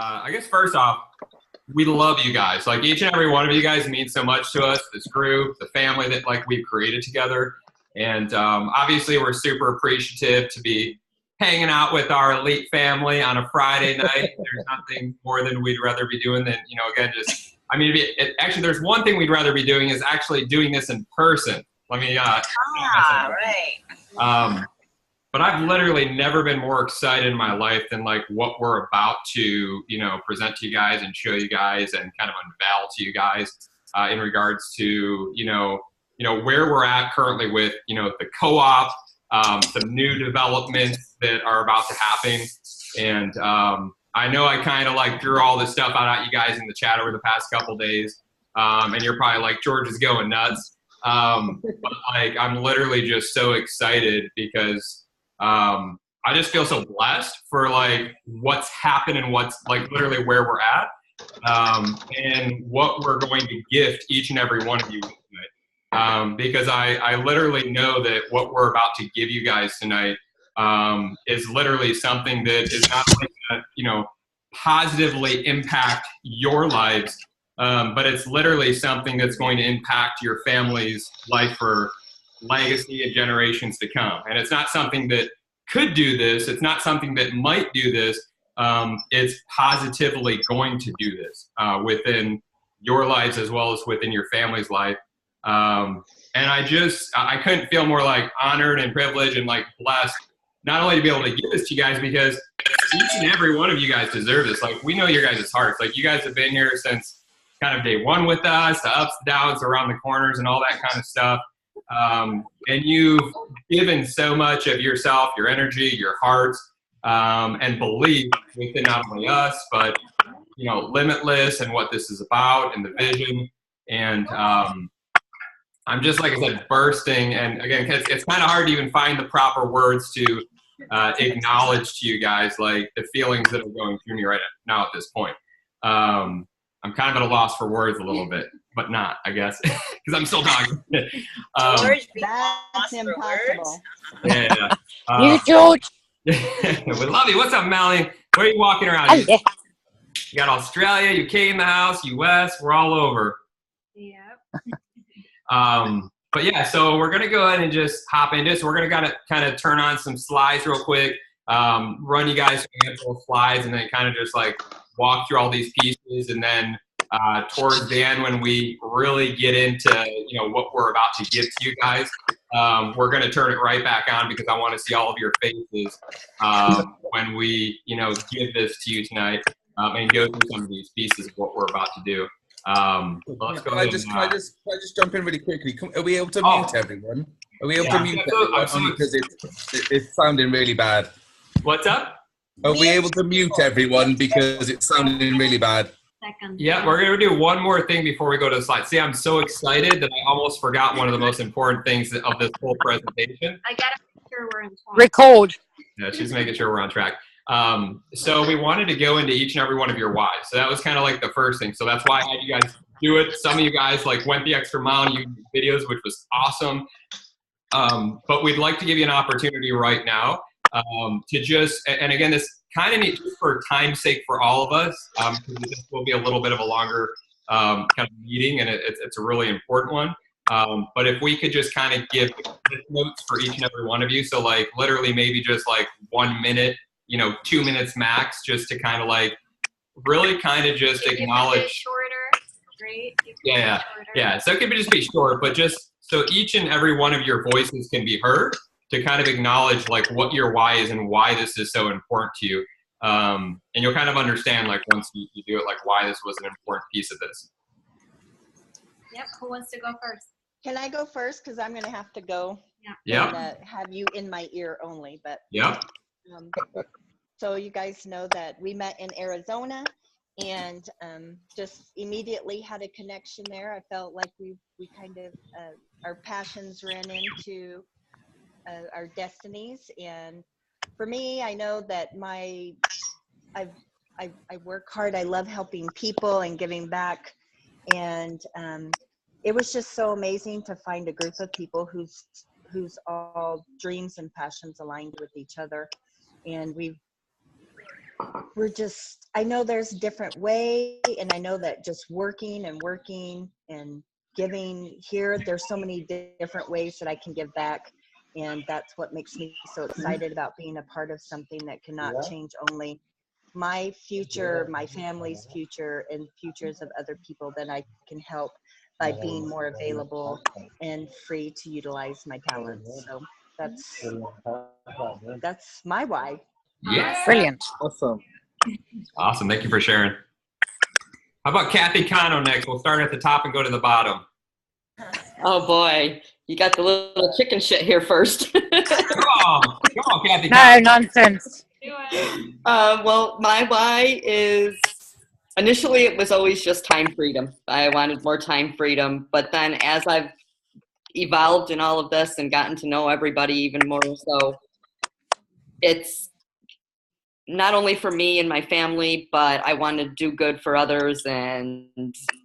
I guess first off, we love you guys. Like each and every one of you guys means so much to us, this group, the family that like we've created together. And obviously we're super appreciative to be hanging out with our elite family on a Friday night. There's nothing more than we'd rather be doing than, again, just, actually there's one thing we'd rather be doing is actually doing this in person. Let me, right. But I've literally never been more excited in my life than like what we're about to, present to you guys and show you guys and kind of unveil to you guys in regards to, where we're at currently with, the co-op, some new developments that are about to happen. And I know I kind of like threw all this stuff out at you guys in the chat over the past couple days. And you're probably like, George is going nuts. But like, I'm literally just so excited because I just feel so blessed for like what's happened and what's like literally where we're at, and what we're going to gift each and every one of you tonight. Because I literally know that what we're about to give you guys tonight is literally something that is not only going to, positively impact your lives, but it's literally something that's going to impact your family's life for legacy and generations to come. And it's not something that could do this. It's not something that might do this. It's positively going to do this within your lives as well as within your family's life. And I couldn't feel more like honored and privileged and like blessed, not only to be able to give this to you guys, because each and every one of you guys deserve this. Like, we know your guys' hearts. Like, you guys have been here since kind of day one with us, the ups, the downs, around the corners, and all that kind of stuff. And you've given so much of yourself, your energy, your hearts, and belief within not only us, but, Limitless and what this is about and the vision. And I'm just, like I said, bursting. And again, it's kind of hard to even find the proper words to acknowledge to you guys, like the feelings that are going through me right now at this point. I'm kind of at a loss for words a little bit, but not, I guess, because I'm still talking. That's impossible. Yeah. You, George. We love you. What's up, Melanie? Where are you walking around? You got Australia, UK in the house, US, we're all over. Yeah. But yeah, so we're going to go ahead and just hop into this. We're going to kind of turn on some slides real quick, run you guys through a handful of slides, and then kind of just like walk through all these pieces. And then towards the end, when we really get into, what we're about to give to you guys, we're going to turn it right back on because I want to see all of your faces when we, give this to you tonight and go through some of these pieces of what we're about to do. Let's go ahead. Can I just jump in really quickly? Are we able to mute everyone? Are we able to mute everyone? Because it's sounding really bad. What's up? Are we able to mute everyone because it's sounding really bad? Yeah, we're going to do one more thing before we go to the slide. See, I'm so excited that I almost forgot one of the most important things of this whole presentation. I got to make sure we're in track. Record. Yeah, she's making sure we're on track. So we wanted to go into each and every one of your whys. So that was kind of like the first thing. So that's why I had you guys do it. Some of you guys like went the extra mile in YouTube videos, which was awesome. But we'd like to give you an opportunity right now to just, and again, this kind of needs for time's sake for all of us, because this will be a little bit of a longer kind of meeting, and it's a really important one. But if we could just kind of give notes for each and every one of you, so like literally maybe just like 1 minute, 2 minutes max, just to kind of like really kind of just acknowledge. Shorter, right? Yeah. So it could just be short, but just so each and every one of your voices can be heard, to kind of acknowledge like what your why is and why this is so important to you. And you'll kind of understand like once you do it, like why this was an important piece of this. Yep. Who wants to go first? Can I go first? Because I'm going to have to go. Yeah. And have you in my ear only. But yeah. So you guys know that we met in Arizona, and just immediately had a connection there. I felt like we kind of our passions ran into our destinies. And for me, I know that I work hard. I love helping people and giving back. And it was just so amazing to find a group of people whose all dreams and passions aligned with each other. And I know there's a different way, and I know that just working and giving here, there's so many different ways that I can give back. And that's what makes me so excited about being a part of something that cannot change only my future, my family's future, and futures of other people that I can help by being more available and free to utilize my talents. So that's my why. Yeah. Brilliant. Awesome. Awesome. Thank you for sharing. How about Kathy Cano next? We'll start at the top and go to the bottom. Oh boy, you got the little chicken shit here first. Come on, Kathy. No nonsense. Do it. Well, my why is initially it was always just time freedom. I wanted more time freedom, but then as I've evolved in all of this and gotten to know everybody even more so, it's not only for me and my family, but I want to do good for others and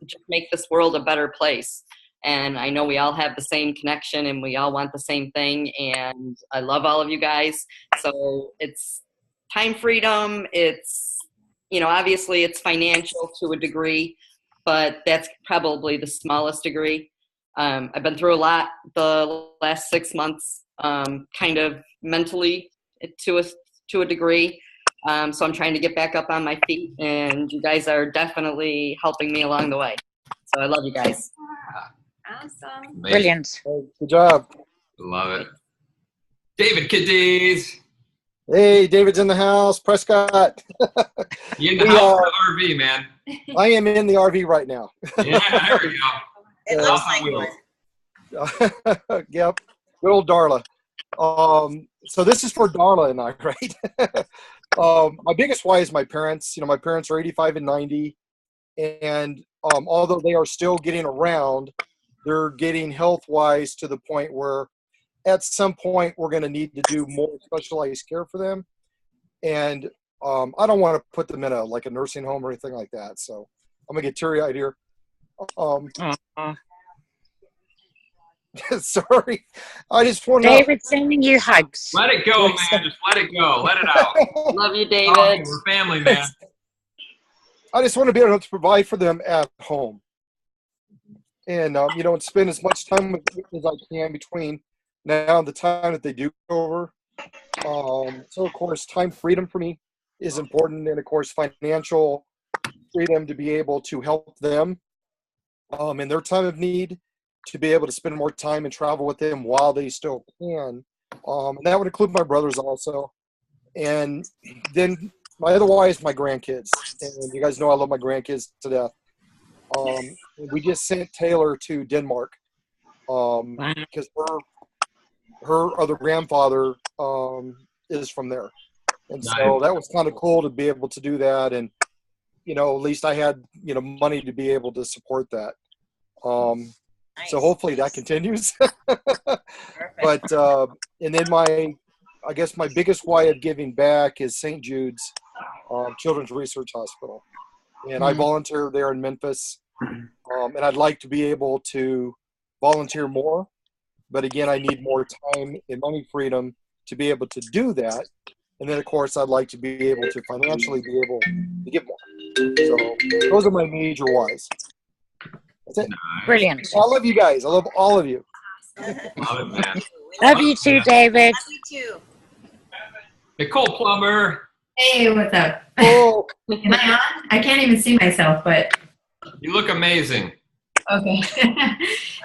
just make this world a better place. And I know we all have the same connection and we all want the same thing. And I love all of you guys. So it's time freedom. It's, obviously it's financial to a degree, but that's probably the smallest degree. I've been through a lot the last 6 months, kind of mentally to a degree. So I'm trying to get back up on my feet, and you guys are definitely helping me along the way. So I love you guys. Awesome. Amazing. Brilliant. Good job. Love it. David Cadiz. Hey, David's in the house. Prescott. You in the house or the RV, man? I am in the RV right now. Yeah, there we go. It looks like one. Yep. Good old Darla. So this is for Darla and I, right? My biggest why is my parents. My parents are 85 and 90. And although they are still getting around, they're getting health-wise to the point where at some point we're going to need to do more specialized care for them. And I don't want to put them in a nursing home or anything like that. So I'm going to get teary-eyed here. Sorry. I just want to David sending you hugs. Let it go, man. Just let it go. Let it out. Love you, David. Oh, we're family, man. I just want to be able to provide for them at home. And, and spend as much time with them as I can between now and the time that they do go over. So, of course, time freedom for me is important. And, of course, financial freedom to be able to help them in their time of need, to be able to spend more time and travel with them while they still can. And that would include my brothers also. And then my other why is my grandkids. And you guys know I love my grandkids to death. We just sent Taylor to Denmark because her other grandfather is from there. And so that was kind of cool to be able to do that. And, at least I had, money to be able to support that. Nice. So hopefully that continues. But, and then I guess my biggest why of giving back is St. Jude's Children's Research Hospital. And I volunteer there in Memphis. And I'd like to be able to volunteer more. But again, I need more time and money freedom to be able to do that. And then, of course, I'd like to be able to financially be able to give more. So those are my major whys. That's it. Brilliant. I love you guys. I love all of you. Love it, man. Love you too, David. Love you too. Nicole Plummer. Hey, what's up? Oh, Am I on? I can't even see myself, but You look amazing. okay.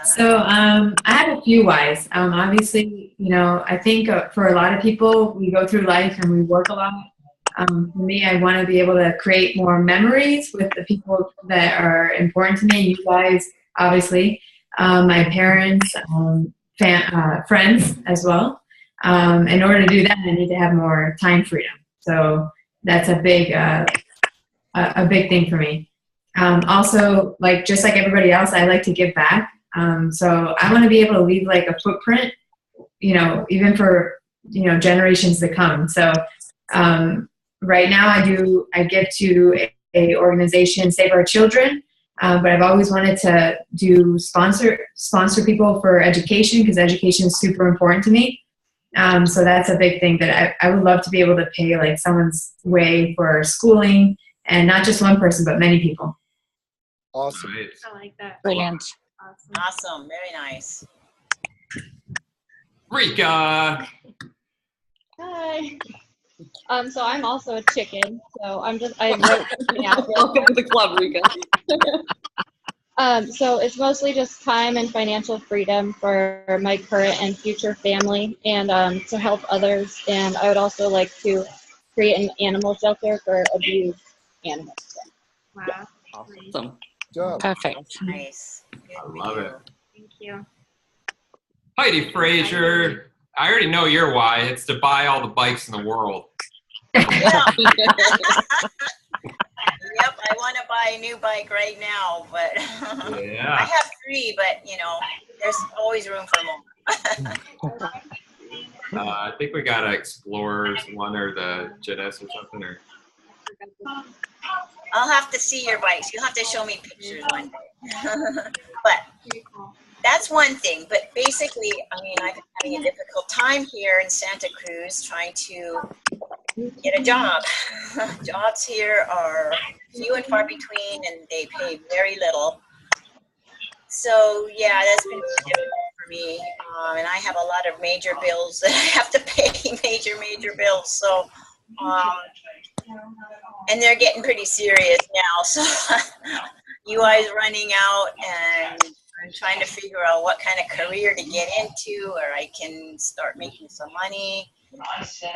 So I have a few whys. Obviously, I think for a lot of people, we go through life and we work a lot. For me, I want to be able to create more memories with the people that are important to me. You guys, obviously, my parents, friends as well. In order to do that, I need to have more time freedom. So that's a big thing for me. Also, just like everybody else, I like to give back. So I want to be able to leave a footprint, even for, generations to come. So right now I give to a organization, Save Our Children. But I've always wanted to do sponsor people for education, because education is super important to me. So that's a big thing that I would love to be able to pay like someone's way for schooling, and not just one person, but many people. Awesome. I like that. Brilliant. Awesome. Awesome. Very nice. Rika. Hi. So I'm also a chicken. So I wrote something out. Welcome to the club, Rika. So it's mostly just time and financial freedom for my current and future family, and to help others. And I would also like to create an animal shelter for abused animals. Wow. Awesome. Good job. Perfect. Nice. Good I for love you. it. Thank you. Heidi Frazier. I already know your why. It's to buy all the bikes in the world. Yep, I want to buy a new bike right now, but I Yeah. have 3, but there's always room for more. I think we got Explorers one or the Genesis or something. Or I'll have to see your bikes. You'll have to show me pictures one day. But that's one thing. But basically, I mean, I've been having a difficult time here in Santa Cruz trying to get a job. Jobs here are few and far between, and they pay very little. So yeah, that's been difficult for me, and I have a lot of major bills that I have to pay, major bills. So, and they're getting pretty serious now. So, UI's running out, and I'm trying to figure out what kind of career to get into, or I can start making some money. So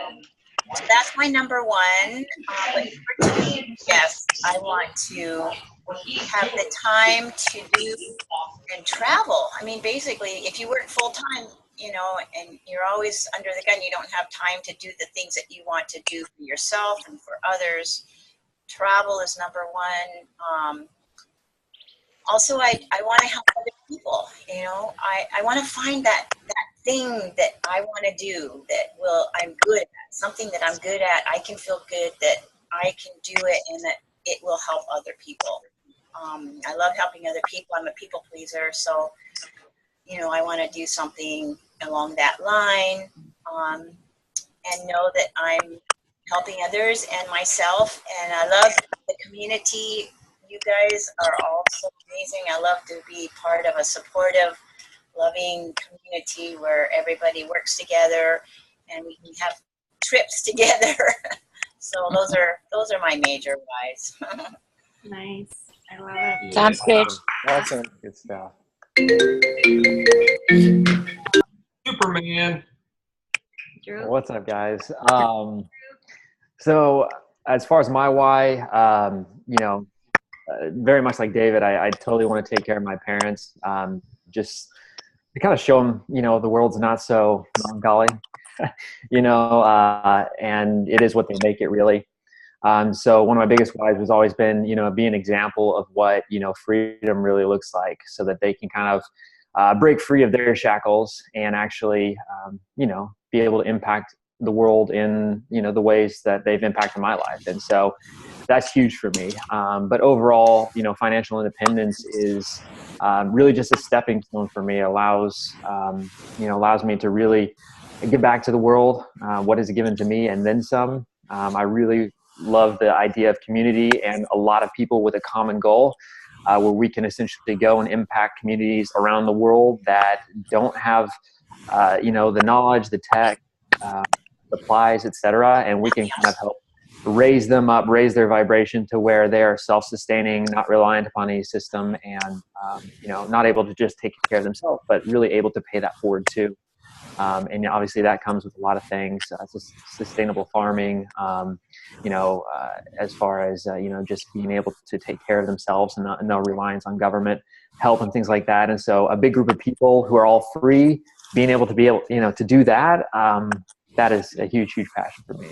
that's my number one. But number 2, yes, I want to have the time to do and travel. I mean, basically, if you work full time, and you're always under the gun, you don't have time to do the things that you want to do for yourself and for others. Travel is number 1. Also, I want to help other people. I want to find that thing that I want to do that I'm good at, something that I'm good at. I can feel good that I can do it and that it will help other people. I love helping other people. I'm a people pleaser, so I want to do something along that line, and know that I'm helping others and myself. And I love the community. You guys are all so amazing. I love to be part of a supportive, loving community where everybody works together and we can have trips together. So those are my major whys. Nice. I love it. Sounds good. Awesome. Good stuff. Superman. Drew? What's up, guys? So as far as my why, very much like David, I totally want to take care of my parents. Just to kind of show them, the world's not so melancholy, and it is what they make it really. So one of my biggest whys has always been, be an example of what, freedom really looks like, so that they can kind of break free of their shackles and actually, be able to impact the world in, the ways that they've impacted my life. And so that's huge for me. But overall, financial independence is really just a stepping stone for me. It allows me to really give back to the world what is given to me and then some. I really love the idea of community and a lot of people with a common goal, where we can essentially go and impact communities around the world that don't have, the knowledge, the tech, supplies, etc. And we can kind of help raise them up, raise their vibration to where they are self-sustaining, not reliant upon any system, and not able to just take care of themselves, but really able to pay that forward too. And obviously that comes with a lot of things, sustainable farming, as far as, just being able to take care of themselves and no reliance on government help and things like that. And so a big group of people who are all free, being able to do that, that is a huge, huge passion for me.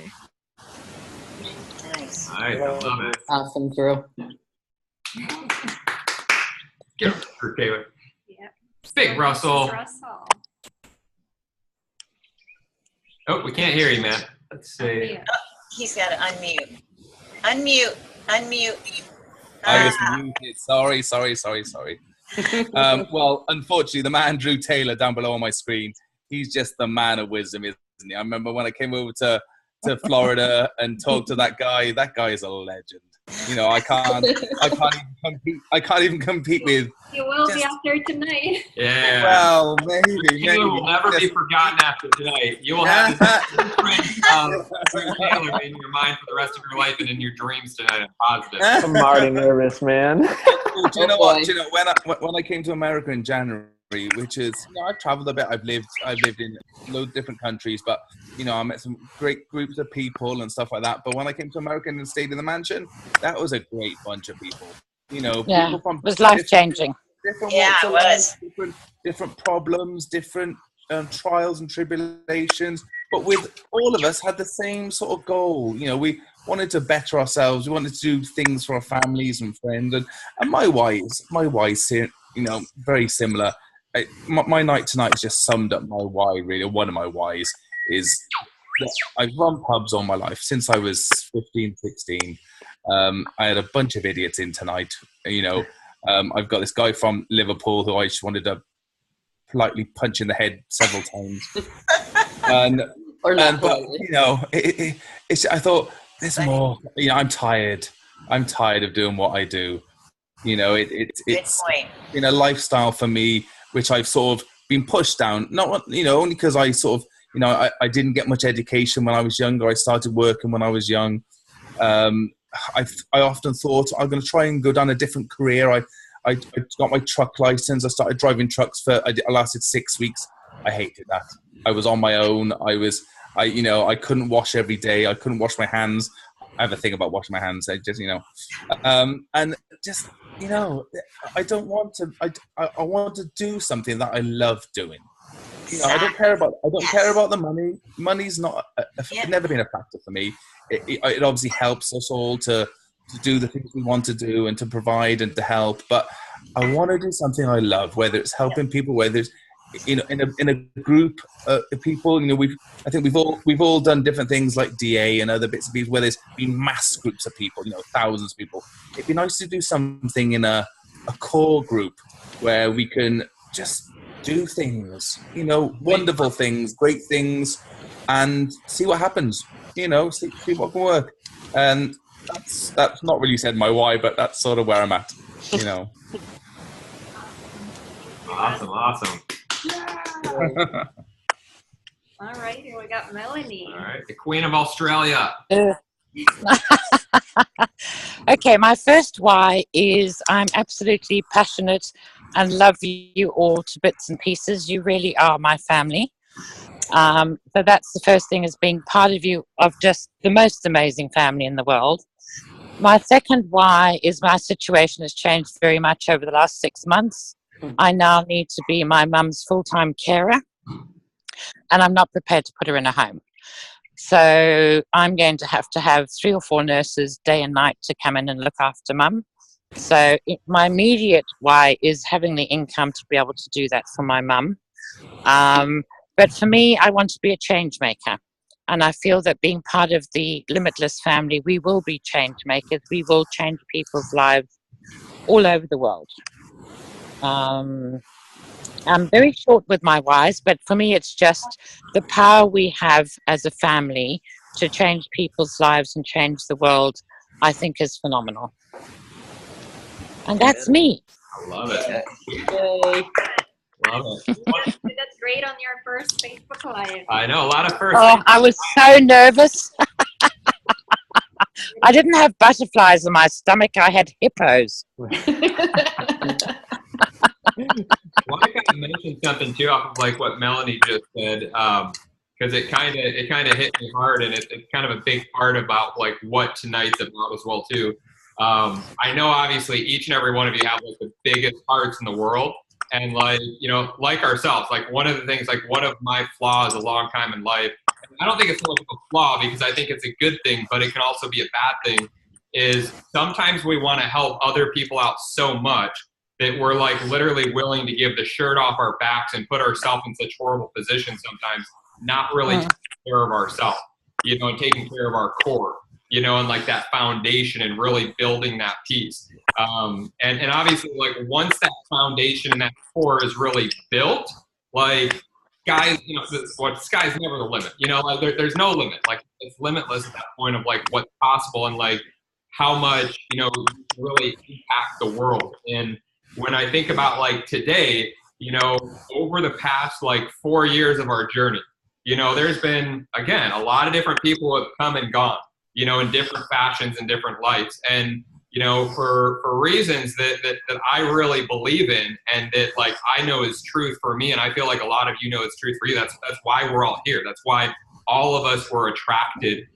Nice. I love it. Awesome, Drew. Get for Taylor. Yep. Big Russell. Russell. Oh, we can't hear you, man. Let's see. Unmute. He's got to unmute. Unmute. I was muted. Sorry. Well, unfortunately, the man Drew Taylor down below on my screen, he's just the man of wisdom, isn't I remember when I came over to Florida and talked to that guy. That guy is a legend. You know, I can't even compete with. You will be after tonight. Yeah. Well, maybe. Taylor will never be forgotten after tonight. You will have this imprint of Taylor in your mind for the rest of your life and in your dreams tonight. I'm positive. I'm already nervous, man. Do you know what? Do you know when I came to America in January, which is, you know, I've traveled a bit. I've lived in loads of different countries, but you know, I met some great groups of people and stuff like that. But when I came to America and stayed in the mansion, that was a great bunch of people. You know, Yeah, people from it was life-changing. different Yeah, walks it of life, was. different problems, different trials and tribulations. But with all of us had the same sort of goal. You know, we wanted to better ourselves. We wanted to do things for our families and friends. And my why's, you know, very similar. My night tonight just summed up my why, really. One of my whys is that I've run pubs all my life since I was 15, 16. I had a bunch of idiots in tonight. You know, I've got this guy from Liverpool who I just wanted to politely punch in the head several times. But you know, I thought there's more. You know, I'm tired of doing what I do. You know, it's been a lifestyle for me, which I've sort of been pushed down. Not, you know, only because I sort of, you know, I didn't get much education when I was younger. I started working when I was young. I often thought I'm going to try and go down a different career. I got my truck license. I started driving trucks I lasted 6 weeks. I hated that. I was on my own. You know, I couldn't wash every day. I couldn't wash my hands. I have a thing about washing my hands. I just, you know, and just, you know, I don't want to. I want to do something that I love doing. You know, I don't care about the money. Money's not never been a factor for me. It obviously helps us all to do the things we want to do and to provide and to help. But I want to do something I love, whether it's helping people, whether it's, you know, in a group of people. You know, I think we've all done different things like DA and other bits and pieces where there's been mass groups of people, you know, thousands of people. It'd be nice to do something in a core group where we can just do things, you know, wonderful things, great things, and see what happens. You know, see what can work. And that's not really said my why, but that's sort of where I'm at. You know. Awesome. All right, here we got Melanie. All right, the Queen of Australia. Okay, my first why is I'm absolutely passionate and love you all to bits and pieces. You really are my family. So that's the first thing, is being part of you, of just the most amazing family in the world. My second why is my situation has changed very much over the last 6 months. I now need to be my mum's full-time carer, and I'm not prepared to put her in a home. So I'm going to have 3 or 4 nurses day and night to come in and look after mum. So my immediate why is having the income to be able to do that for my mum. But for me, I want to be a change maker. And I feel that being part of the Limitless family, we will be change makers. We will change people's lives all over the world. I'm very short with my whys, but for me, it's just the power we have as a family to change people's lives and change the world, I think is phenomenal. And that's me. I love it. Yay. Love it. That's great on your first Facebook Live. I know, a lot of firsts. Oh, I was so nervous. I didn't have butterflies in my stomach. I had hippos. Well, I kind of mentioned something too off of like what Melanie just said, because it kind of hit me hard, and it's kind of a big part about like what tonight's about as well too. I know obviously each and every one of you have like the biggest hearts in the world, and like, you know, like ourselves, like one of the things, like one of my flaws a long time in life, I don't think it's so much of a flaw because I think it's a good thing, but it can also be a bad thing, is sometimes we want to help other people out so much that we're like literally willing to give the shirt off our backs and put ourselves in such horrible positions sometimes, not really taking care of ourselves, you know, and taking care of our core, you know, and like that foundation and really building that piece. And obviously, like once that foundation and that core is really built, like sky's, sky's never the limit. Like there's no limit. Like it's limitless at that point of like what's possible and like how much, you really impact the world. And when I think about like today, over the past like 4 years of our journey, there's been, again, a lot of different people have come and gone, in different fashions and different lights. And, for reasons that I really believe in and that like I know is truth for me. And I feel like a lot of it's truth for you. That's why we're all here. That's why all of us were attracted,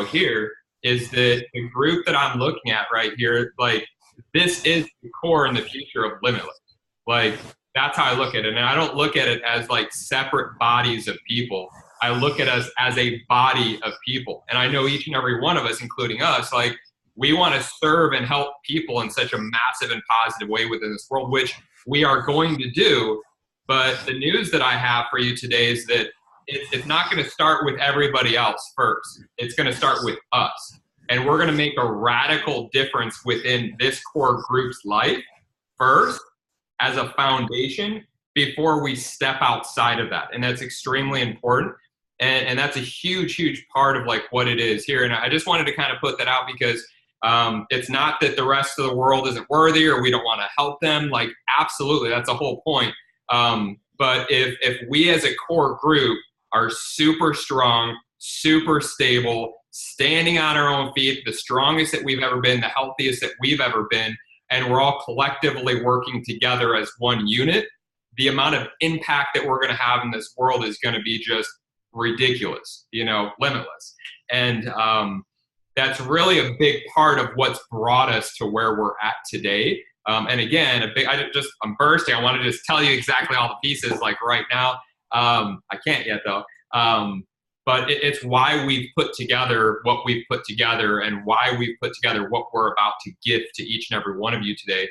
here, is that the group that I'm looking at right here, like this is the core and the future of Limitless. Like that's how I look at it. And I don't look at it as like separate bodies of people. I look at us as a body of people. And I know each and every one of us, including us, like we want to serve and help people in such a massive and positive way within this world, which we are going to do. But the news that I have for you today is that it's not going to start with everybody else first. It's going to start with us. And we're going to make a radical difference within this core group's life first as a foundation before we step outside of that. And that's extremely important. And that's a huge, huge part of like what it is here. And I just wanted to kind of put that out because it's not that the rest of the world isn't worthy or we don't want to help them. Like, absolutely, that's the whole point. But if we as a core group are super strong, super stable, standing on our own feet, the strongest that we've ever been, the healthiest that we've ever been, and we're all collectively working together as one unit, the amount of impact that we're going to have in this world is going to be just ridiculous, limitless. And that's really a big part of what's brought us to where we're at today. And again, I'm bursting. I want to just tell you exactly all the pieces like right now. I can't yet though. But it's why we've put together what we've put together and why we've put together what we're about to give to each and every one of you today,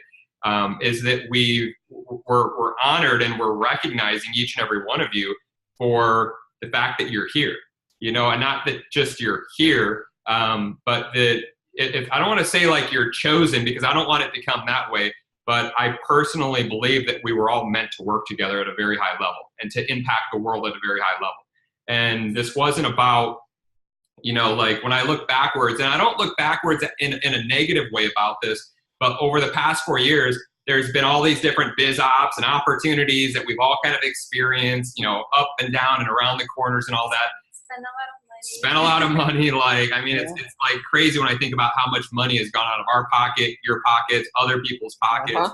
is that we're honored and we're recognizing each and every one of you for the fact that you're here, and not that just you're here, but that if I don't want to say like you're chosen because I don't want it to come that way, but I personally believe that we were all meant to work together at a very high level and to impact the world at a very high level. And this wasn't about, like when I look backwards, and I don't look backwards in a negative way about this, but over the past 4 years, there's been all these different biz ops and opportunities that we've all kind of experienced, up and down and around the corners and all that. Spent a lot of money. Like, I mean, it's like crazy when I think about how much money has gone out of our pocket, your pockets, other people's pockets,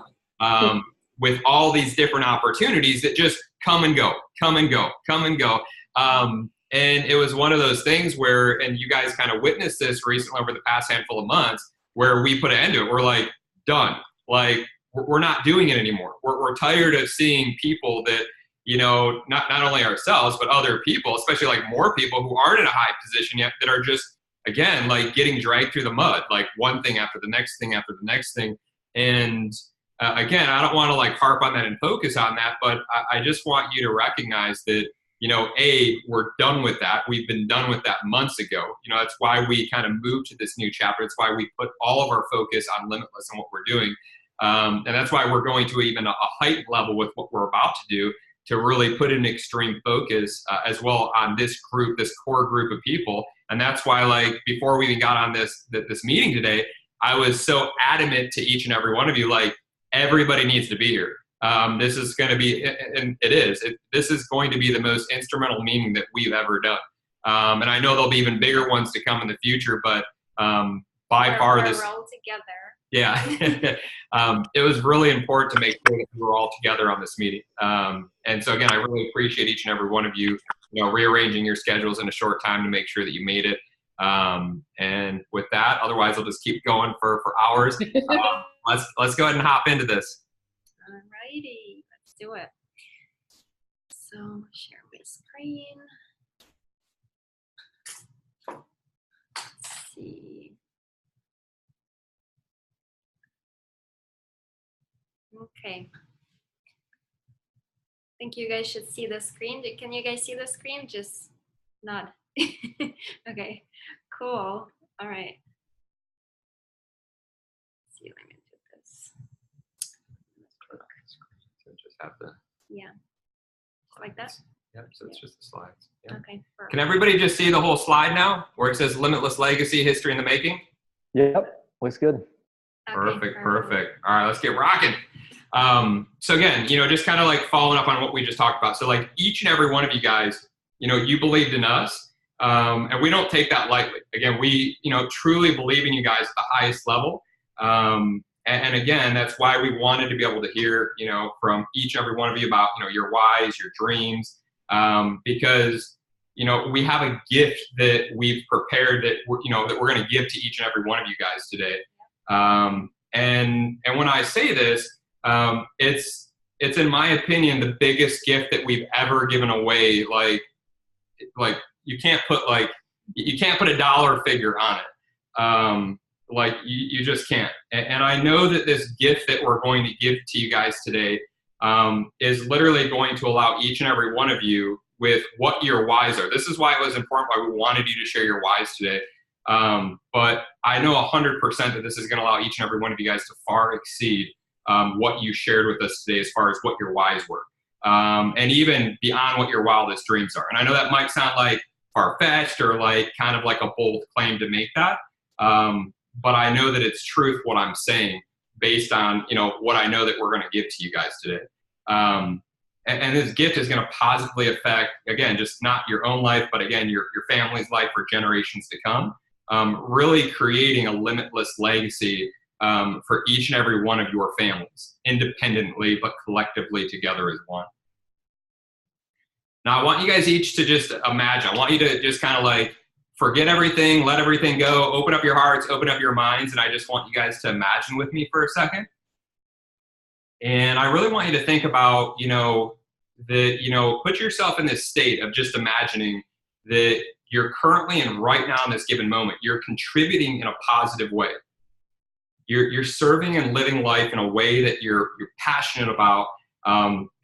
with all these different opportunities that just come and go, come and go, come and go. And it was one of those things where, and you guys kind of witnessed this recently over the past handful of months, where we put an end to it. We're like, done. Like, we're not doing it anymore. We're tired of seeing people that, not only ourselves, but other people, especially like more people who aren't in a high position yet, that are just, again, like getting dragged through the mud, like one thing after the next thing after the next thing. And again, I don't want to like harp on that and focus on that, but I just want you to recognize that, we're done with that. We've been done with that months ago. That's why we kind of moved to this new chapter. It's why we put all of our focus on Limitless and what we're doing. And that's why we're going to even a heightened level with what we're about to do, to really put an extreme focus as well on this group, this core group of people. And that's why, like, before we even got on this meeting today, I was so adamant to each and every one of you, like, everybody needs to be here. This is going to be, and this is going to be the most instrumental meeting that we've ever done. And I know there'll be even bigger ones to come in the future, but by far this. We're all together. Yeah, it was really important to make sure that we were all together on this meeting. And so again, I really appreciate each and every one of you, rearranging your schedules in a short time to make sure that you made it. And with that, otherwise I'll just keep going for hours. Let's go ahead and hop into this. Alrighty, let's do it. So share my screen. Let's see. Okay. I think you guys should see the screen. Can you guys see the screen? Just nod. Okay, cool. All right. Let's see, let me do this. So just have to. Yeah. Like that? Yep, so it's just the slides. Yep. Okay. Perfect. Can everybody just see the whole slide now where it says Limitless Legacy, History in the Making? Yep, looks good. Perfect. All right, let's get rocking. So again, just kind of like following up on what we just talked about. So like each and every one of you guys, you believed in us, and we don't take that lightly. Again, we, truly believe in you guys at the highest level. And again, that's why we wanted to be able to hear, from each and every one of you about, your whys, your dreams, because, we have a gift that we've prepared that we're going to give to each and every one of you guys today. And when I say this, it's in my opinion the biggest gift that we've ever given away. Like you can't put a dollar figure on it. Like you just can't. And I know that this gift that we're going to give to you guys today is literally going to allow each and every one of you with what your whys are. This is why it was important, why we wanted you to share your whys today. But I know 100% that this is going to allow each and every one of you guys to far exceed what you shared with us today as far as what your whys were. And even beyond what your wildest dreams are. And I know that might sound like far-fetched or like kind of like a bold claim to make that. But I know that it's truth what I'm saying based on, what I know that we're going to give to you guys today. And this gift is going to positively affect, again, just not your own life, but again, your family's life for generations to come. Really creating a limitless legacy for each and every one of your families, independently, but collectively together as one. Now, I want you guys each to just imagine. I want you to just kind of like forget everything, let everything go, open up your hearts, open up your minds, and I just want you guys to imagine with me for a second. And I really want you to think about, put yourself in this state of just imagining that you're currently and right now in this given moment, you're contributing in a positive way. You're serving and living life in a way that you're passionate about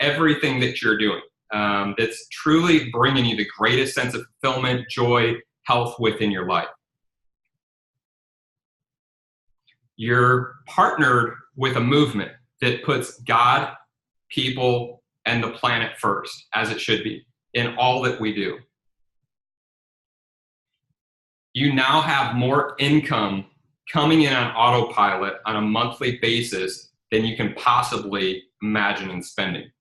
everything that you're doing. That's truly bringing you the greatest sense of fulfillment, joy, health within your life. You're partnered with a movement that puts God, people, and the planet first, as it should be, in all that we do. You now have more income coming in on autopilot on a monthly basis than you can possibly imagine in spending.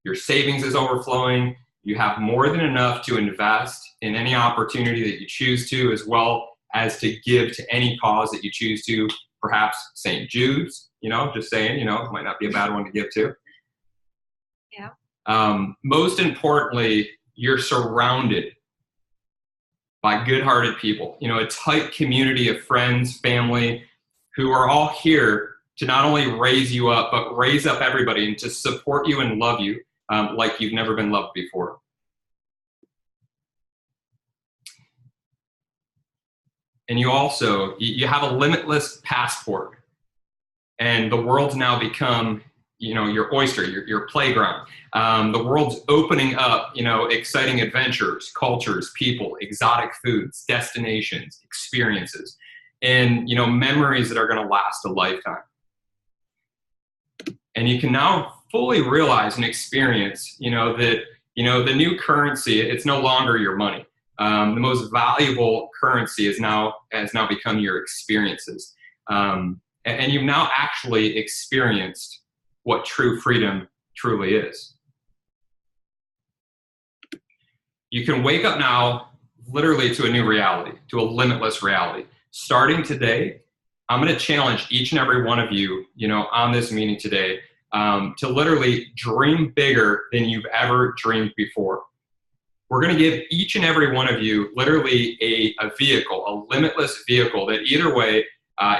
Your savings is overflowing. You have more than enough to invest in any opportunity that you choose to, as well as to give to any cause that you choose to, perhaps St. Jude's, just saying, it might not be a bad one to give to. Yeah. Most importantly, you're surrounded by good-hearted people, a tight community of friends, family, who are all here to not only raise you up, but raise up everybody and to support you and love you like you've never been loved before. And you also, you have a limitless passport, and the world's now become, your oyster, your playground. The world's opening up, exciting adventures, cultures, people, exotic foods, destinations, experiences, and, memories that are going to last a lifetime. And you can now fully realize and experience, that, the new currency, it's no longer your money. The most valuable currency has now become your experiences. And you've now actually experienced what true freedom truly is. You can wake up now literally to a new reality, to a limitless reality. Starting today, I'm going to challenge each and every one of you, on this meeting today, to literally dream bigger than you've ever dreamed before. We're going to give each and every one of you literally a vehicle, a limitless vehicle that either way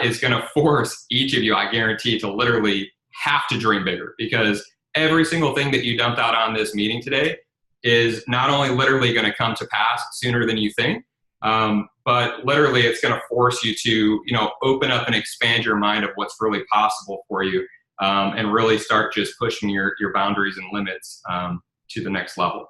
is going to force each of you, I guarantee, to literally have to dream bigger, because every single thing that you dumped out on this meeting today is not only literally going to come to pass sooner than you think, but literally it's going to force you to, open up and expand your mind of what's really possible for you, and really start just pushing your boundaries and limits to the next level.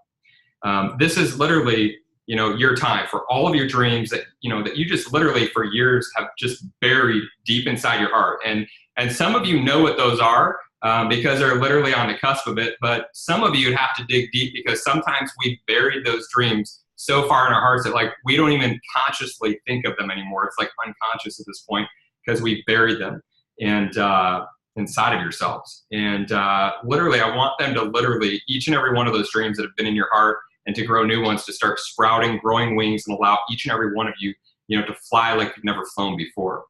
This is literally, your time for all of your dreams that, that you just literally for years have just buried deep inside your heart. And some of you know what those are, because they're literally on the cusp of it. But some of you have to dig deep, because sometimes we've buried those dreams so far in our hearts that like we don't even consciously think of them anymore. It's like unconscious at this point because we've buried them and inside of yourselves. And literally, I want them to literally, each and every one of those dreams that have been in your heart, and to grow new ones, to start sprouting, growing wings, and allow each and every one of you, you know, to fly like you've never flown before.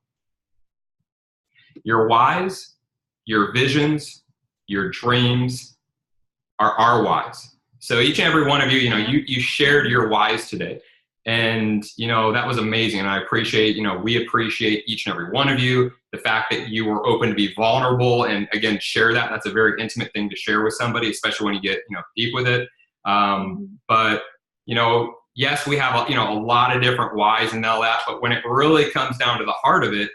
Your whys, your visions, your dreams are our whys. So each and every one of you, you know, you shared your whys today. And, you know, that was amazing. And I appreciate, you know, we appreciate each and every one of you. The fact that you were open to be vulnerable and, again, share that. That's a very intimate thing to share with somebody, especially when you get, you know, deep with it. But, you know, yes, we have, you know, a lot of different whys and all that. But when it really comes down to the heart of it,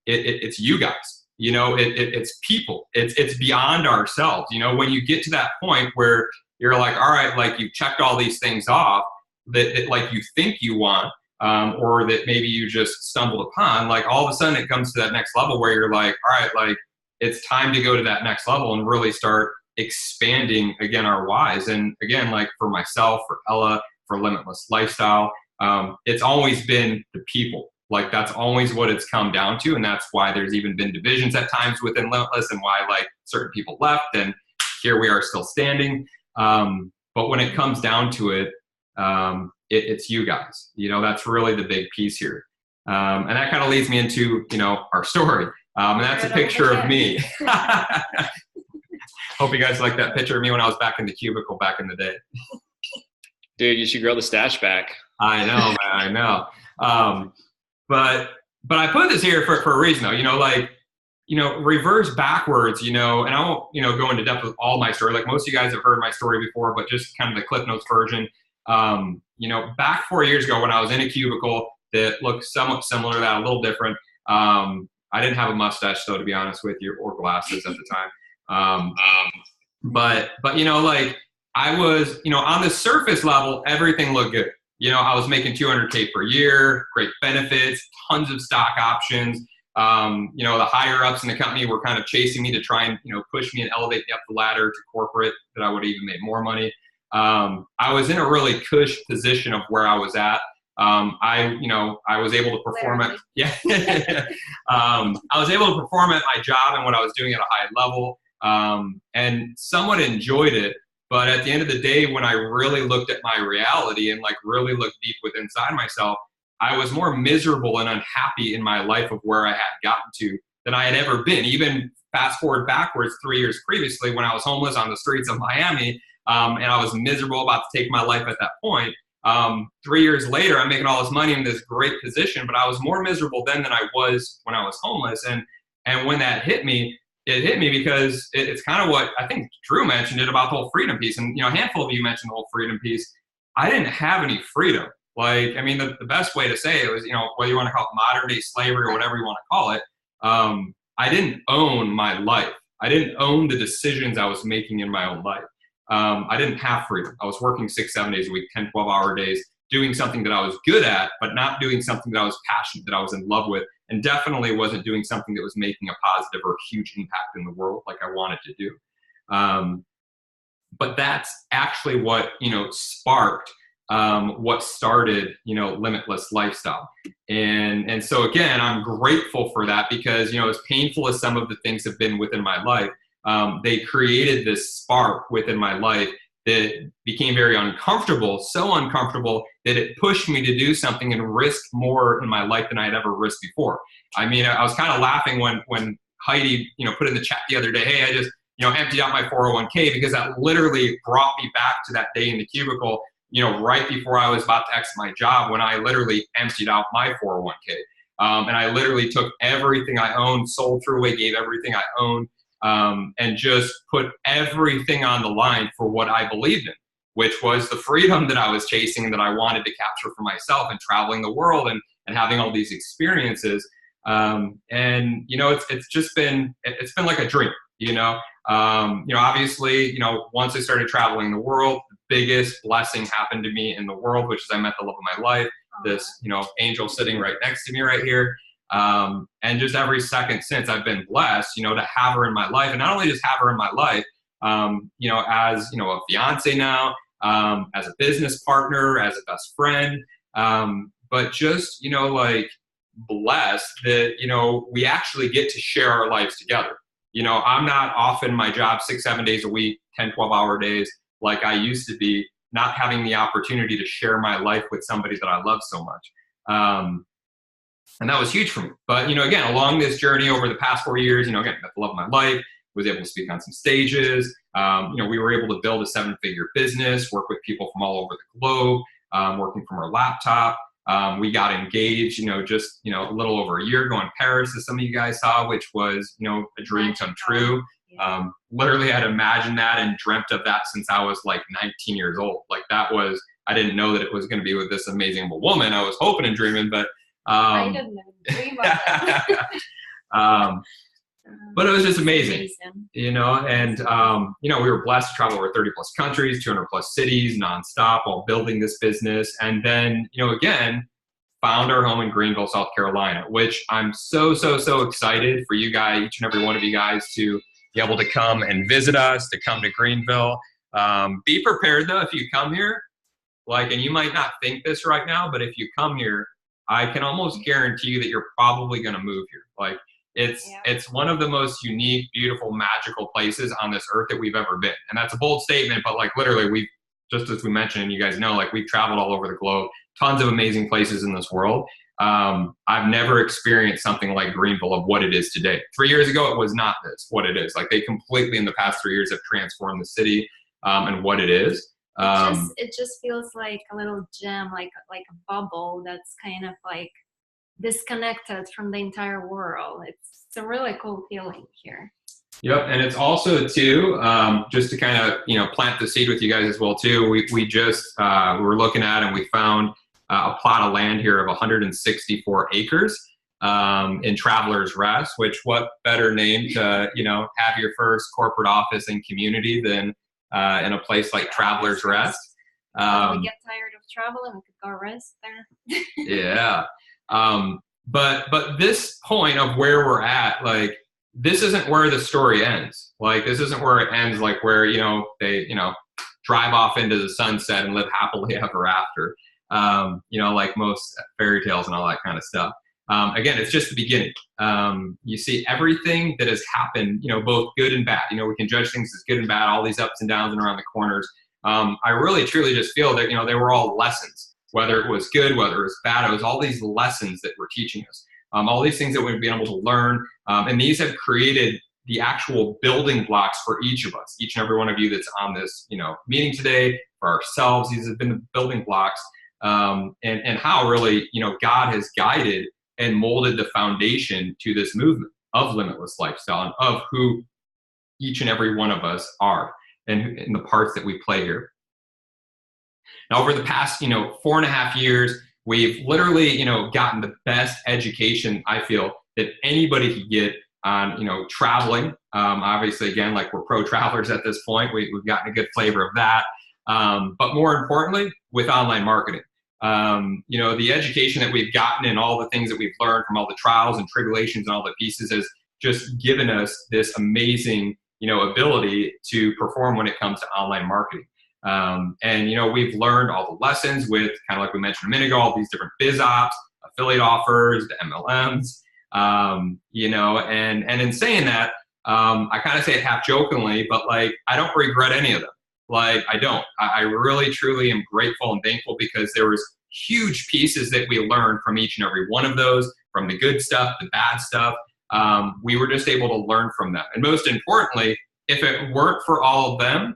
it's you guys. You know, it's people. It's beyond ourselves. You know, when you get to that point where you're like, all right, like you've checked all these things off that like you think you want, or that maybe you just stumbled upon, like all of a sudden it comes to that next level where you're like, all right, like it's time to go to that next level and really start expanding again our whys. And again, like for myself, for Ella, for Limitless Lifestyle, it's always been the people. Like that's always what it's come down to, and that's why there's even been divisions at times within Limitless, and why like certain people left, and here we are still standing. But when it comes down to it, it's you guys. You know, that's really the big piece here, and that kind of leads me into, you know, our story, and that's a picture of me. Hope you guys like that picture of me when I was back in the cubicle back in the day. Dude, you should grow the stash back. I know, man, I know. But I put this here for a reason, though. You know, like, you know, reverse backwards, you know, and I won't, you know, go into depth with all my story. Like most of you guys have heard my story before, but just kind of the Cliff Notes version. You know, back 4 years ago when I was in a cubicle that looked somewhat similar to that, a little different. I didn't have a mustache, though, to be honest with you, or glasses at the time. But you know, like I was, you know, on the surface level, everything looked good. You know, I was making $200K per year, great benefits, tons of stock options. You know, the higher ups in the company were kind of chasing me to try and, you know, push me and elevate me up the ladder to corporate, that I would even make more money. I was in a really cush position of where I was at. You know, I was able to perform at, I was able to perform at my job and what I was doing at a high level, and somewhat enjoyed it. But at the end of the day, when I really looked at my reality and like really looked deep within inside myself, I was more miserable and unhappy in my life of where I had gotten to than I had ever been. Even fast forward backwards 3 years previously when I was homeless on the streets of Miami, and I was miserable about to take my life at that point. 3 years later, I'm making all this money in this great position, but I was more miserable then than I was when I was homeless. And when that hit me, it hit me because it's kind of what I think Drew mentioned it about the whole freedom piece. And, you know, a handful of you mentioned the whole freedom piece. I didn't have any freedom. Like, I mean, the best way to say it was, you know, whether you want to call it modern day slavery or whatever you want to call it, I didn't own my life. I didn't own the decisions I was making in my own life. I didn't have freedom. I was working 6-7 days a week, 10, 12-hour days, doing something that I was good at, but not doing something that I was passionate, that I was in love with, and definitely wasn't doing something that was making a positive or a huge impact in the world like I wanted to do. But that's actually what, you know, sparked what started, you know, Limitless Lifestyle. And so again, I'm grateful for that because, you know, as painful as some of the things have been within my life, they created this spark within my life that became very uncomfortable, so uncomfortable that it pushed me to do something and risk more in my life than I had ever risked before. I mean, I was kind of laughing when Heidi, you know, put in the chat the other day, hey, I just, you know, emptied out my 401k, because that literally brought me back to that day in the cubicle, you know, right before I was about to exit my job, when I literally emptied out my 401k. And I literally took everything I owned, sold, threw away, gave everything I owned, and just put everything on the line for what I believed in, which was the freedom that I was chasing and that I wanted to capture for myself, and traveling the world and having all these experiences. And, you know, it's been like a dream, you know, obviously, you know, once I started traveling the world, the biggest blessing happened to me in the world, which is I met the love of my life, this, you know, angel sitting right next to me right here. And just every second since, I've been blessed, you know, to have her in my life, and not only just have her in my life, you know, as, you know, a fiance now, as a business partner, as a best friend, but just, you know, like blessed that, you know, we actually get to share our lives together. You know, I'm not off in my job 6-7 days a week, 10, 12-hour days like I used to be, not having the opportunity to share my life with somebody that I love so much. And that was huge for me. But, you know, again, along this journey over the past 4 years, you know, again, met the love of my life, was able to speak on some stages. You know, we were able to build a 7-figure business, work with people from all over the globe, working from our laptop. We got engaged, you know, just, you know, a little over a year ago in Paris, as some of you guys saw, which was, you know, a dream come true. Literally had imagined that and dreamt of that since I was like 19 years old. Like that was, I didn't know that it was going to be with this amazing woman. I was hoping and dreaming, but I didn't dream of it. but it was just amazing, you know, and, you know, we were blessed to travel over 30 plus countries, 200 plus cities nonstop while building this business. And then, you know, again, found our home in Greenville, South Carolina, which I'm so excited for you guys, each and every one of you guys, to be able to come and visit us, to come to Greenville. Be prepared though, if you come here, like, and you might not think this right now, but if you come here, I can almost guarantee you that you're probably going to move here. Like, it's one of the most unique, beautiful, magical places on this earth that we've ever been. And that's a bold statement, but like literally we've, just as we mentioned, and you guys know, like we've traveled all over the globe, tons of amazing places in this world. I've never experienced something like Greenville of what it is today. 3 years ago, it was not this, what it is. Like they completely in the past 3 years have transformed the city and what it is. It just feels like a little gem, like a bubble that's kind of like disconnected from the entire world. It's a really cool feeling here. Yep, and it's also too, just to kind of, you know, plant the seed with you guys as well too. We just we were looking at and we found a plot of land here of 164 acres in Travelers Rest. Which what better name to, you know, have your first corporate office and community than in a place like Travelers Rest. We get tired of traveling, we could go rest there. Yeah. But this point of where we're at, like, this isn't where the story ends. Like, this isn't where it ends, like where, you know, they, you know, drive off into the sunset and live happily ever after. You know, like most fairy tales and all that kind of stuff. Again, it's just the beginning. You see everything that has happened, you know, both good and bad. You know, we can judge things as good and bad, all these ups and downs and around the corners. I really, truly just feel that, you know, they were all lessons, whether it was good, whether it was bad. It was all these lessons that were teaching us, all these things that we've been able to learn. And these have created the actual building blocks for each of us, each and every one of you that's on this, you know, meeting today, for ourselves. These have been the building blocks, and how really, you know, God has guided and molded the foundation to this movement of limitless lifestyle and of who each and every one of us are and the parts that we play here. Now, over the past, you know, 4.5 years, we've literally, you know, gotten the best education, I feel, that anybody could get on, you know, traveling. Obviously, again, like we're pro travelers at this point, we've gotten a good flavor of that. But more importantly, with online marketing. You know, the education that we've gotten and all the things that we've learned from all the trials and tribulations and all the pieces has just given us this amazing, you know, ability to perform when it comes to online marketing. And, you know, we've learned all the lessons with, kind of like we mentioned a minute ago, all these different biz ops, affiliate offers, the MLMs, you know, and in saying that, I kind of say it half jokingly, but like, I don't regret any of them. Like, I don't. I really, truly am grateful and thankful because there was huge pieces that we learned from each and every one of those, from the good stuff, the bad stuff. We were just able to learn from them. And most importantly, if it weren't for all of them,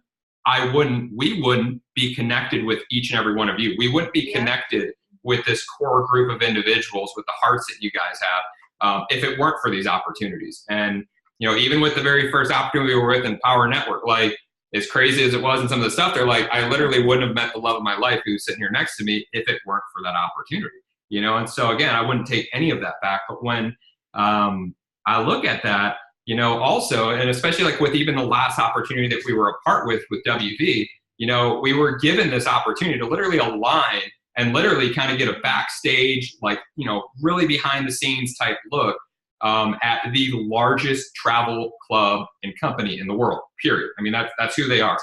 we wouldn't be connected with each and every one of you. We wouldn't be connected with this core group of individuals with the hearts that you guys have if it weren't for these opportunities. And, you know, even with the very first opportunity we were with in Power Network, like, as crazy as it was and some of the stuff, they're like, I literally wouldn't have met the love of my life who's sitting here next to me if it weren't for that opportunity, you know? And so again, I wouldn't take any of that back. But when I look at that, you know, also, and especially like with even the last opportunity that we were a part with WV, you know, we were given this opportunity to literally align and literally kind of get a backstage, like, you know, really behind the scenes type look at the largest travel club and company in the world, period. I mean, that's who they are.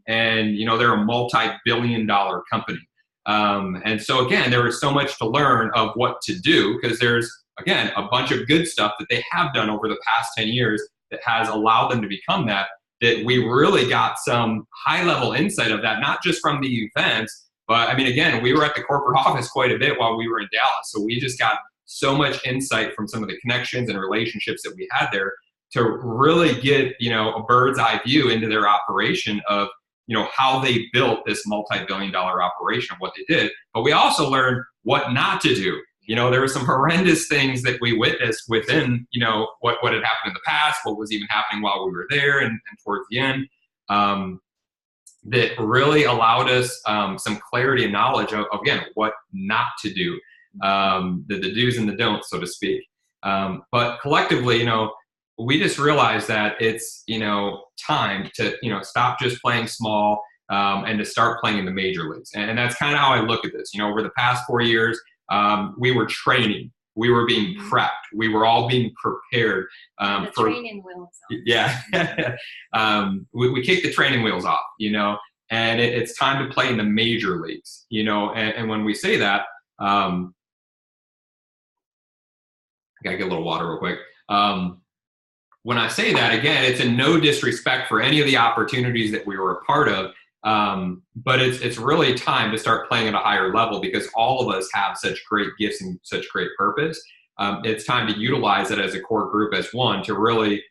And, you know, they're a multi-billion-dollar company. And so, again, there was so much to learn of what to do, because there's, again, a bunch of good stuff that they have done over the past 10 years that has allowed them to become that we really got some high-level insight of that, not just from the events, but, I mean, again, we were at the corporate office quite a bit while we were in Dallas. So we just got so much insight from some of the connections and relationships that we had there to really get, you know, a bird's eye view into their operation of, you know, how they built this multi-billion-dollar operation of what they did. But we also learned what not to do. You know, there were some horrendous things that we witnessed within, you know, what had happened in the past, what was even happening while we were there and towards the end, that really allowed us some clarity and knowledge of, again, what not to do, the do's and the don'ts, so to speak. But collectively, you know, we just realized that it's, you know, time to, you know, stop just playing small and to start playing in the major leagues. And that's kind of how I look at this. You know, over the past 4 years, we were training, we were being prepped, we were all being prepared for training wheels on. Yeah. We kicked the training wheels off, you know, and it's time to play in the major leagues, you know. And when we say that, I gotta get a little water real quick. When I say that, again, it's in no disrespect for any of the opportunities that we were a part of. But it's really time to start playing at a higher level, because all of us have such great gifts and such great purpose. It's time to utilize it as a core group, as one, to really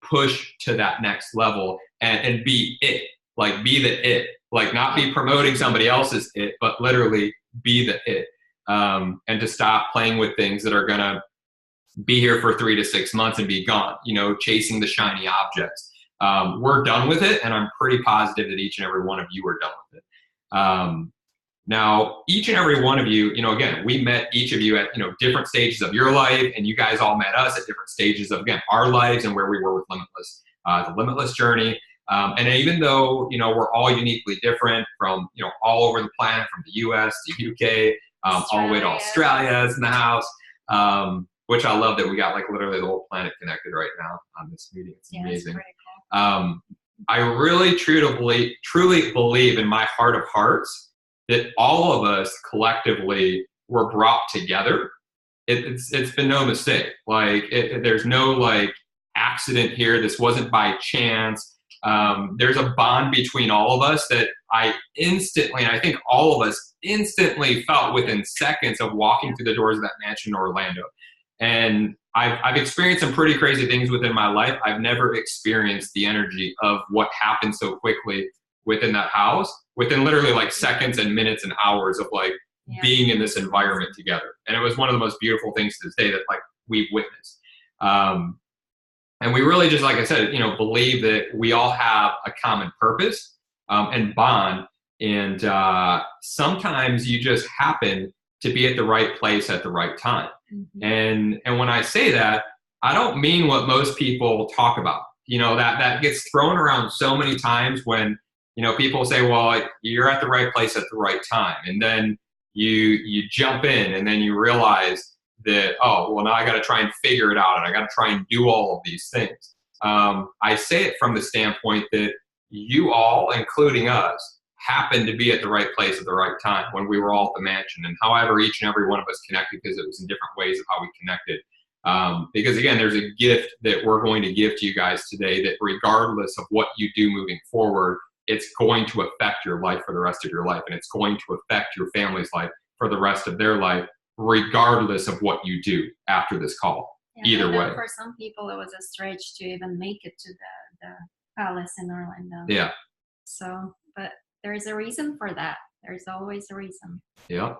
push to that next level and be it, like be the it, like not be promoting somebody else's it, but literally be the it. And to stop playing with things that are going to be here for 3 to 6 months and be gone, you know, chasing the shiny objects. We're done with it, and I'm pretty positive that each and every one of you are done with it. Now, each and every one of you, you know, again, we met each of you at, you know, different stages of your life, and you guys all met us at different stages of, again, our lives and where we were with Limitless, the Limitless journey. And even though, you know, we're all uniquely different from, you know, all over the planet, from the US to UK, all the way to Australia is in the house. Which I love that we got like literally the whole planet connected right now on this meeting. It's amazing. That's pretty cool. I really truly believe in my heart of hearts that all of us collectively were brought together. It's been no mistake. Like there's no like accident here. This wasn't by chance. There's a bond between all of us that I instantly, and I think all of us instantly felt within seconds of walking through the doors of that mansion in Orlando. And I've experienced some pretty crazy things within my life. I've never experienced the energy of what happened so quickly within that house, within literally like seconds and minutes and hours of like being in this environment together. And it was one of the most beautiful things to this day that like we've witnessed. And we really just, like I said, you know, believe that we all have a common purpose and bond. And sometimes you just happen to be at the right place at the right time. And when I say that, I don't mean what most people talk about. You know, that gets thrown around so many times when, you know, people say, well, you're at the right place at the right time. And then you jump in and then you realize that, oh, well, now I got to try and figure it out and I got to try and do all of these things. I say it from the standpoint that you all, including us, happened to be at the right place at the right time when we were all at the mansion. And however each and every one of us connected, because it was in different ways of how we connected. Because again, there's a gift that we're going to give to you guys today that regardless of what you do moving forward, it's going to affect your life for the rest of your life. And it's going to affect your family's life for the rest of their life, regardless of what you do after this call. Either way. For some people, it was a stretch to even make it to the palace in Orlando. Yeah. So, but there's a reason for that. There's always a reason. Yeah.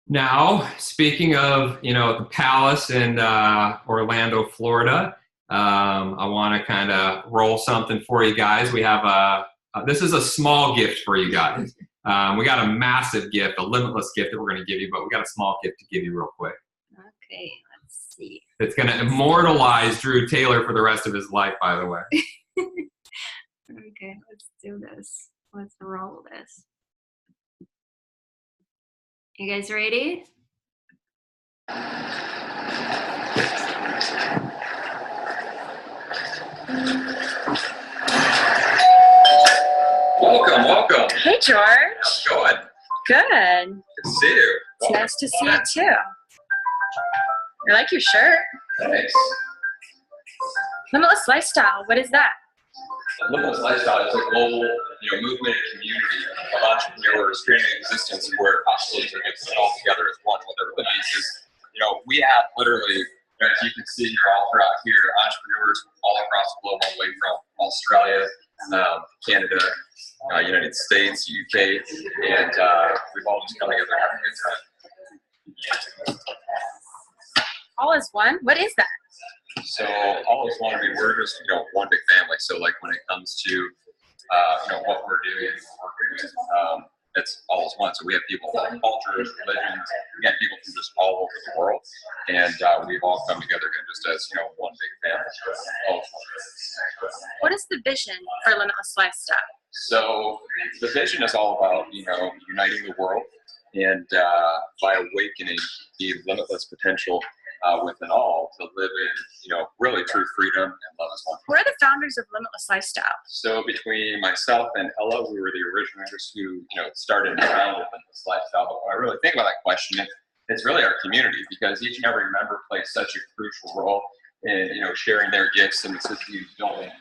Now, speaking of, you know, the palace in Orlando, Florida, I want to kind of roll something for you guys. We have this is a small gift for you guys. We got a massive gift, a limitless gift that we're going to give you, but we got a small gift to give you real quick. Okay, let's see. It's going to immortalize Drew Taylor for the rest of his life, by the way. Okay, let's do this. Let's roll this. You guys ready? Welcome. Hey, George. How's it going? Good. Good to see you. It's nice to see you too. I like your shirt. Thanks. Limitless Lifestyle. What is that? Limitless Lifestyle is a global, movement and community of entrepreneurs creating an existence where possibilities are getting all together as one. What that really means is, we have literally, as you can see here all throughout here, entrepreneurs all across the globe, all the way from Australia, Canada, United States, UK, and we've all just come together and having a good time. All is one? What is that? So all is one. We're just one big family. So like when it comes to what we're doing, it's all is one. So we have people from cultures, religions, we have people from just all over the world, and we've all come together again just as one big family. What is the vision for Limitless Lifestyle? So the vision is all about uniting the world and by awakening the limitless potential within all to live in really true freedom and love as one. Who are the founders of Limitless Lifestyle? So between myself and Ella, we were the originators who started around with Limitless Lifestyle. But when I really think about that question, it's really our community, because each and every member plays such a crucial role in sharing their gifts and assisting in building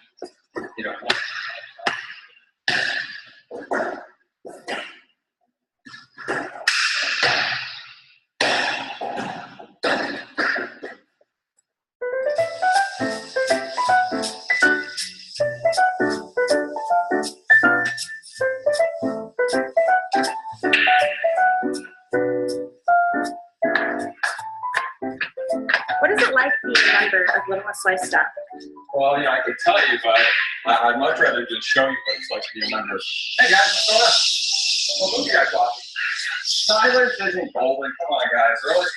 What is it like being a member of Limitless Lifestyle? Well, I could tell you, but I'd much rather just show you what it's like to be a member. Hey guys, what's going on? Well, look at you guys watching. Tyler's isn't golden. Come on, guys, really?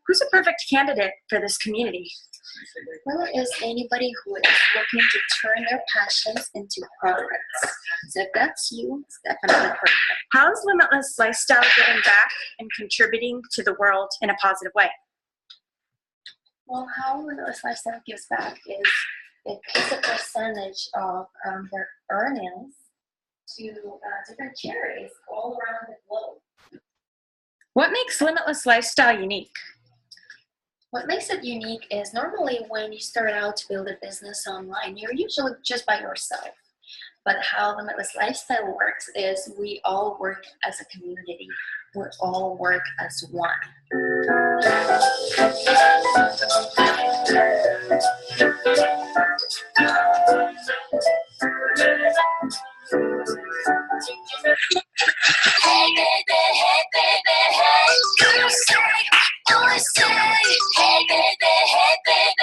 Who's a perfect candidate for this community? Well, it is anybody who is looking to turn their passions into progress. So if that's you, it's definitely perfect. How is Limitless Lifestyle giving back and contributing to the world in a positive way? Well, how Limitless Lifestyle gives back is it pays a percentage of their earnings to different charities all around the globe. What makes Limitless Lifestyle unique? What makes it unique is normally when you start out to build a business online, you're usually just by yourself. But how Limitless Lifestyle works is we all work as a community. We all work as one. Hey baby, hey, don't say, hey baby, hey baby.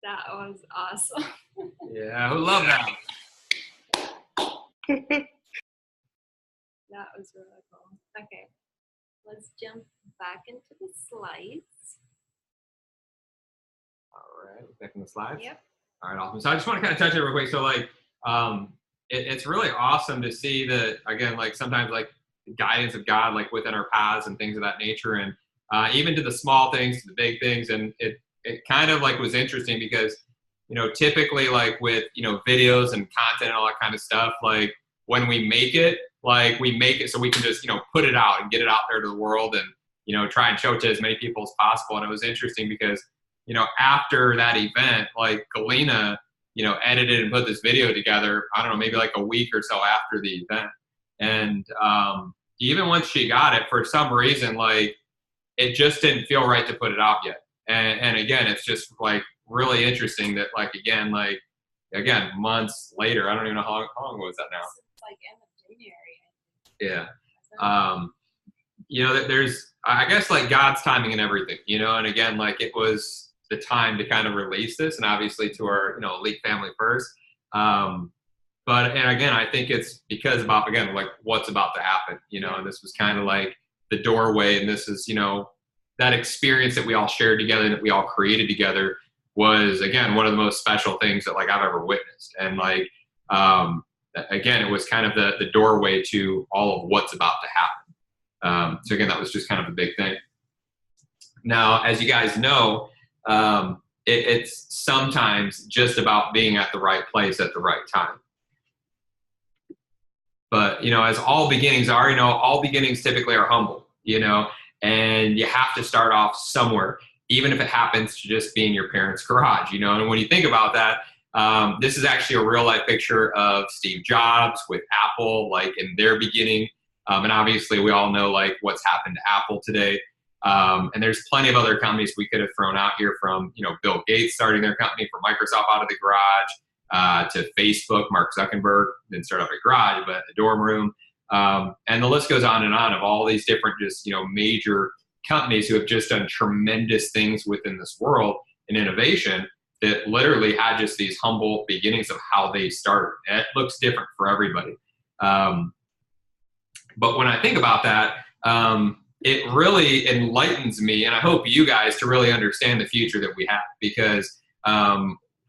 That was awesome. Yeah, who love that? That was really cool. Okay, let's jump back into the slides. All right, back in the slides. Yep. All right, awesome. So I just want to kind of touch it real quick. So like, it's really awesome to see that, again, like sometimes like the guidance of God, like within our paths and things of that nature, and even to the small things, to the big things. And it kind of like was interesting because, typically like with, videos and content and all that kind of stuff, like when we make it so we can just, put it out and get it out there to the world and, try and show it to as many people as possible. And it was interesting because, after that event, like Galena, edited and put this video together, I don't know, maybe like a week or so after the event. And even once she got it, for some reason, like it just didn't feel right to put it out yet. And again, it's just like really interesting that again, months later, I don't even know how long was that now? It's like end of January. Yeah. you know, that there's, I guess, like God's timing and everything, you know, and again, like it was the time to kind of release this, and obviously to our, you know, elite family first. But, and again, I think it's because about, again, like what's about to happen, you know, and this was kind of like the doorway, and this is, you know, that experience that we all shared together, that we all created together was, again, one of the most special things that like I've ever witnessed. And like, again, it was kind of the doorway to all of what's about to happen. So again, that was just kind of a big thing. Now, as you guys know, it's sometimes just about being at the right place at the right time. But, you know, as all beginnings are, you know, all beginnings typically are humble, you know, and you have to start off somewhere, even if it happens to just be in your parents' garage, you know. And when you think about that, this is actually a real life picture of Steve Jobs with Apple, like in their beginning. And obviously we all know like what's happened to Apple today. And there's plenty of other companies we could have thrown out here, from, you know, Bill Gates starting their company, from Microsoft out of the garage, to Facebook, Mark Zuckerberg didn't start out of a garage, but a dorm room. And the list goes on and on of all these different, just, you know, major companies who have just done tremendous things within this world in innovation that literally had just these humble beginnings of how they started. And it looks different for everybody. But when I think about that, it really enlightens me, and I hope you guys, to really understand the future that we have, because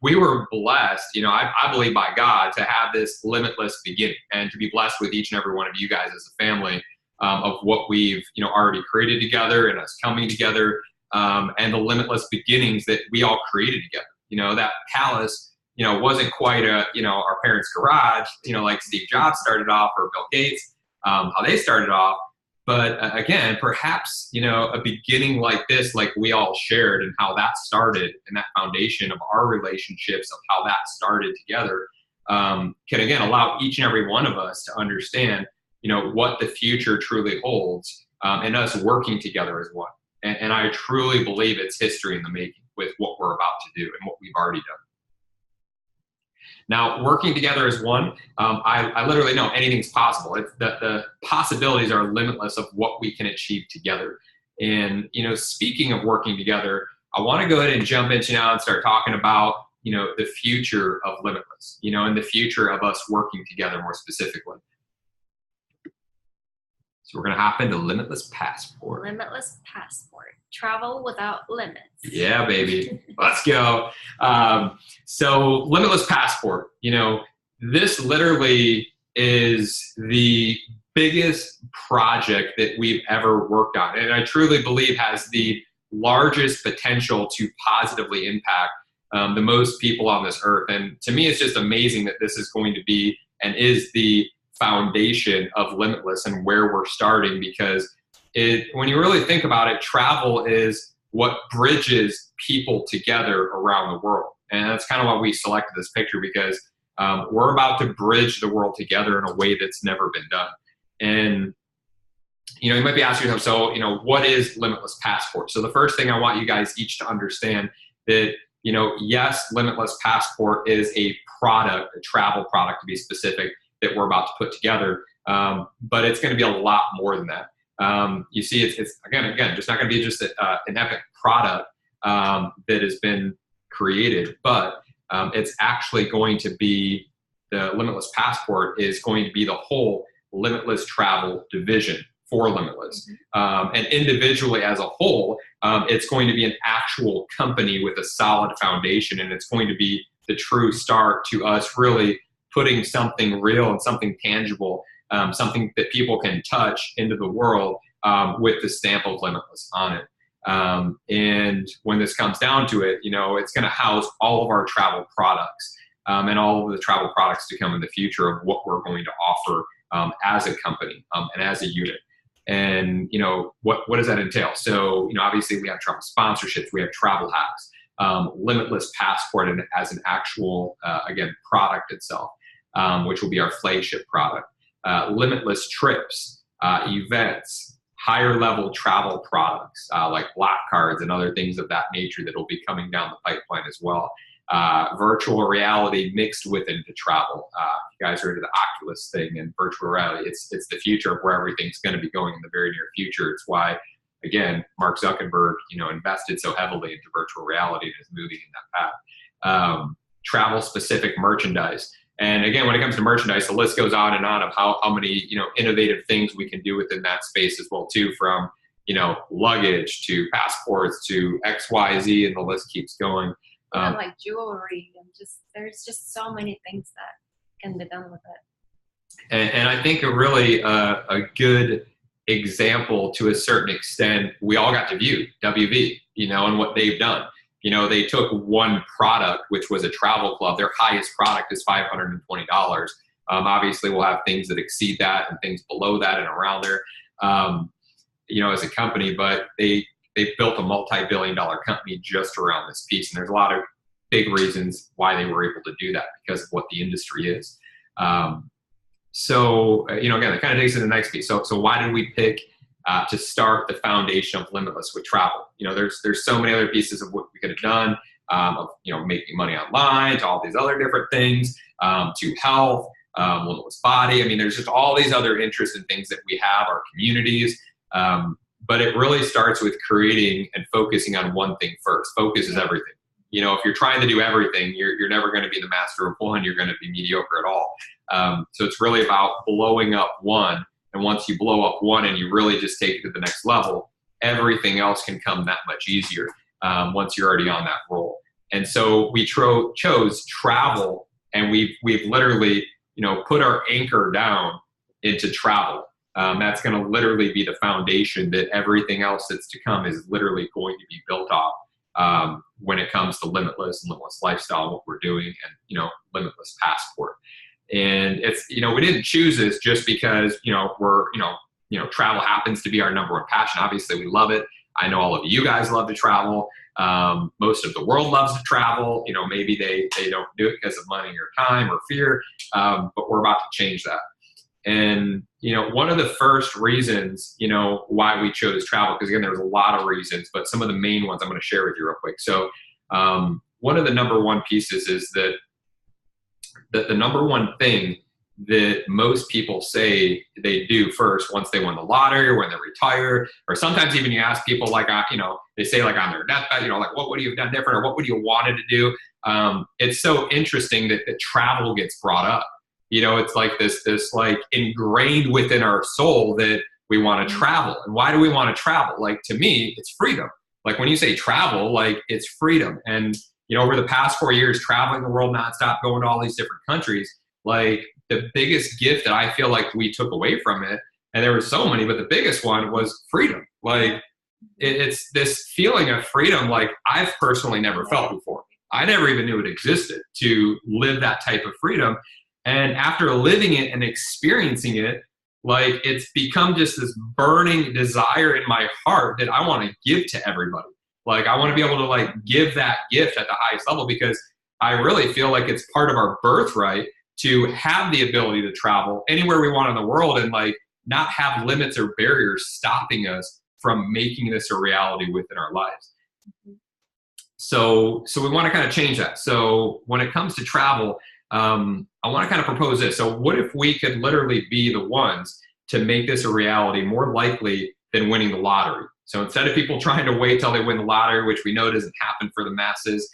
we were blessed, you know, I believe by God, to have this limitless beginning, and to be blessed with each and every one of you guys as a family, of what we've, you know, already created together, and us coming together, and the limitless beginnings that we all created together. You know, that palace, you know, wasn't quite a, you know, our parents' garage, you know, like Steve Jobs started off, or Bill Gates, how they started off. But again, perhaps, you know, a beginning like this, like we all shared, and how that started, and that foundation of our relationships, of how that started together, can again allow each and every one of us to understand, you know, what the future truly holds, and us working together as one. And I truly believe it's history in the making with what we're about to do and what we've already done. Now, working together as one, I literally know anything's possible. It's the possibilities are limitless of what we can achieve together. And, you know, speaking of working together, I want to go ahead and jump into now and start talking about, you know, the future of Limitless, you know, and the future of us working together more specifically. So we're going to hop into Limitless Passport. Limitless Passport. Travel without limits. Yeah, baby. Let's go. So Limitless Passport, you know, this literally is the biggest project that we've ever worked on. And I truly believe has the largest potential to positively impact the most people on this earth. And to me, it's just amazing that this is going to be and is the foundation of Limitless and where we're starting, because when you really think about it, travel is what bridges people together around the world. And that's kind of why we selected this picture, because we're about to bridge the world together in a way that's never been done. And, you know, you might be asking yourself, so, you know, what is Limitless Passport? So the first thing I want you guys each to understand that, you know, yes, Limitless Passport is a product, a travel product to be specific, that we're about to put together. But it's going to be a lot more than that. You see, it's again, just not going to be just an epic product that has been created, but it's actually going to be, the Limitless Passport is going to be the whole Limitless travel division for Limitless. And individually as a whole, it's going to be an actual company with a solid foundation, and it's going to be the true start to us really putting something real and something tangible, something that people can touch into the world with the stamp of Limitless on it. And when this comes down to it, you know, it's going to house all of our travel products and all of the travel products to come in the future of what we're going to offer as a company and as a unit. And, you know, what does that entail? So, you know, obviously we have travel sponsorships, we have travel hacks, Limitless Passport and as an actual, again, product itself, which will be our flagship product, Limitless trips, events, higher level travel products like black cards and other things of that nature that will be coming down the pipeline as well. virtual reality mixed with into travel. You guys are into the Oculus thing and virtual reality. It's the future of where everything's going to be going in the very near future. It's why, again, Mark Zuckerberg, invested so heavily into virtual reality and is moving in that path. Travel specific merchandise. And again, when it comes to merchandise, the list goes on and on of how many, innovative things we can do within that space as well too, from, luggage to passports to XYZ, and the list keeps going. Like jewelry, and there's just so many things that can be done with it. And I think a good example to a certain extent, we all got to view WV, and what they've done. They took one product, which was a travel club. Their highest product is $520. Obviously, we'll have things that exceed that and things below that and around there, as a company. But they've built a multi-billion-dollar company just around this piece. And there's a lot of big reasons why they were able to do that because of what the industry is. Again, that kind of takes it to the next piece. So why did we pick to start the foundation of Limitless with travel? There's so many other pieces of what we could have done, of making money online, to all these other different things, to health, Limitless Body. I mean, there's just all these other interests and things that we have, our communities. But it really starts with creating and focusing on one thing first. Focus is everything. If you're trying to do everything, you're never going to be the master of one. You're going to be mediocre at all. So it's really about blowing up one. And once you blow up one and you really just take it to the next level, everything else can come that much easier once you're already on that roll. And so we chose travel, and we've literally, put our anchor down into travel. That's going to literally be the foundation that everything else that's to come is literally going to be built off when it comes to Limitless and Limitless Lifestyle, what we're doing, and, Limitless Passport. And it's, we didn't choose this just because, we're, travel happens to be our number one passion. Obviously, we love it. I know all of you guys love to travel. Most of the world loves to travel. Maybe they don't do it because of money or time or fear, but we're about to change that. And, one of the first reasons, why we chose travel, because again, there's a lot of reasons, but some of the main ones I'm going to share with you real quick. So one of the number one pieces is that the number one thing that most people say they do first once they win the lottery or when they retire, or sometimes even you ask people like, they say like on their deathbed, like, what would you have done different, or what would you have wanted to do? It's so interesting that travel gets brought up. It's like this like ingrained within our soul that we want to travel. And why do we want to travel? Like, to me, it's freedom. Like when you say travel, like it's freedom. And, over the past 4 years, traveling the world nonstop, going to all these different countries, like the biggest gift that I feel like we took away from it, and there were so many, but the biggest one was freedom. Like it's this feeling of freedom like I've personally never felt before. I never even knew it existed, to live that type of freedom. And after living it and experiencing it, like it's become just this burning desire in my heart that I want to give to everybody. Like I want to be able to like give that gift at the highest level, because I really feel like it's part of our birthright to have the ability to travel anywhere we want in the world and like not have limits or barriers stopping us from making this a reality within our lives. So we want to kind of change that. So when it comes to travel, I want to kind of propose this. So what if we could literally be the ones to make this a reality more likely than winning the lottery? So instead of people trying to wait till they win the lottery, which we know doesn't happen for the masses,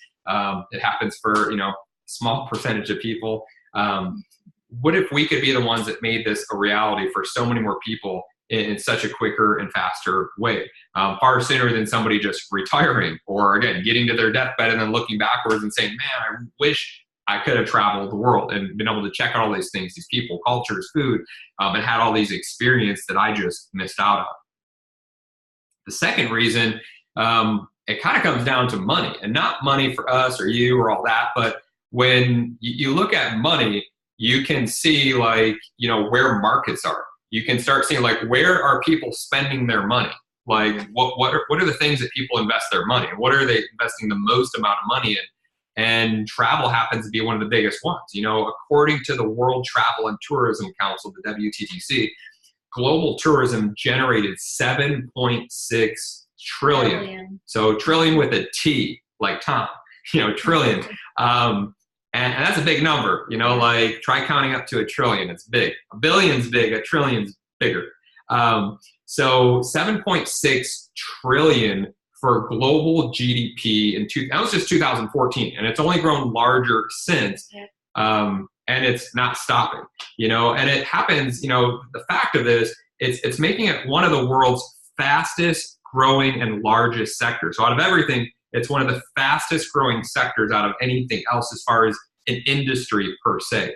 it happens for, a small percentage of people. What if we could be the ones that made this a reality for so many more people in such a quicker and faster way, far sooner than somebody just retiring or, again, getting to their deathbed and then looking backwards and saying, man, I wish I could have traveled the world and been able to check out all these things, these people, cultures, food, and had all these experiences that I just missed out on. The second reason, it kind of comes down to money, and not money for us or you or all that, but when you look at money, you can see like, where markets are. You can start seeing like, where are people spending their money? Like what are the things that people invest their money in? What are they investing the most amount of money in? And travel happens to be one of the biggest ones. According to the World Travel and Tourism Council, the WTTC, global tourism generated 7.6 trillion. So trillion with a T, like Tom. trillion. And that's a big number, like try counting up to a trillion. It's big. A billion's big, a trillion's bigger. So 7.6 trillion for global GDP that was just 2014, and it's only grown larger since. And it's not stopping, and it happens, the fact of this, it's making it one of the world's fastest growing and largest sectors. So out of everything, it's one of the fastest growing sectors out of anything else as far as an industry per se.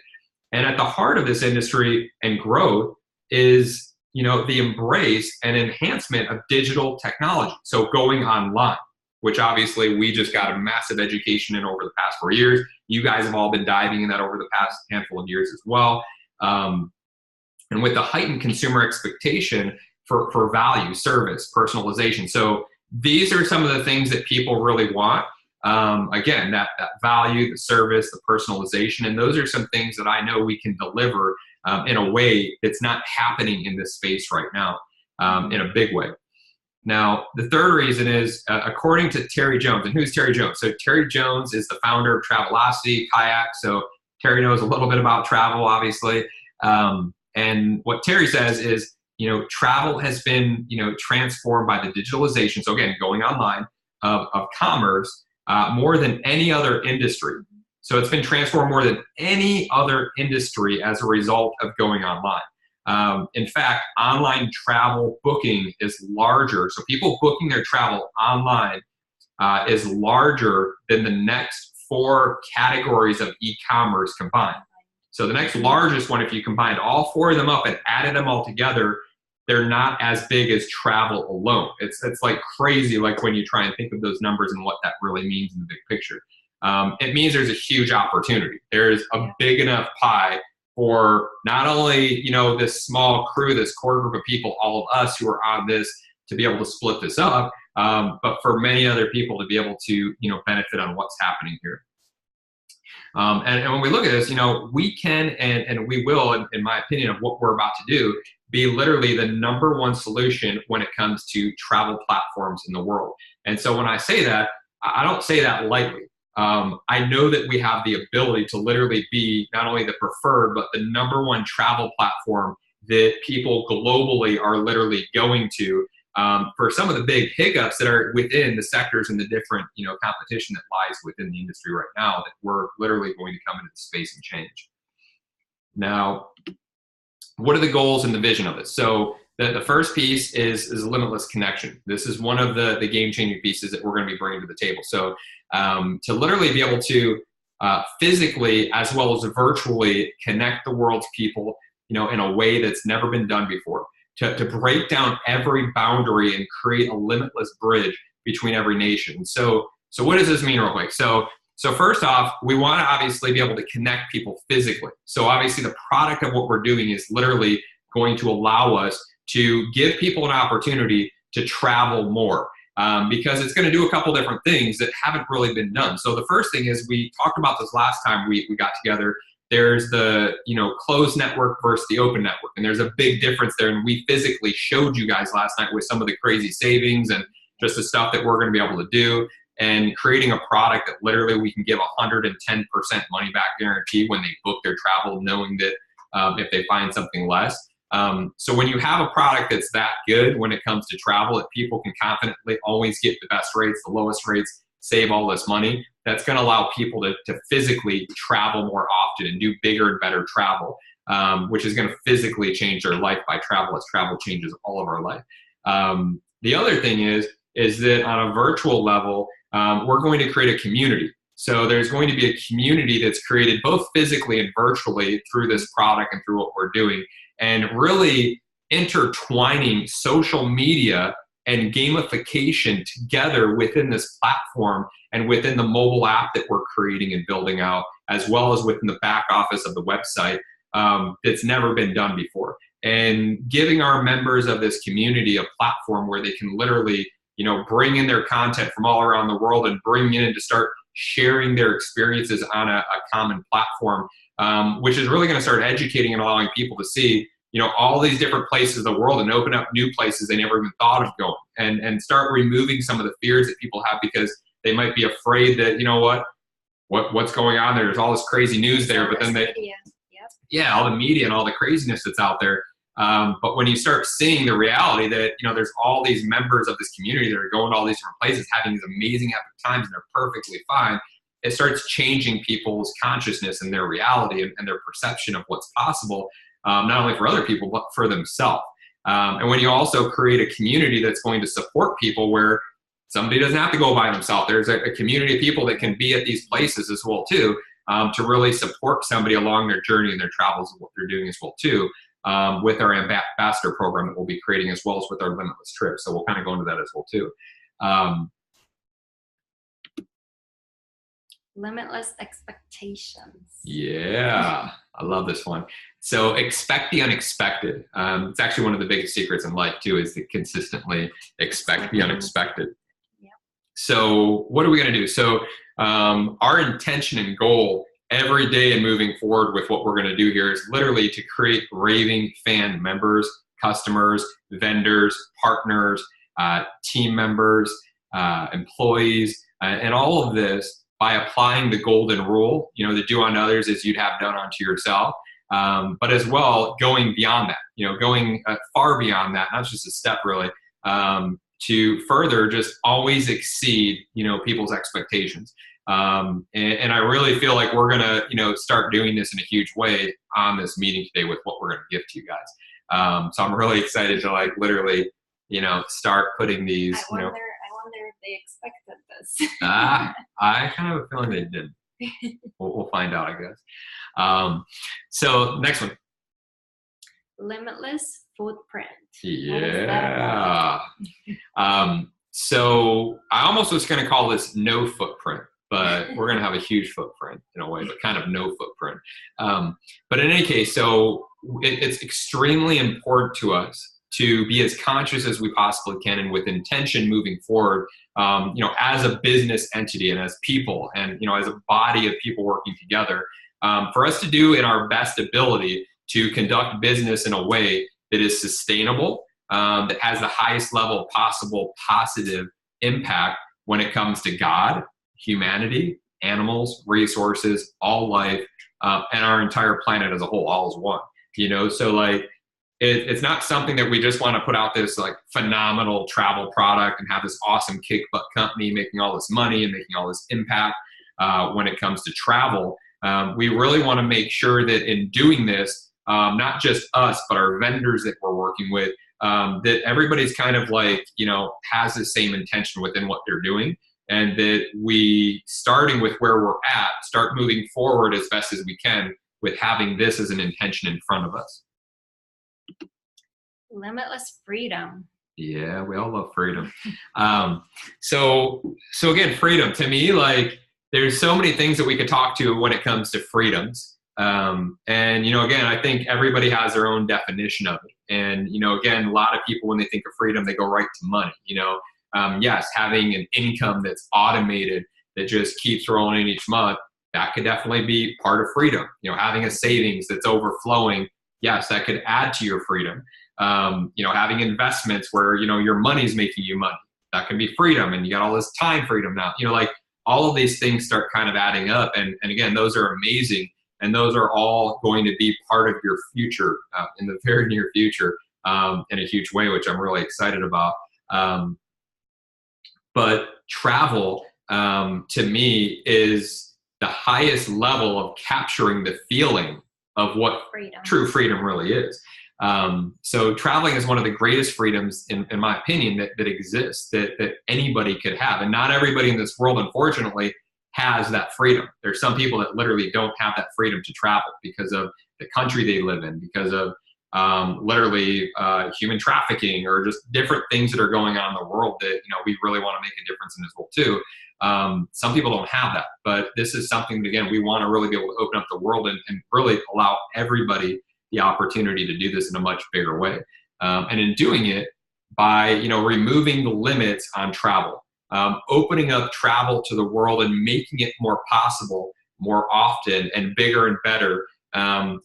And at the heart of this industry and growth is, the embrace and enhancement of digital technology. So going online, which obviously we just got a massive education in over the past 4 years. You guys have all been diving in that over the past handful of years as well. And with the heightened consumer expectation for value, service, personalization. So these are some of the things that people really want. Again, that value, the service, the personalization, and those are some things that I know we can deliver in a way that's not happening in this space right now in a big way. Now, the third reason is, according to Terry Jones, and who's Terry Jones? So Terry Jones is the founder of Travelocity, Kayak. So Terry knows a little bit about travel, obviously. And what Terry says is, travel has been, transformed by the digitalization. So again, going online of commerce more than any other industry. So it's been transformed more than any other industry as a result of going online. In fact, online travel booking is larger. So people booking their travel online is larger than the next 4 categories of e-commerce combined. So the next largest one, if you combined all 4 of them up and added them all together, they're not as big as travel alone. It's like crazy, like when you try and think of those numbers and what that really means in the big picture. It means there's a huge opportunity. There's a big enough pie for not only, this small crew, this core group of people, all of us who are on this, to be able to split this up, but for many other people to be able to, benefit on what's happening here. And when we look at this, we can and we will, in my opinion, of what we're about to do, be literally the #1 solution when it comes to travel platforms in the world. And so when I say that, I don't say that lightly. I know that we have the ability to literally be not only the preferred, but the #1 travel platform that people globally are literally going to for some of the big hiccups that are within the sectors and the different, competition that lies within the industry right now, that we're literally going to come into the space and change. Now, what are the goals and the vision of it? So the first piece is limitless connection. This is one of the game-changing pieces that we're going to be bringing to the table. So to literally be able to physically as well as virtually connect the world's people, in a way that's never been done before. To break down every boundary and create a limitless bridge between every nation. So what does this mean real quick? So first off, we want to obviously be able to connect people physically. So obviously the product of what we're doing is literally going to allow us to give people an opportunity to travel more because it's going to do a couple different things that haven't really been done. So the first thing is, we talked about this last time we got together. There's the closed network versus the open network, and there's a big difference there. And we physically showed you guys last night with some of the crazy savings and just the stuff that we're going to be able to do, and creating a product that literally we can give 110% money back guarantee when they book their travel, knowing that if they find something less. So when you have a product that's that good when it comes to travel, that people can confidently always get the best rates, the lowest rates, save all this money, that's going to allow people to physically travel more often and do bigger and better travel, which is going to physically change their life by travel, as travel changes all of our life. The other thing is that on a virtual level, we're going to create a community. So there's going to be a community that's created both physically and virtually through this product and through what we're doing, and really intertwining social media and gamification together within this platform and within the mobile app that we're creating and building out, as well as within the back office of the website, that's never been done before. And giving our members of this community a platform where they can literally, bring in their content from all around the world and bring in to start sharing their experiences on a common platform, which is really going to start educating and allowing people to see all these different places of the world and open up new places they never even thought of going, and start removing some of the fears that people have, because they might be afraid that, you know what's going on there. There's all this crazy news there, but then yeah, all the media and all the craziness that's out there. But when you start seeing the reality that, you know, there's all these members of this community that are going to all these different places, having these amazing epic times, and they're perfectly fine, it starts changing people's consciousness and their reality and their perception of what's possible, not only for other people, but for themselves. And when you also create a community that's going to support people where somebody doesn't have to go by themselves, there's a community of people that can be at these places as well too, to really support somebody along their journey and their travels and what they're doing as well too, with our ambassador program that we'll be creating, as well as with our Limitless trip. So we'll kind of go into that as well too. Limitless expectations. Yeah, I love this one. So expect the unexpected. It's actually one of the biggest secrets in life too, is to consistently expect the unexpected. Yeah. So what are we going to do? So our intention and goal every day and moving forward with what we're going to do here is literally to create raving fan members, customers, vendors, partners, team members, employees, and all of this by applying the golden rule, you know, the do unto others as you'd have done unto yourself. But as well, going beyond that, you know, going far beyond that, not just a step really, to further just always exceed, you know, people's expectations. And I really feel like we're going to, you know, start doing this in a huge way on this meeting today with what we're going to give to you guys. So I'm really excited to like literally, you know, start putting these, I wonder if they expected this. I kind of have a feeling they didn't. We'll find out, I guess. So next one. Limitless footprint. Yeah. So I almost was going to call this no footprint, but we're going to have a huge footprint in a way, but kind of no footprint. But in any case, so it's extremely important to us to be as conscious as we possibly can and with intention moving forward, you know, as a business entity and as people and, you know, as a body of people working together, for us to do in our best ability to conduct business in a way that is sustainable, that has the highest level of possible positive impact when it comes to God, humanity, animals, resources, all life, and our entire planet as a whole, all as one. You know, so like, it's not something that we just want to put out this like phenomenal travel product and have this awesome kick butt company making all this money and making all this impact when it comes to travel. We really want to make sure that in doing this, not just us, but our vendors that we're working with, that everybody's kind of like, you know, has the same intention within what they're doing, and that we, starting with where we're at, start moving forward as best as we can with having this as an intention in front of us. Limitless freedom. Yeah, we all love freedom. So again, freedom to me, like there's so many things that we could talk to when it comes to freedoms. And, you know, again, I think everybody has their own definition of it. And, you know, again, a lot of people, when they think of freedom, they go right to money, you know. Yes, having an income that's automated that just keeps rolling in each month, that could definitely be part of freedom. You know, having a savings that's overflowing, yes, that could add to your freedom. You know, having investments where, you know, your money's making you money, that can be freedom, and you got all this time freedom now. You know, like all of these things start kind of adding up, and again, those are amazing, and those are all going to be part of your future in the very near future in a huge way, which I'm really excited about. But travel, to me, is the highest level of capturing the feeling of what true freedom really is. So traveling is one of the greatest freedoms, in my opinion, that exists, that anybody could have. And not everybody in this world, unfortunately, has that freedom. There's some people that literally don't have that freedom to travel because of the country they live in, because of literally human trafficking, or just different things that are going on in the world that, you know, we really want to make a difference in this world too. Some people don't have that, but this is something that, again, we want to really be able to open up the world and really allow everybody the opportunity to do this in a much bigger way. And in doing it by, you know, removing the limits on travel, opening up travel to the world and making it more possible, more often, and bigger and better.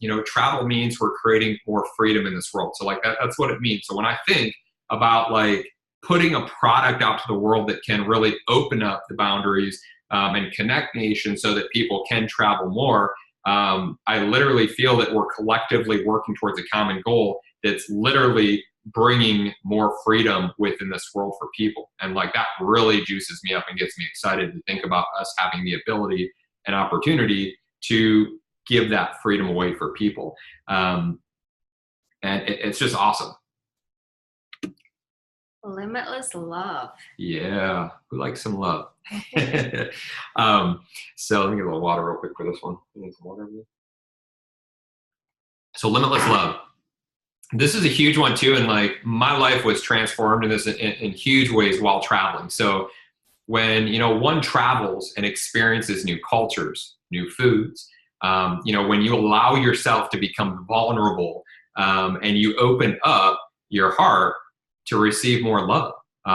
You know, travel means we're creating more freedom in this world. So like that's what it means. So when I think about like putting a product out to the world that can really open up the boundaries and connect nations so that people can travel more. I literally feel that we're collectively working towards a common goal that's literally bringing more freedom within this world for people. And like that really juices me up and gets me excited to think about us having the ability and opportunity to give that freedom away for people. And it's just awesome. Limitless love. Yeah, who likes some love? So let me get a little water real quick for this one. You need some water? So limitless love. This is a huge one too, and like my life was transformed in this in huge ways while traveling. So when one travels and experiences new cultures, new foods, when you allow yourself to become vulnerable and you open up your heart to receive more love.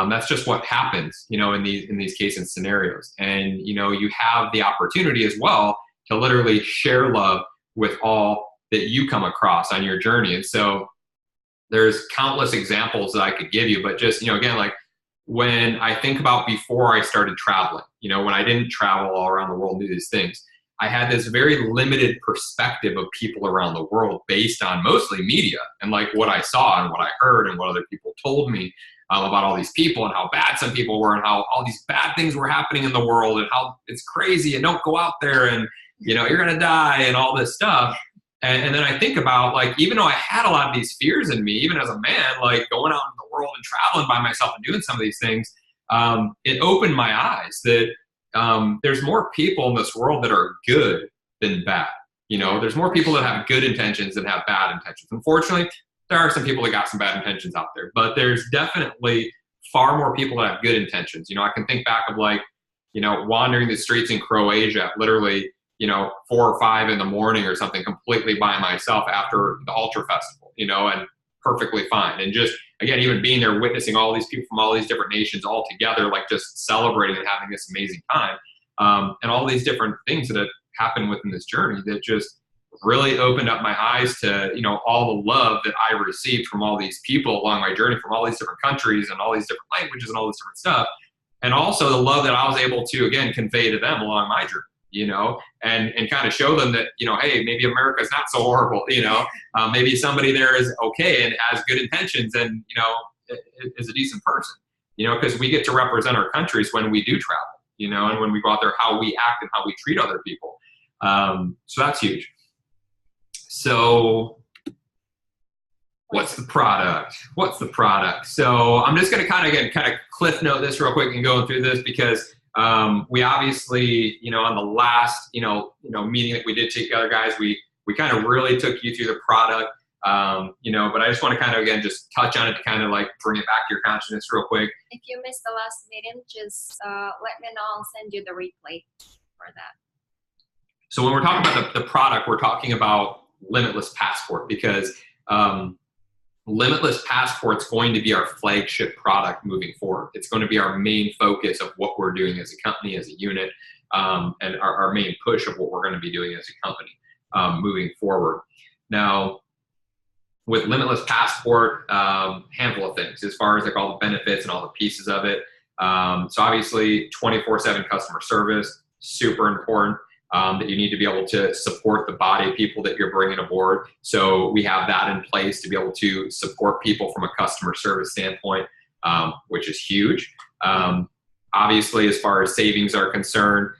That's just what happens, in these cases and scenarios. And, you have the opportunity as well to literally share love with all that you come across on your journey. And so there's countless examples that I could give you, but just, again, like when I think about before I started traveling, when I didn't travel all around the world and do these things, I had this very limited perspective of people around the world based on mostly media and like what I saw and what I heard and what other people told me about all these people and how bad some people were and how all these bad things were happening in the world and how it's crazy and don't go out there and, you're going to die and all this stuff. And then I think about like, even though I had a lot of these fears in me, even as a man, like going out in the world and traveling by myself and doing some of these things, it opened my eyes that there's more people in this world that are good than bad. There's more people that have good intentions than have bad intentions. Unfortunately, there are some people that got some bad intentions out there, but there's definitely far more people that have good intentions. I can think back of like, wandering the streets in Croatia, literally, 4 or 5 in the morning or something completely by myself after the Ultra Festival, and perfectly fine. And just, again, even being there, witnessing all these people from all these different nations all together, like just celebrating and having this amazing time. And all these different things that have happened within this journey that just really opened up my eyes to, all the love that I received from all these people along my journey, from all these different countries and all these different languages and all this different stuff. And also the love that I was able to, again, convey to them along my journey. And kind of show them that, hey, maybe America's not so horrible, maybe somebody there is okay and has good intentions and, is a decent person, because we get to represent our countries when we do travel, and when we go out there, how we act and how we treat other people. So that's huge. So what's the product? So I'm just going to kind of cliff note this real quick and go through this because we obviously, on the last, meeting that we did together, guys, we kind of really took you through the product, but I just want to kind of, again, just touch on it to kind of like bring it back to your consciousness real quick. If you missed the last meeting, just let me know. I'll send you the replay for that. So when we're talking about the product, we're talking about Limitless Passport because Limitless Passport's going to be our flagship product moving forward. It's going to be our main focus of what we're doing as a company, as a unit, and our main push of what we're going to be doing as a company moving forward. Now, with Limitless Passport, handful of things as far as like all the benefits and all the pieces of it. So obviously 24/7 customer service, super important. That you need to be able to support the body of people that you're bringing aboard. So we have that in place to be able to support people from a customer service standpoint, which is huge. Obviously, as far as savings are concerned,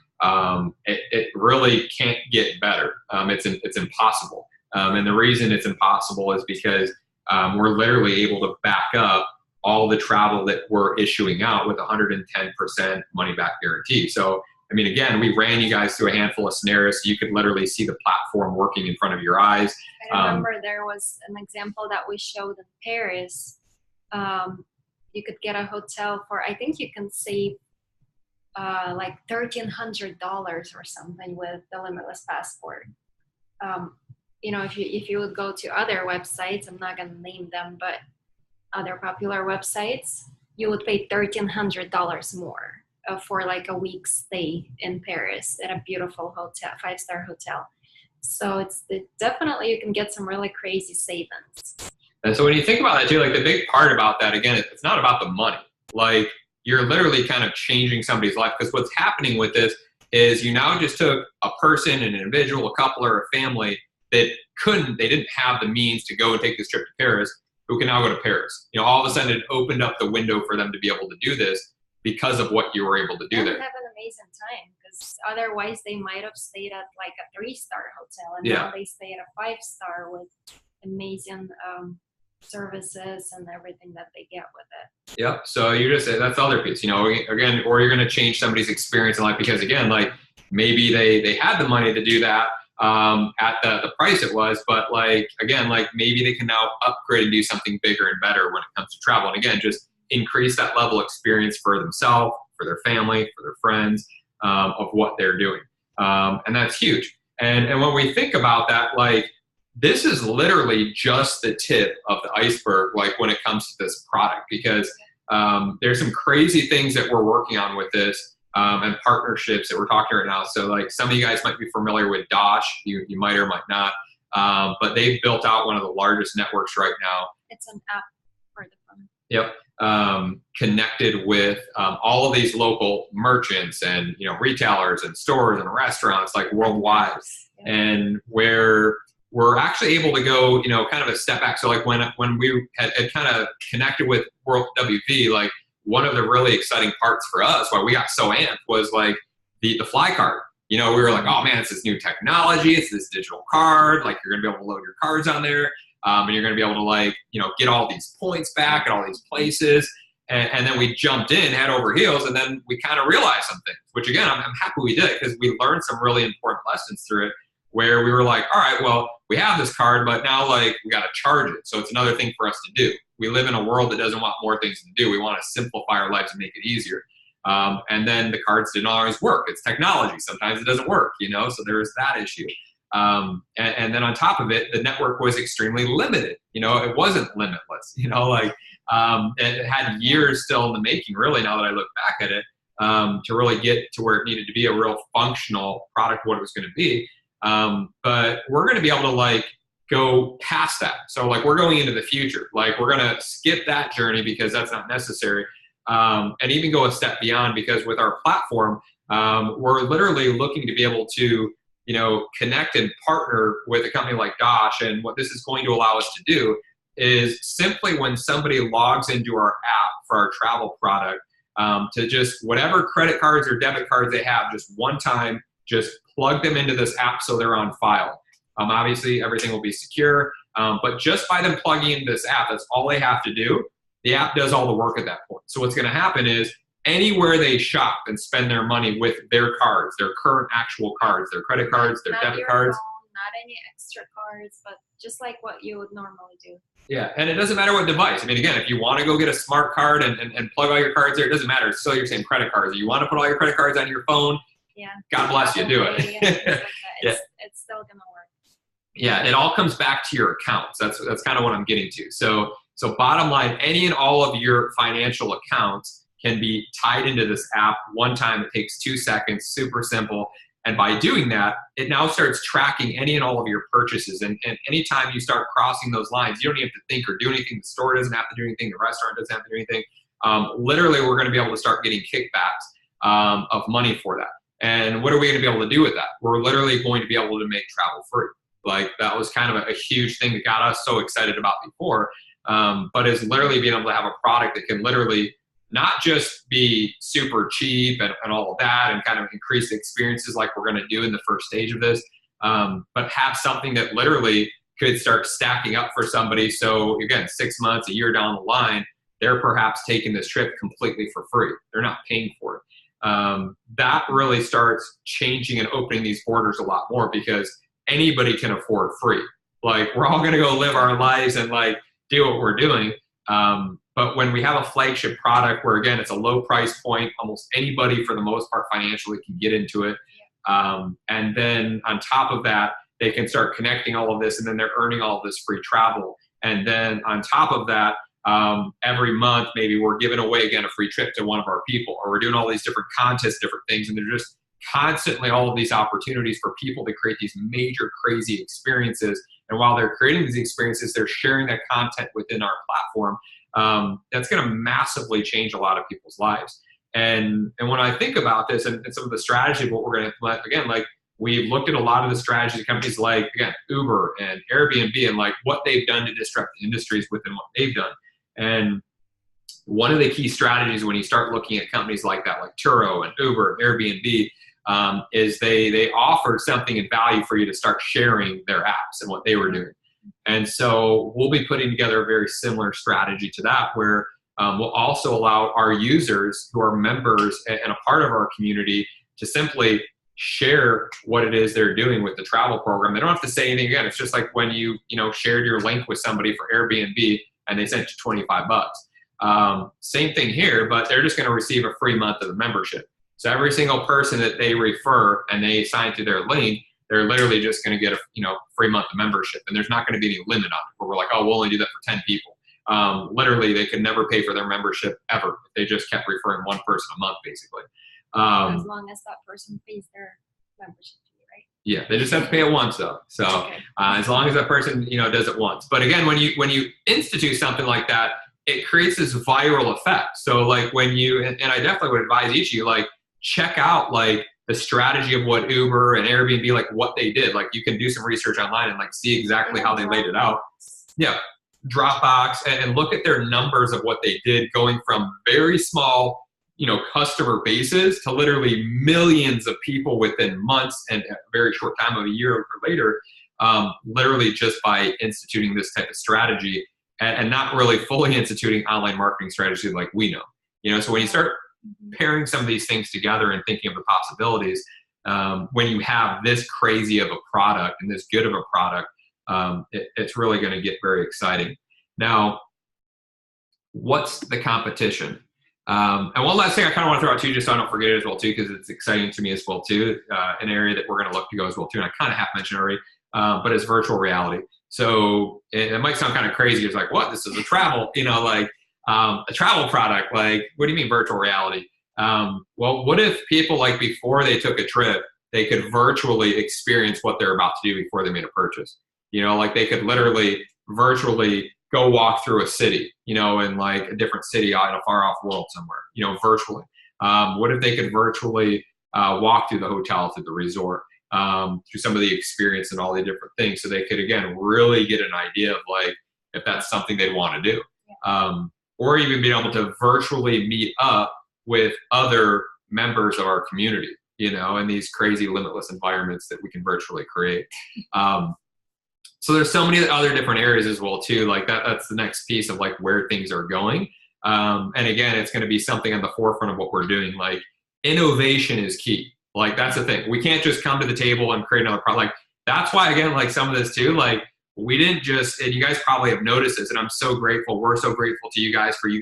it really can't get better. It's impossible. And the reason it's impossible is because we're literally able to back up all the travel that we're issuing out with 110% money back guarantee. So I mean, again, we ran you guys through a handful of scenarios so you could literally see the platform working in front of your eyes. I remember there was an example that we showed in Paris. You could get a hotel for, I think you can save like $1,300 or something with the Limitless Passport. If you would go to other websites, I'm not going to name them, but other popular websites, you would pay $1,300 more. For like a week stay in Paris at a beautiful hotel, 5-star hotel. So it's definitely, you can get some really crazy savings. And so when you think about that too, like the big part about that, again, it's not about the money. like you're literally kind of changing somebody's life. Because what's happening with this is you now just took a person, an individual, a couple, or a family that they didn't have the means to go and take this trip to Paris, who can now go to Paris. You know, all of a sudden it opened up the window for them to be able to do this because of what you were able to do and there. have an amazing time, because otherwise they might have stayed at like a 3-star hotel, and Yeah. now they stay at a 5-star with amazing services and everything that they get with it. Yep. So you just that's the other piece, you know, again, or you're going to change somebody's experience in life because again, like maybe they had the money to do that at the price it was, but like, again, like maybe they can now upgrade and do something bigger and better when it comes to travel. And again, just increase that level of experience for themselves, for their family, for their friends, of what they're doing. And that's huge. And when we think about that, like, this is literally just the tip of the iceberg, like when it comes to this product, because there's some crazy things that we're working on with this and partnerships that we're talking right now. So like some of you guys might be familiar with Dosh, you might or might not, but they've built out one of the largest networks right now. It's an app for the phone. Yep. Connected with all of these local merchants and, you know, retailers and stores and restaurants like worldwide. Yeah. And where we're actually able to go, you know, kind of a step back. So like when we had kind of connected with World WV, like one of the really exciting parts for us, why we got so amped, was like the fly card. You know, we were like, oh man, it's this new technology, it's this digital card, like you're gonna be able to load your cards on there, and you're gonna be able to, like, you know, get all these points back at all these places. And then we jumped in head over heels, and then we kind of realized some things, which again, I'm happy we did, because we learned some really important lessons through it, where we were like, all right, well, we have this card, but now like we got to charge it. So it's another thing for us to do. We live in a world that doesn't want more things to do. We want to simplify our lives and make it easier. And then the cards didn't always work. It's technology. Sometimes it doesn't work, you know, so there was that issue. And then on top of it, the network was extremely limited. You know, it wasn't limitless, you know, like it had years still in the making, really, now that I look back at it, to really get to where it needed to be a real functional product, what it was going to be. But we're going to be able to like go past that. So like we're going into the future, like we're going to skip that journey because that's not necessary. And even go a step beyond, because with our platform, we're literally looking to be able to, you know, connect and partner with a company like Dosh. And what this is going to allow us to do is simply when somebody logs into our app for our travel product, to just whatever credit cards or debit cards they have, just one time, just plug them into this app so they're on file. Obviously, everything will be secure, but just by them plugging into this app, that's all they have to do. The app does all the work at that point. So what's going to happen is anywhere they shop and spend their money with their cards, their current actual cards, their credit cards, their debit cards. Phone, not any extra cards, but just like what you would normally do. Yeah, and it doesn't matter what device. I mean, again, if you want to go get a smart card and plug all your cards there, it doesn't matter. It's still your same credit cards. If you want to put all your credit cards on your phone, yeah, God bless you, do it. It's still going to work. Yeah, it all comes back to your accounts. That's kind of what I'm getting to. So bottom line, any and all of your financial accounts can be tied into this app one time. It takes 2 seconds, super simple. And by doing that, it now starts tracking any and all of your purchases. And anytime you start crossing those lines, you don't even have to think or do anything. The store doesn't have to do anything. The restaurant doesn't have to do anything. Literally, we're going to be able to start getting kickbacks of money for that. And what are we going to be able to do with that? We're literally going to be able to make travel free. Like that was kind of a huge thing that got us so excited about before. But is literally being able to have a product that can literally not just be super cheap and all of that and kind of increase the experiences like we're going to do in the first stage of this, but have something that literally could start stacking up for somebody. So again, 6 months, a year down the line, they're perhaps taking this trip completely for free. They're not paying for it. That really starts changing and opening these borders a lot more, because anybody can afford free. Like we're all going to go live our lives and like do what we're doing. But when we have a flagship product where, again, it's a low price point, almost anybody for the most part financially can get into it. And then on top of that, they can start connecting all of this, and then they're earning all of this free travel. And then on top of that, every month, maybe we're giving away, again, a free trip to one of our people, or we're doing all these different contests, different things. And they're just constantly all of these opportunities for people to create these major crazy experiences. And while they're creating these experiences, they're sharing that content within our platform. that's going to massively change a lot of people's lives. And when I think about this and some of the strategy of what we're going to implement, again, like we've looked at a lot of the strategies of companies like, again, Uber and Airbnb and like what they've done to disrupt industries within what they've done. And one of the key strategies when you start looking at companies like that, like Turo and Uber and Airbnb, is they offered something in value for you to start sharing their apps and what they were doing. And so we'll be putting together a very similar strategy to that, where we'll also allow our users who are members and a part of our community to simply share what it is they're doing with the travel program. They don't have to say anything again. It's just like when you shared your link with somebody for Airbnb and they sent you $25. Same thing here, but they're just going to receive a free month of the membership. So every single person that they refer and they sign to their link, they're literally just going to get a free month of membership. And there's not going to be any limit on it where we're like, oh, we'll only do that for 10 people. Literally, they could never pay for their membership ever if they just kept referring one person a month, basically. As long as that person pays their membership fee, right? Yeah, they just have to pay it once, though. So Okay. as long as that person does it once. But again, when you institute something like that, it creates this viral effect. So like when you and I definitely would advise each of you, like, check out like the strategy of what Uber and Airbnb, like what they did. Like you can do some research online and like see exactly how they laid it out. Yeah, Dropbox, and look at their numbers of what they did, going from very small customer bases to literally millions of people within months and a very short time of a year or later, literally just by instituting this type of strategy and not really fully instituting online marketing strategy like we know. So when you start pairing some of these things together and thinking of the possibilities, when you have this crazy of a product and this good of a product, it's really going to get very exciting. Now, what's the competition? And one last thing I kind of want to throw out too, just so I don't forget it as well too, because it's exciting to me as well too, an area that we're going to look to go as well too, and I kind of have mentioned already, but it's virtual reality. So it might sound kind of crazy. It's like, what? This is a travel, a travel product. Like, what do you mean virtual reality? Well, what if people, like, before they took a trip, they could virtually experience what they're about to do before they made a purchase? Like they could literally virtually go walk through a city, in like a different city out in a far off world somewhere, virtually. What if they could virtually walk through the hotel, through the resort, through some of the experience and all the different things, so they could, again, really get an idea of like if that's something they'd want to do. Or even being able to virtually meet up with other members of our community, in these crazy limitless environments that we can virtually create. So there's so many other different areas as well too. Like that's the next piece of like where things are going. And again, it's going to be something on the forefront of what we're doing. Like innovation is key. Like that's the thing. We can't just come to the table and create another product. Like that's why, again, like some of this too, like we didn't just, and you guys probably have noticed this, and I'm so grateful. We're so grateful to you guys for like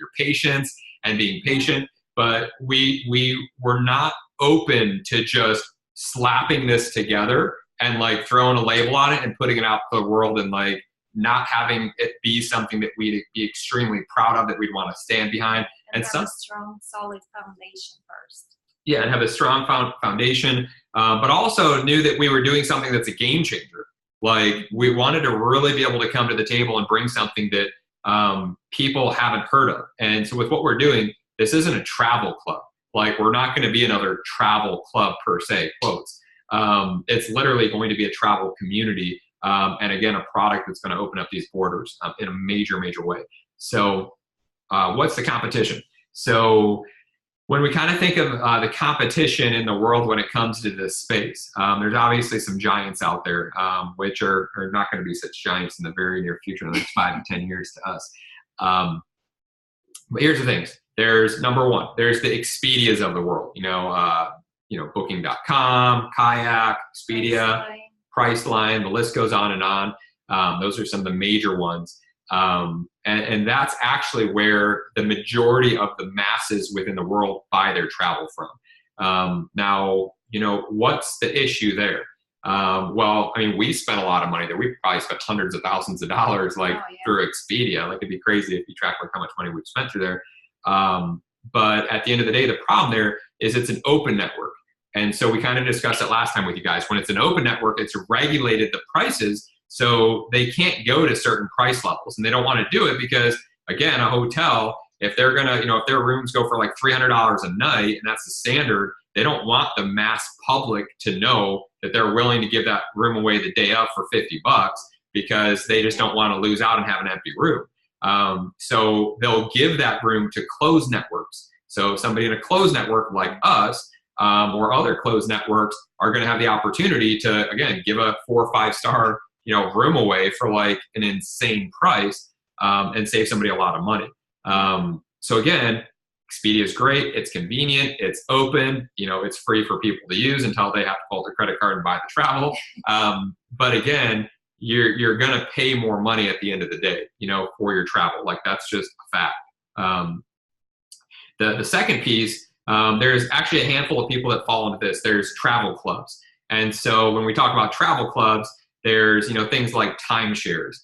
your patience and being patient. But we were not open to just slapping this together and like throwing a label on it and putting it out to the world and like not having it be something that we'd be extremely proud of, that we'd want to stand behind. And have a strong, solid foundation first. Yeah, and have a strong foundation, but also knew that we were doing something that's a game changer. Like we wanted to really be able to come to the table and bring something that people haven't heard of. And so with what we're doing, this isn't a travel club. Like we're not going to be another travel club per se, quotes. It's literally going to be a travel community. And again, a product that's going to open up these borders in a major, major way. So what's the competition? So when we kind of think of the competition in the world when it comes to this space, there's obviously some giants out there, which are not going to be such giants in the very near future, in the next 5 to 10 years to us. But here's the things. There's number one, there's the Expedias of the world, Booking.com, Kayak, Expedia, Priceline, the list goes on and on. Those are some of the major ones. And that's actually where the majority of the masses within the world buy their travel from. Now, what's the issue there? Well, I mean, we spent a lot of money there. We probably spent hundreds of thousands of dollars through Expedia. Like it'd be crazy if you track like how much money we've spent through there. But at the end of the day, the problem there is it's an open network. And so we kind of discussed it last time with you guys. When it's an open network, it's regulated the prices. So they can't go to certain price levels, and they don't want to do it because again, a hotel, if they're gonna, if their rooms go for like $300 a night and that's the standard, they don't want the mass public to know that they're willing to give that room away the day of for $50 because they just don't want to lose out and have an empty room. So they'll give that room to closed networks. So somebody in a closed network like us, or other closed networks are going to have the opportunity to, again, give a 4 or 5 star, room away for like an insane price, and save somebody a lot of money. So again, Expedia is great. It's convenient. It's open. It's free for people to use until they have to pull their credit card and buy the travel. But again, you're going to pay more money at the end of the day, for your travel. Like that's just a fact. The second piece, there's actually a handful of people that fall into this. There's travel clubs. And so when we talk about travel clubs, there's, things like timeshares.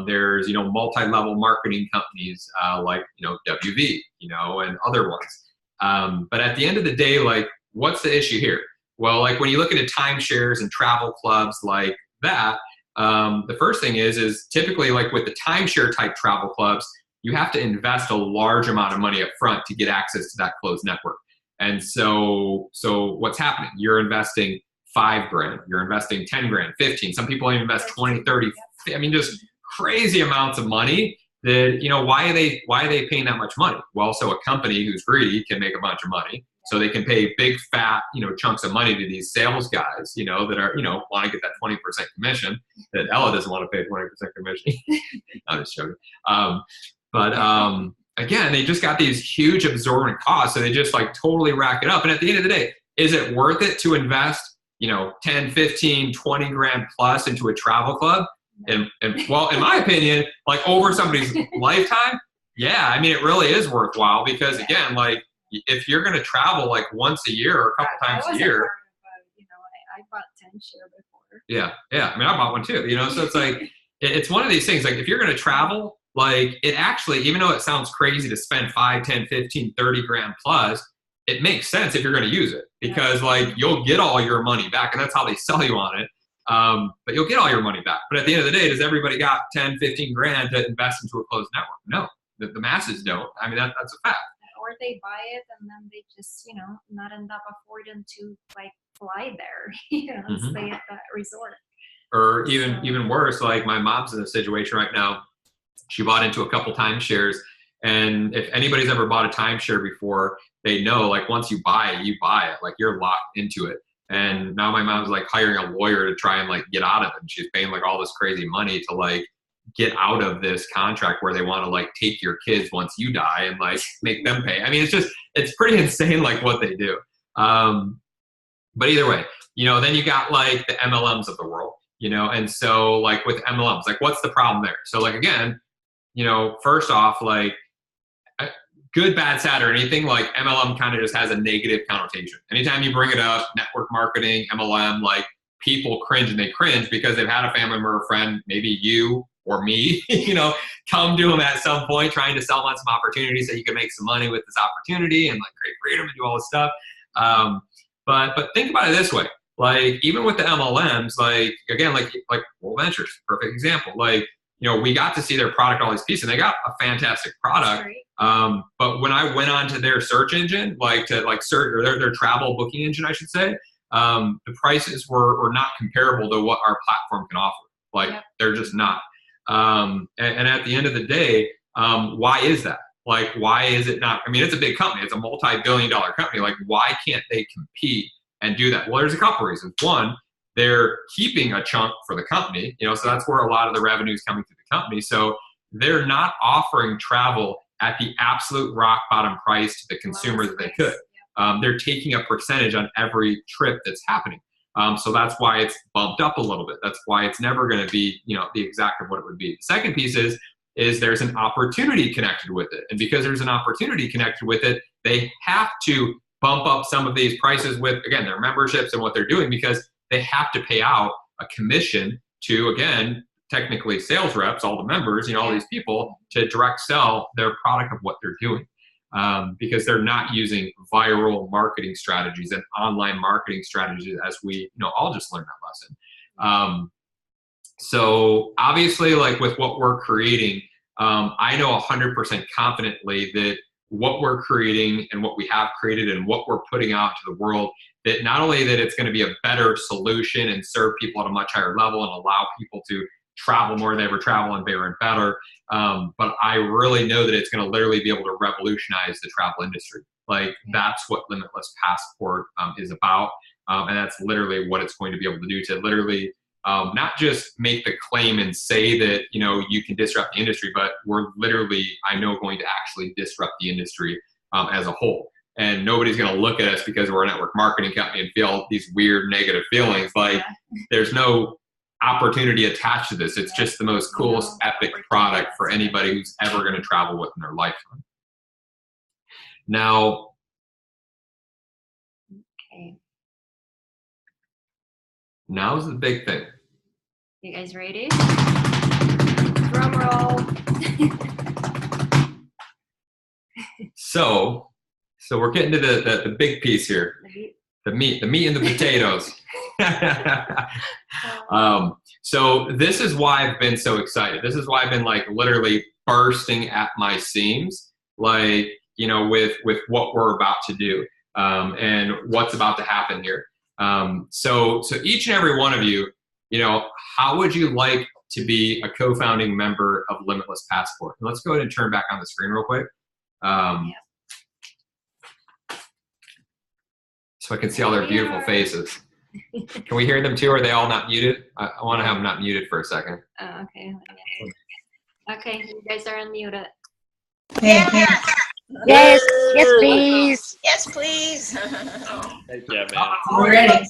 There's, multi-level marketing companies, like, WV, and other ones. But at the end of the day, like, what's the issue here? Well, like when you look at timeshares and travel clubs like that, the first thing is typically like with the timeshare type travel clubs, you have to invest a large amount of money up front to get access to that closed network. And so what's happening? You're investing $5,000, you're investing 10 grand, 15. Some people even invest 20, 30. I mean, just crazy amounts of money that, why are they paying that much money? Well, so a company who's greedy can make a bunch of money. So they can pay big fat, chunks of money to these sales guys, that are, want to get that 20% commission that Ella doesn't want to pay 20% commission. I'm just joking. But again, they just got these huge absorbent costs. So they just like totally rack it up. And at the end of the day, is it worth it to invest, 10, 15, 20 grand plus into a travel club? And well, in my opinion, like over somebody's lifetime, yeah, I mean, it really is worthwhile because again, like if you're going to travel like once a year or a couple times a year. I bought timeshare before. Yeah. I mean, I bought one too, so it's like, it's one of these things, like if you're going to travel, like it actually, even though it sounds crazy to spend 5, 10, 15, 30 grand plus, it makes sense if you're going to use it because like you'll get all your money back and that's how they sell you on it. But you'll get all your money back. But at the end of the day, does everybody got 10, 15 grand to invest into a closed network? No, the masses don't. I mean, that's a fact. Or they buy it and then they just, not end up affording to like fly there, stay at that resort. Or even worse, like my mom's in a situation right now. She bought into a couple timeshares, and if anybody's ever bought a timeshare before, they know like once you buy it, like you're locked into it. And now my mom's like hiring a lawyer to try and like get out of it. And she's paying like all this crazy money to like get out of this contract where they want to like take your kids once you die and like make them pay. I mean, it's pretty insane like what they do. But either way, then you got like the MLMs of the world, and so like with MLMs, like what's the problem there? So like, again, first off, like good, bad, sad, or anything, like MLM kind of just has a negative connotation. Anytime you bring it up, network marketing, MLM, like people cringe, and they cringe because they've had a family member or friend, maybe you or me, come to them at some point trying to sell on some opportunities that you can make some money with this opportunity and like create freedom and do all this stuff. But think about it this way, like even with the MLMs, like again, like World Ventures, perfect example. Like, we got to see their product, all these pieces, and they got a fantastic product. Right. But when I went onto their search engine, like to like search, or their travel booking engine, I should say, the prices were not comparable to what our platform can offer. Like they're just not. And at the end of the day, why is that? Like, why is it not? I mean, it's a big company. It's a multi-billion-dollar company. Like, why can't they compete and do that? Well, there's a couple reasons. One, they're keeping a chunk for the company, so that's where a lot of the revenue is coming to the company. So they're not offering travel at the absolute rock bottom price to the consumer that they could. They're taking a percentage on every trip that's happening. So that's why it's bumped up a little bit. That's why it's never going to be, the exact of what it would be. The second piece is there's an opportunity connected with it. And because there's an opportunity connected with it, they have to bump up some of these prices with, again, their memberships and what they're doing, because they have to pay out a commission to, again, technically sales reps, all the members, all these people to direct sell their product of what they're doing. Because they're not using viral marketing strategies and online marketing strategies, as we all just learned that lesson. So obviously, like with what we're creating, I know 100% confidently that what we're creating and what we have created and what we're putting out to the world, that not only that it's going to be a better solution and serve people at a much higher level and allow people to travel more than they ever travel and bigger and better, but I really know that it's going to literally be able to revolutionize the travel industry. Like, that's what Limitless Passport is about, and that's literally what it's going to be able to do, to literally not just make the claim and say that, you know, you can disrupt the industry, but we're literally, I know, going to actually disrupt the industry as a whole. And nobody's going to look at us because we're a network marketing company and feel these weird negative feelings. Like, there's no opportunity attached to this. It's just the most coolest, epic product for anybody who's ever going to travel with in their lifetime. Now, now's the big thing. You guys ready? Drum roll. So we're getting to the big piece here. The meat and the potatoes. So this is why I've been so excited. This is why I've been like literally bursting at my seams, like, you know, with what we're about to do and what's about to happen here. So each and every one of you, you know, how would you like to be a co-founding member of Limitless Passport? And let's go ahead and turn back on the screen real quick. So I can see all their beautiful faces. Can we hear them too? Are they all not muted? I want to have them not muted for a second. Oh, okay. Okay, you guys are unmuted. Yeah. Yes, yes, please. Yes, please. Yeah, man. We're ready.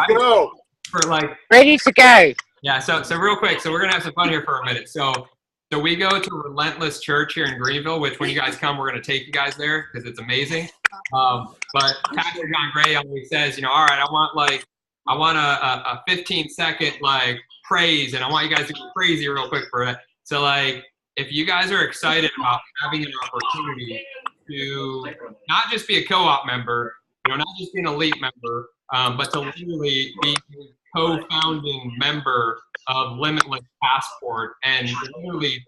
Go. For like, Ready to go. yeah, so real quick, so we're gonna have some fun here for a minute. So we go to Relentless Church here in Greenville, which when you guys come, we're gonna take you guys there because it's amazing. But Pastor John Gray always says, you know, all right, I want a 15-second like praise, and I want you guys to go crazy real quick for it. So like, if you guys are excited about having an opportunity to not just be a co-op member, you know, not just be an elite member, but to literally be a co-founding member of Limitless Passport and literally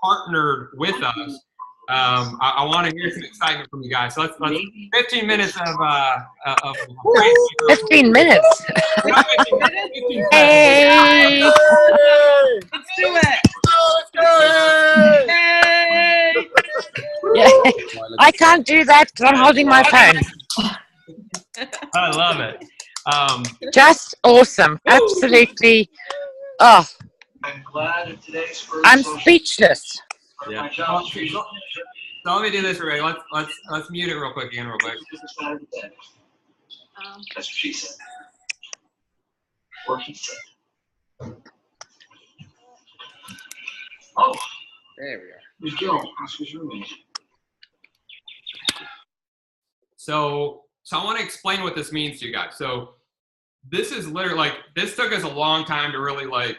partnered with us, I want to hear some excitement from you guys. So let's 15 minutes of 15 minutes. 15 Hey. Let's do it. Yeah. I can't do that because I'm holding my phone. I love it. Just awesome. Absolutely. Oh, I'm glad of today's first I'm social- speechless. Yeah. So let me do this real quick. Let's mute it real quick again, real quick. That's what she said. Or he said. Oh, There we are. Miss Joe, Oscar's roommate. So I want to explain what this means to you guys. So this is literally like, this took us a long time to really like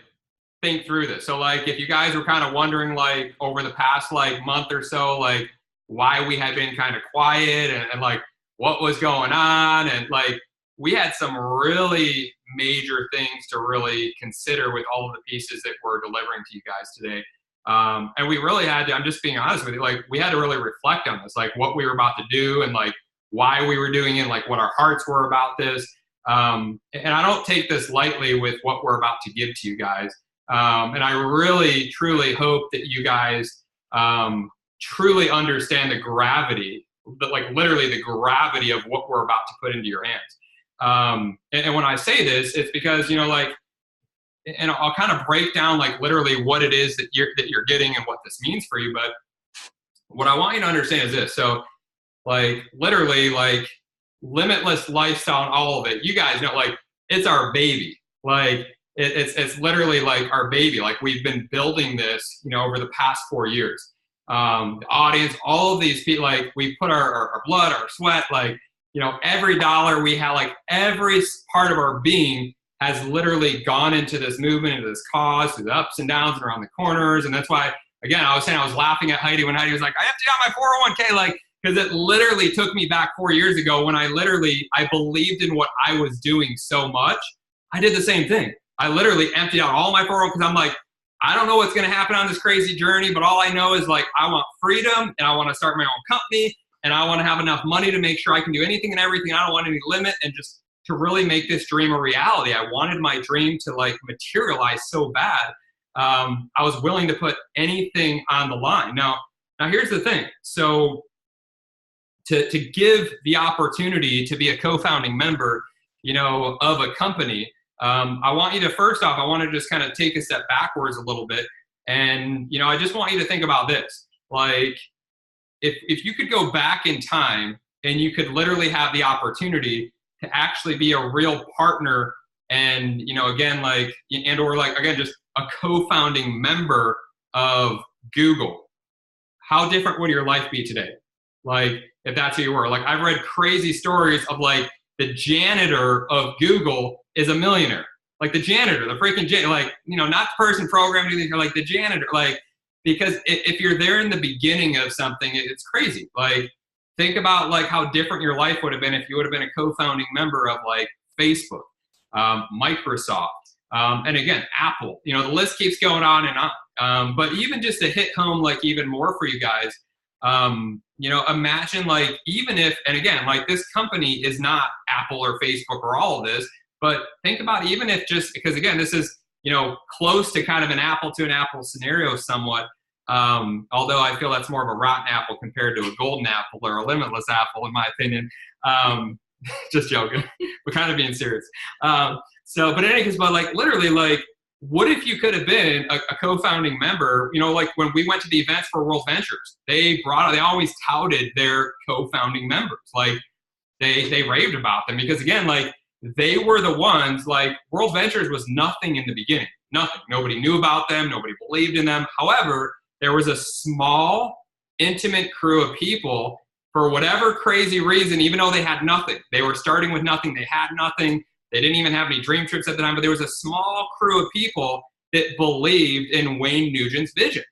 think through this. So like, if you guys were kind of wondering like over the past like month or so, like why we had been kind of quiet and like what was going on, and like we had some really major things to really consider with all of the pieces that we're delivering to you guys today. And we really had to, I'm just being honest with you, like we had to really reflect on this, like what we were about to do and like why we were doing it, like what our hearts were about this. And I don't take this lightly with what we're about to give to you guys. And I really, truly hope that you guys truly understand the gravity, like literally the gravity of what we're about to put into your hands. And when I say this, it's because, you know, like, and I'll kind of break down like literally what it is that you're getting and what this means for you. But what I want you to understand is this. So like literally like Limitless lifestyle and all of it, you guys know, like it's our baby. Like it's literally like our baby. Like we've been building this, you know, over the past 4 years. The audience, all of these people, like we put our blood, our sweat, like, you know, every dollar we have, like every part of our being has literally gone into this movement, into this cause, through the ups and downs and around the corners. And that's why, again, I was saying, I was laughing at Heidi when Heidi was like, I emptied out my 401k, like, because it literally took me back 4 years ago when I believed in what I was doing so much. I did the same thing. I literally emptied out all my 401k because I'm like, I don't know what's going to happen on this crazy journey, but all I know is like, I want freedom and I want to start my own company and I want to have enough money to make sure I can do anything and everything. I don't want any limit, and just to really make this dream a reality. I wanted my dream to like materialize so bad. I was willing to put anything on the line. Now here's the thing. So to give the opportunity to be a co-founding member, you know, of a company, I want you to, first off, I want to just kind of take a step backwards a little bit. And, you know, I just want you to think about this. Like, if you could go back in time and you could literally have the opportunity to actually be a real partner and, you know, again, like, and or like, again, just a co-founding member of Google, how different would your life be today? Like, if that's who you were. Like, I've read crazy stories of like the janitor of Google is a millionaire. Like the janitor, the freaking janitor, like, you know, not the person programming anything, like the janitor, like, because if you're there in the beginning of something, it's crazy. Like, think about like how different your life would have been if you would have been a co-founding member of like Facebook, Microsoft, and again, Apple. You know, the list keeps going on and on. But even just to hit home, like even more for you guys, you know, imagine like, even if, and again, like this company is not Apple or Facebook or all of this, but think about even if just, because again, this is, you know, close to kind of an apple to an apple scenario somewhat. Although I feel that's more of a rotten apple compared to a golden apple or a limitless apple, in my opinion. Just joking, but kind of being serious. So, but in any case, but like literally, like, what if you could have been a co-founding member? You know, like when we went to the events for World Ventures, they always touted their co-founding members. Like they raved about them because again, like they were the ones, like World Ventures was nothing in the beginning, nothing. Nobody knew about them. Nobody believed in them. However, there was a small, intimate crew of people for whatever crazy reason, even though they had nothing. They were starting with nothing. They had nothing. They didn't even have any dream trips at the time, but there was a small crew of people that believed in Wayne Nugent's vision.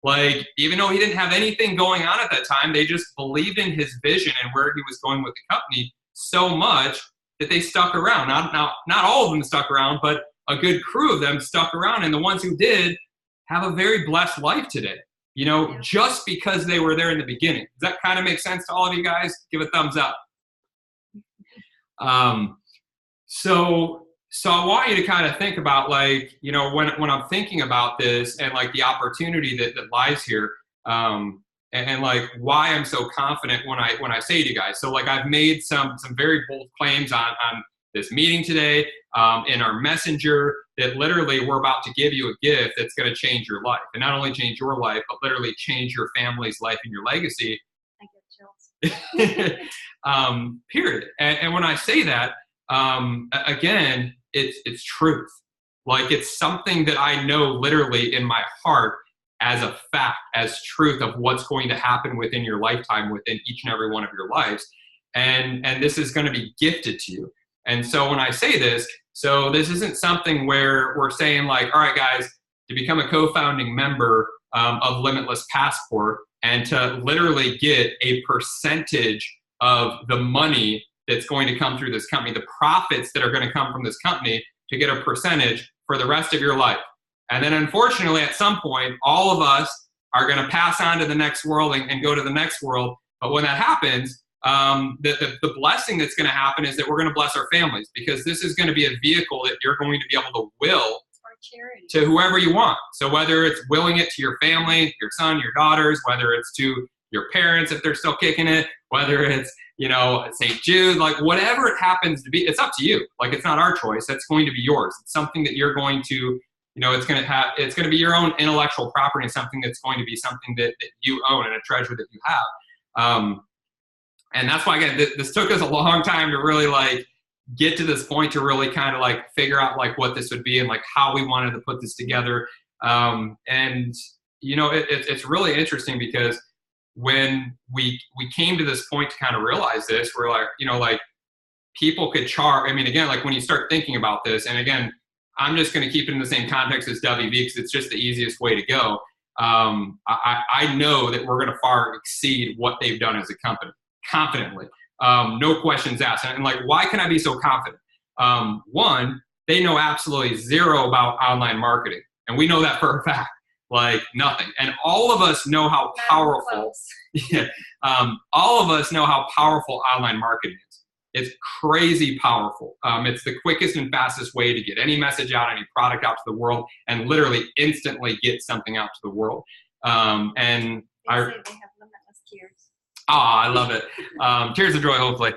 Like, even though he didn't have anything going on at that time, they just believed in his vision and where he was going with the company so much that they stuck around. Not all of them stuck around, but a good crew of them stuck around. And the ones who did have a very blessed life today, you know, just because they were there in the beginning. Does that kind of make sense to all of you guys? Give a thumbs up. So I want you to kind of think about, like, you know, when I'm thinking about this and like the opportunity that lies here, and like why I'm so confident when I say to you guys. So like I've made some very bold claims on this meeting today, in our messenger, that literally we're about to give you a gift that's going to change your life, and not only change your life, but literally change your family's life and your legacy. I get chills. Period. And when I say that, again, it's truth. Like, it's something that I know literally in my heart as a fact, as truth of what's going to happen within your lifetime, within each and every one of your lives. And this is going to be gifted to you. And so when I say this, so this isn't something where we're saying like, all right, guys, to become a co-founding member of Limitless Passport and to literally get a percentage of the money that's going to come through this company, the profits that are going to come from this company, to get a percentage for the rest of your life. And then unfortunately, at some point, all of us are going to pass on to the next world and go to the next world. But when that happens, the blessing that's going to happen is that we're going to bless our families, because this is going to be a vehicle that you're going to be able to will to whoever you want. So whether it's willing it to your family, your son, your daughters, whether it's to your parents if they're still kicking it, whether it's, you know, St. Jude, like whatever it happens to be, it's up to you. Like, it's not our choice. That's going to be yours. It's something that you're going to, you know, it's going to be your own intellectual property, and something that's going to be something that you own and a treasure that you have. And that's why, again, this took us a long time to really like get to this point, to really kind of like figure out like what this would be and like how we wanted to put this together. And, you know, it's really interesting, because when we came to this point to kind of realize this, we're like, you know, like people could charge. I mean, again, like when you start thinking about this, and again, I'm just going to keep it in the same context as WV because it's just the easiest way to go. I know that we're going to far exceed what they've done as a company, confidently. No questions asked. And like, why can I be so confident? One, they know absolutely zero about online marketing. And we know that for a fact, like nothing. And all of us know how powerful, all of us know how powerful online marketing is. It's crazy powerful. It's the quickest and fastest way to get any message out, any product out to the world, and literally instantly get something out to the world. And They say they have limitless tears. I love it. Tears of joy, hopefully.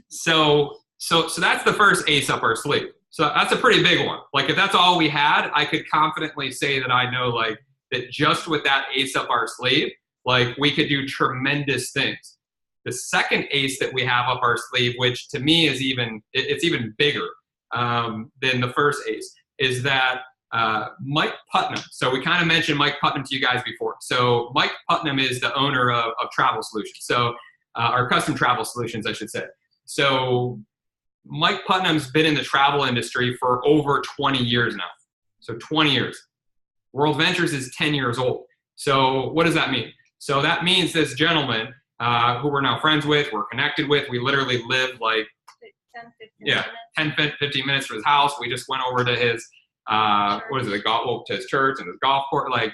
So that's the first ace up our sleeve. So that's a pretty big one. Like if that's all we had, I could confidently say that I know like that just with that ace up our sleeve, like we could do tremendous things. The second ace that we have up our sleeve, which to me is it's even bigger than the first ace, is that Mike Putnam. So we kind of mentioned Mike Putnam to you guys before. So Mike Putnam is the owner of Travel Solutions. So our custom travel solutions, I should say. So Mike Putnam's been in the travel industry for over 20 years now. So 20 years. World Ventures is 10 years old. So what does that mean? So that means this gentleman who we're now friends with, we're connected with, we literally live like 10, 15 minutes from his house. We just went over to his to his church and his golf court. Like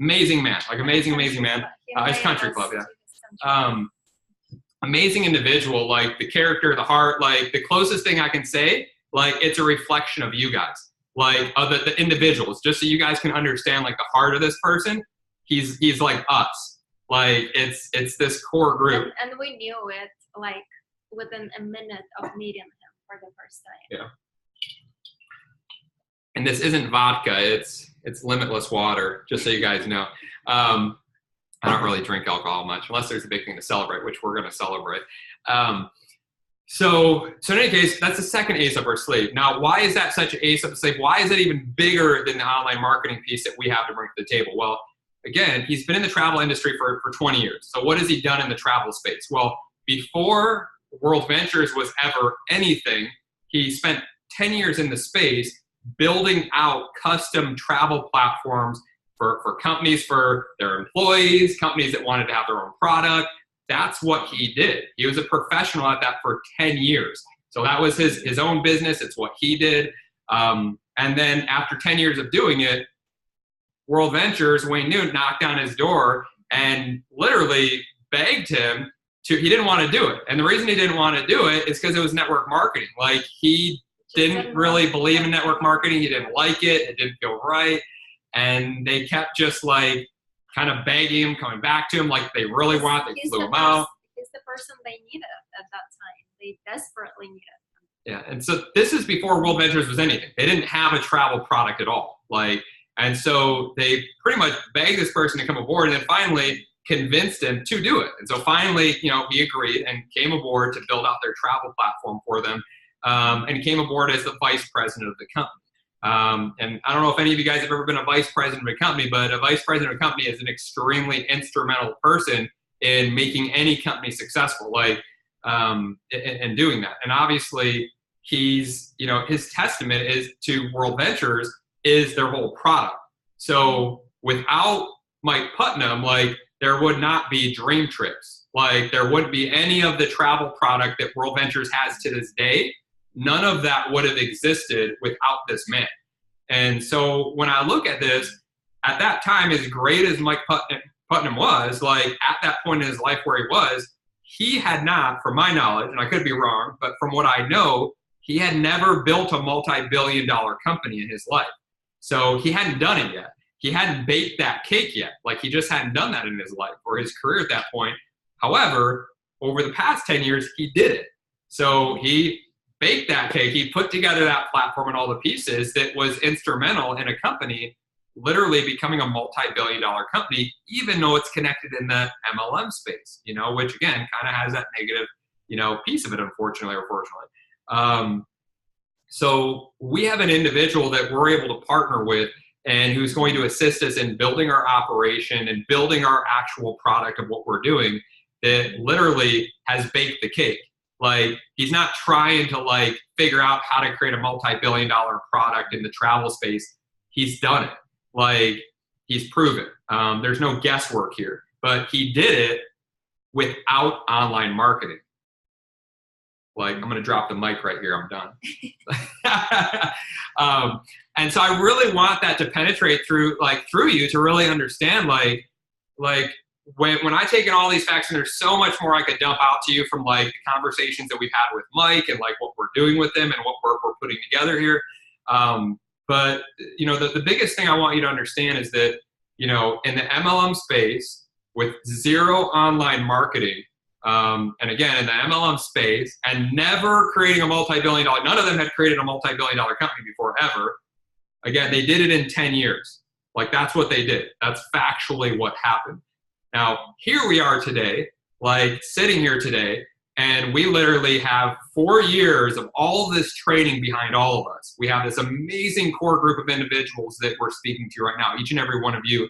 amazing man, like amazing man. His country club, yeah. Amazing individual, like the character, the heart, like the closest thing I can say, like it's a reflection of you guys, like the individuals, just so you guys can understand like the heart of this person. He's like us, like it's this core group. And we knew it like within a minute of meeting him for the first time. Yeah. And this isn't vodka, it's Limitless water, just so you guys know. I don't really drink alcohol much, unless there's a big thing to celebrate, which we're going to celebrate. So in any case, that's the second ace up our sleeve. Now, why is that such an ace up the sleeve? Why is it even bigger than the online marketing piece that we have to bring to the table? Well, again, he's been in the travel industry for 20 years. So what has he done in the travel space? Well, before World Ventures was ever anything, he spent 10 years in the space building out custom travel platforms for companies, for their employees, companies that wanted to have their own product. That's what he did. He was a professional at that for 10 years. So that was his own business. It's what he did. And then after 10 years of doing it, World Ventures, Wayne Newton knocked on his door and literally begged him he didn't want to do it. And the reason he didn't want to do it is because it was network marketing. Like he didn't really believe in network marketing. He didn't like it. It didn't feel right. And they kept just like kind of begging him, coming back to him like they really want. They flew him out. He's the person they needed at that time. They desperately needed him. Yeah, and so this is before World Ventures was anything. They didn't have a travel product at all. And so they pretty much begged this person to come aboard, and then finally convinced him to do it. And so finally, he agreed and came aboard to build out their travel platform for them, and he came aboard as the vice president of the company. And I don't know if any of you guys have ever been a vice president of a company, but a vice president of a company is an extremely instrumental person in making any company successful, in doing that. And obviously his testament is to World Ventures is their whole product. So without Mike Putnam, there would not be Dream Trips. There wouldn't be any of the travel product that World Ventures has to this day. None of that would have existed without this man. And so when I look at this, at that time, as great as Mike Putnam was, at that point in his life where he had not, from my knowledge, and I could be wrong, but from what I know, he had never built a multi-billion-dollar company in his life. So he hadn't done it yet. He hadn't baked that cake yet. He just hadn't done that in his life or his career at that point. However, over the past 10 years, he did it. So he baked that cake. He put together that platform and all the pieces that was instrumental in a company literally becoming a multi-billion-dollar company, even though it's connected in the MLM space, which again kind of has that negative, piece of it, unfortunately or fortunately. So we have an individual that we're able to partner with and who's going to assist us in building our operation and building our actual product of what we're doing that literally has baked the cake. He's not trying to figure out how to create a multi-billion-dollar product in the travel space. He's done it. He's proven. There's no guesswork here, but he did it without online marketing. I'm going to drop the mic right here. I'm done. And so I really want that to penetrate through you to really understand like when I take in all these facts, and there's so much more I could dump out to you from like the conversations that we've had with Mike and like what we're doing with them and what we're putting together here. But you know, the biggest thing I want you to understand is that, you know, in the MLM space with zero online marketing, and again, in the MLM space and never creating a multi-billion dollar, none of them had created a multi-billion dollar company before ever. Again, they did it in 10 years. Like that's what they did. That's factually what happened. Now, here we are today, like sitting here today, and we literally have 4 years of all this training behind all of us. We have this amazing core group of individuals that we're speaking to right now, each and every one of you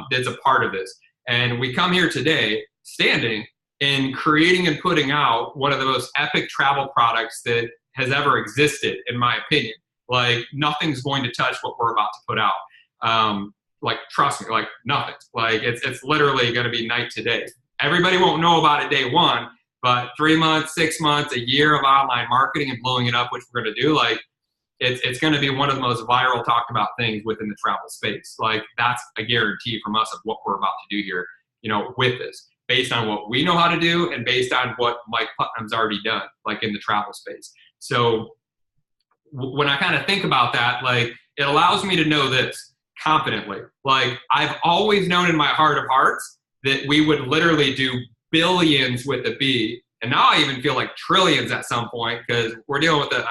that's a part of this. And we come here today standing in creating and putting out one of the most epic travel products that has ever existed, in my opinion. Like nothing's going to touch what we're about to put out. Like trust me, like nothing. Like it's literally going to be night to day. Everybody won't know about it day one, but 3 months, 6 months, a year of online marketing and blowing it up, which we're going to do, like it's going to be one of the most viral talked about things within the travel space. Like that's a guarantee from us of what we're about to do here, you know, with this, based on what we know how to do and based on what Mike Putnam's already done, like in the travel space. So when I kind of think about that, like it allows me to know this confidently. Like I've always known in my heart of hearts that we would literally do billions with a B. And now I even feel like trillions at some point, because we're dealing with a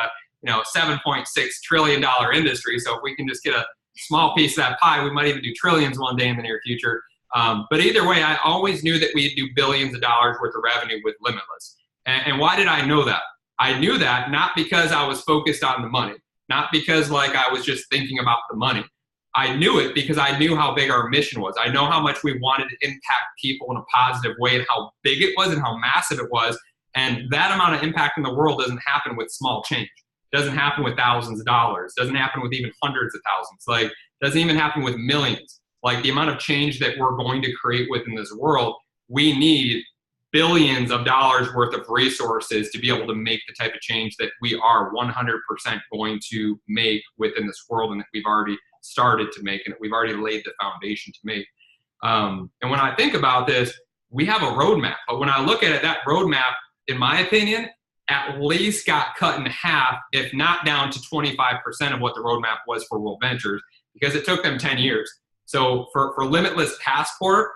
$7.6 trillion industry. So if we can just get a small piece of that pie, we might even do trillions one day in the near future. But either way, I always knew that we'd do billions of dollars worth of revenue with Limitless. And why did I know that? I knew that not because I was focused on the money, not because like I was just thinking about the money. I knew it because I knew how big our mission was. I know how much we wanted to impact people in a positive way and how big it was and how massive it was. And that amount of impact in the world doesn't happen with small change. It doesn't happen with thousands of dollars. It doesn't happen with even hundreds of thousands. Like it doesn't even happen with millions. Like the amount of change that we're going to create within this world, we need billions of dollars worth of resources to be able to make the type of change that we are 100% going to make within this world, and that we've already started to make, and that we've already laid the foundation to make. And when I think about this, we have a roadmap, but when I look at it, that roadmap, in my opinion, at least got cut in half, if not down to 25% of what the roadmap was for World Ventures, because it took them 10 years. So for Limitless Passport,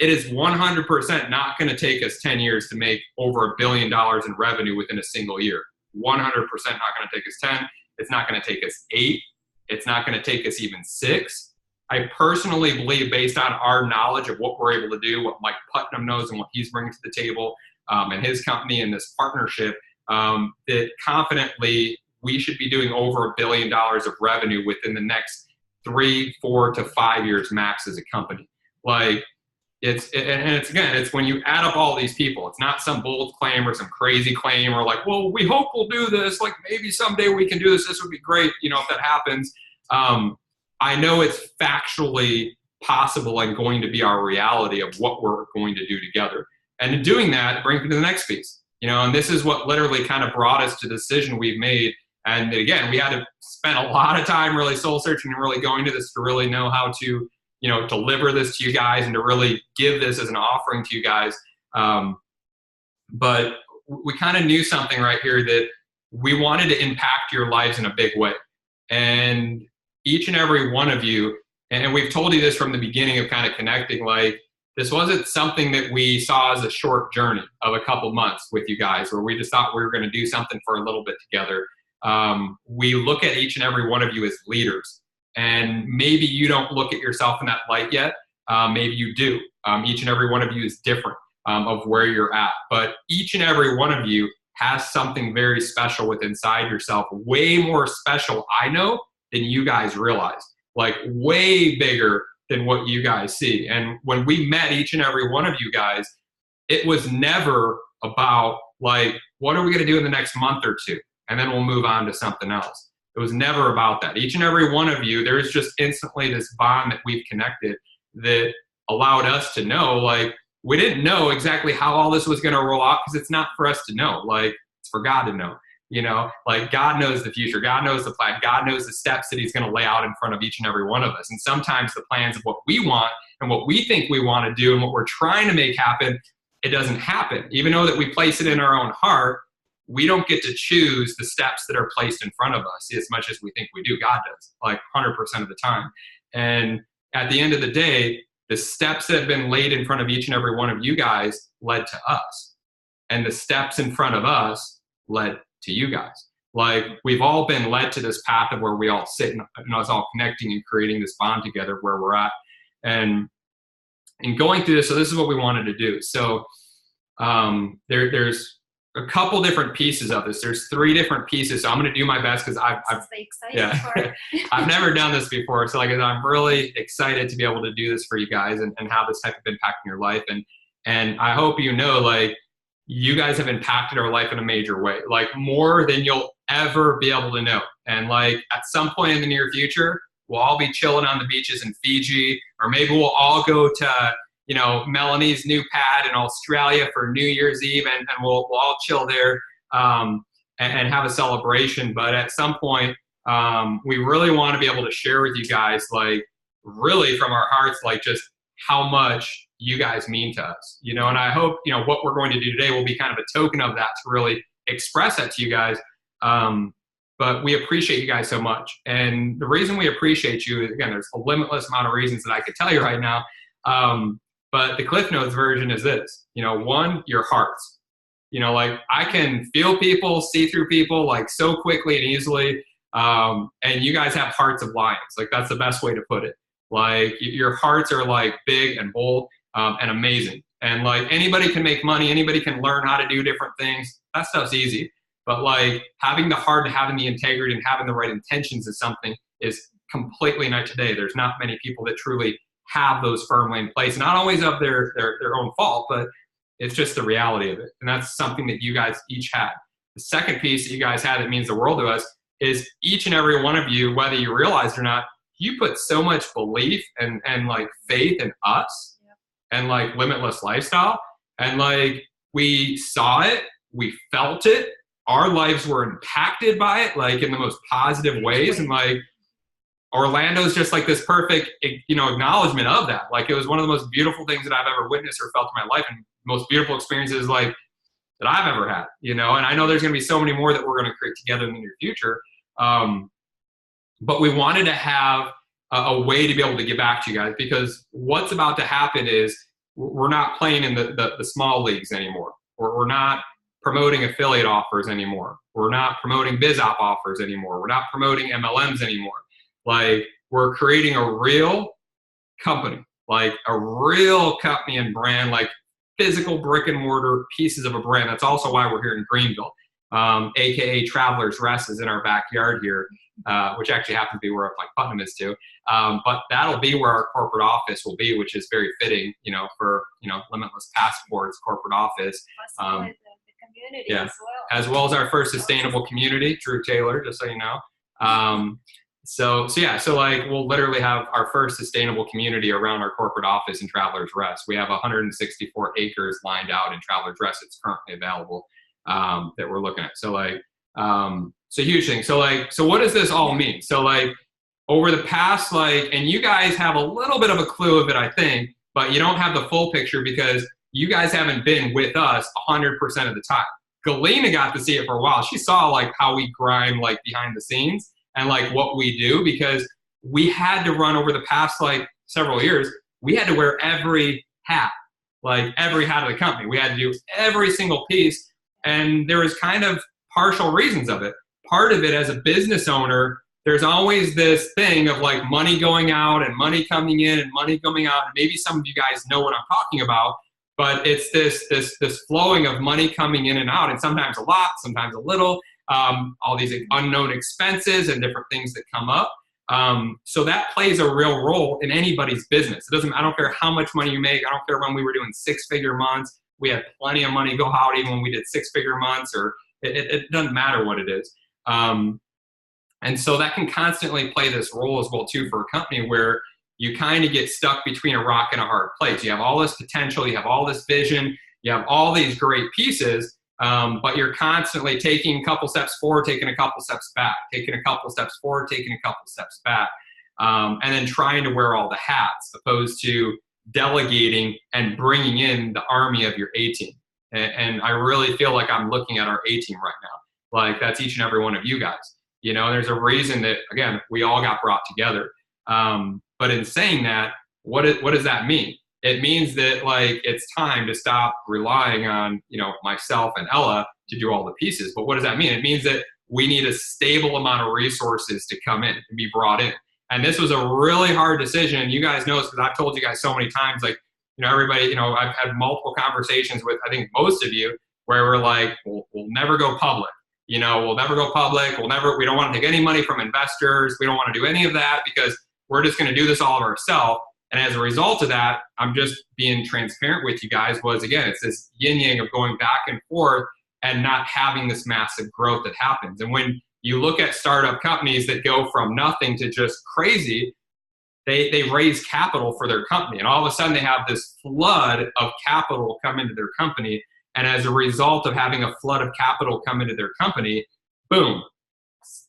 it is 100% not going to take us 10 years to make over $1 billion in revenue within a single year. 100% not going to take us 10. It's not going to take us 8. It's not going to take us even 6. I personally believe, based on our knowledge of what we're able to do, what Mike Putnam knows and what he's bringing to the table, and his company and this partnership, that confidently we should be doing over $1 billion of revenue within the next 3, 4 to 5 years max as a company. Like it's when you add up all these people, it's not some bold claim or some crazy claim or like, well, we hope we'll do this. Like maybe someday we can do this. This would be great. You know, if that happens, I know it's factually possible and going to be our reality of what we're going to do together. And in doing that, it brings me to the next piece, you know, and this is what literally kind of brought us to the decision we've made. And again, we had to spend a lot of time really soul searching and really going to this to really know how to, you know, deliver this to you guys and to really give this as an offering to you guys. But we kind of knew something right here, that we wanted to impact your lives in a big way. And each and every one of you, and we've told you this from the beginning of kind of connecting, like this wasn't something that we saw as a short journey of a couple months with you guys, where we just thought we were going to do something for a little bit together. We look at each and every one of you as leaders. And maybe you don't look at yourself in that light yet. Maybe you do. Each and every one of you is different of where you're at. But each and every one of you has something very special within inside yourself, way more special, I know, than you guys realize. Like way bigger than what you guys see. And when we met each and every one of you guys, it was never about like, what are we going to do in the next month or two? And then we'll move on to something else. It was never about that. Each and every one of you, there's just instantly this bond that we've connected that allowed us to know, like, we didn't know exactly how all this was going to roll out, because it's not for us to know. Like, it's for God to know. You know, like God knows the future. God knows the plan. God knows the steps that he's going to lay out in front of each and every one of us. And sometimes the plans of what we want and what we think we want to do and what we're trying to make happen, it doesn't happen. Even though that we place it in our own heart, we don't get to choose the steps that are placed in front of us as much as we think we do. God does, like 100% of the time. And at the end of the day, the steps that have been laid in front of each and every one of you guys led to us. And the steps in front of us led to you guys. Like, we've all been led to this path of where we all sit and us all connecting and creating this bond together where we're at. And in going through this, so this is what we wanted to do. So there's a couple different pieces of this. There's 3 different pieces. So I'm going to do my best because I've never done this before. So like, I'm really excited to be able to do this for you guys and have this type of impact in your life. And I hope you know, like, you guys have impacted our life in a major way, like more than you'll ever be able to know. And like, at some point in the near future, we'll all be chilling on the beaches in Fiji, or maybe we'll all go to, you know, Melanie's new pad in Australia for New Year's Eve, and we'll all chill there and have a celebration. But at some point, we really want to be able to share with you guys, like, really from our hearts, like, just how much you guys mean to us, you know. And I hope, you know, what we're going to do today will be kind of a token of that to really express that to you guys. But we appreciate you guys so much. And the reason we appreciate you is, again, there's a limitless amount of reasons that I could tell you right now. But the Cliff Notes version is this, you know, 1, your hearts. You know, like, I can feel people, see through people, like, so quickly and easily. And you guys have hearts of lions. Like, that's the best way to put it. Like, your hearts are like big and bold and amazing. And like, anybody can make money. Anybody can learn how to do different things. That stuff's easy. But like, having the heart and having the integrity and having the right intentions is something is completely night to day. There's not many people that truly have those firmly in place, not always of their own fault, but it's just the reality of it. And that's something that you guys each had. The second piece that you guys had that means the world to us is each and every one of you, whether you realize it or not, you put so much belief and like faith in us and like Limitless Lifestyle. And like, we saw it, we felt it, our lives were impacted by it, like in the most positive ways. And like, Orlando's just like this perfect, you know, acknowledgement of that. Like, it was one of the most beautiful things that I've ever witnessed or felt in my life, and most beautiful experiences like that I've ever had, you know. And I know there's going to be so many more that we're going to create together in the near future. But we wanted to have a way to be able to get back to you guys, because what's about to happen is we're not playing in the small leagues anymore. We're not promoting affiliate offers anymore. We're not promoting biz op offers anymore. We're not promoting MLMs anymore. Like, we're creating a real company, like a real company and brand, like physical brick and mortar pieces of a brand. That's also why we're here in Greenville, AKA Travelers Rest is in our backyard here, which actually happens to be where like Putnam is too. But that'll be where our corporate office will be, which is very fitting, you know, for, you know, Limitless Passport's corporate office. Yeah, as well as our first sustainable community, Drew Taylor, just so you know. So like, we'll literally have our first sustainable community around our corporate office in Travelers Rest. We have 164 acres lined out in Travelers Rest. It's currently available that we're looking at. So like, so huge thing. So like, so what does this all mean? So like, over the past, like, and you guys have a little bit of a clue of it, I think, but you don't have the full picture because you guys haven't been with us 100% of the time. Galena got to see it for a while. She saw like how we grind like behind the scenes and like what we do, because we had to run over the past like several years. We had to wear every hat, like every hat of the company. We had to do every single piece. And there was kind of partial reasons of it. Part of it, as a business owner, there's always this thing of like money going out and money coming in and money coming out. And maybe some of you guys know what I'm talking about, but it's this flowing of money coming in and out, and sometimes a lot, sometimes a little, all these unknown expenses and different things that come up. So that plays a real role in anybody's business. It doesn't, I don't care how much money you make. I don't care when we were doing 6-figure months. We had plenty of money go out even when we did 6-figure months, or it doesn't matter what it is. And so that can constantly play this role as well too for a company where you kind of get stuck between a rock and a hard place. You have all this potential, you have all this vision, you have all these great pieces, but you're constantly taking a couple steps forward, taking a couple steps back, taking a couple steps forward, taking a couple steps back, and then trying to wear all the hats, opposed to delegating and bringing in the army of your A team. And I really feel like I'm looking at our A team right now. Like, that's each and every one of you guys. You know, there's a reason that, again, we all got brought together. But in saying that, what does that mean? It means that, like, it's time to stop relying on, you know, myself and Ella to do all the pieces. But what does that mean? It means that we need a stable amount of resources to come in and be brought in. And this was a really hard decision. You guys know this because I've told you guys so many times, like, you know, everybody, you know, I've had multiple conversations with, I think, most of you, where we're like, we'll never go public. You know, we'll never go public. We don't want to take any money from investors. We don't want to do any of that because we're just going to do this all of ourselves. And as a result of that, I'm just being transparent with you guys, was, again, it's this yin yang of going back and forth and not having this massive growth that happens. And when you look at startup companies that go from nothing to just crazy, they raise capital for their company. And all of a sudden they have this flood of capital come into their company. And as a result of having a flood of capital come into their company, boom,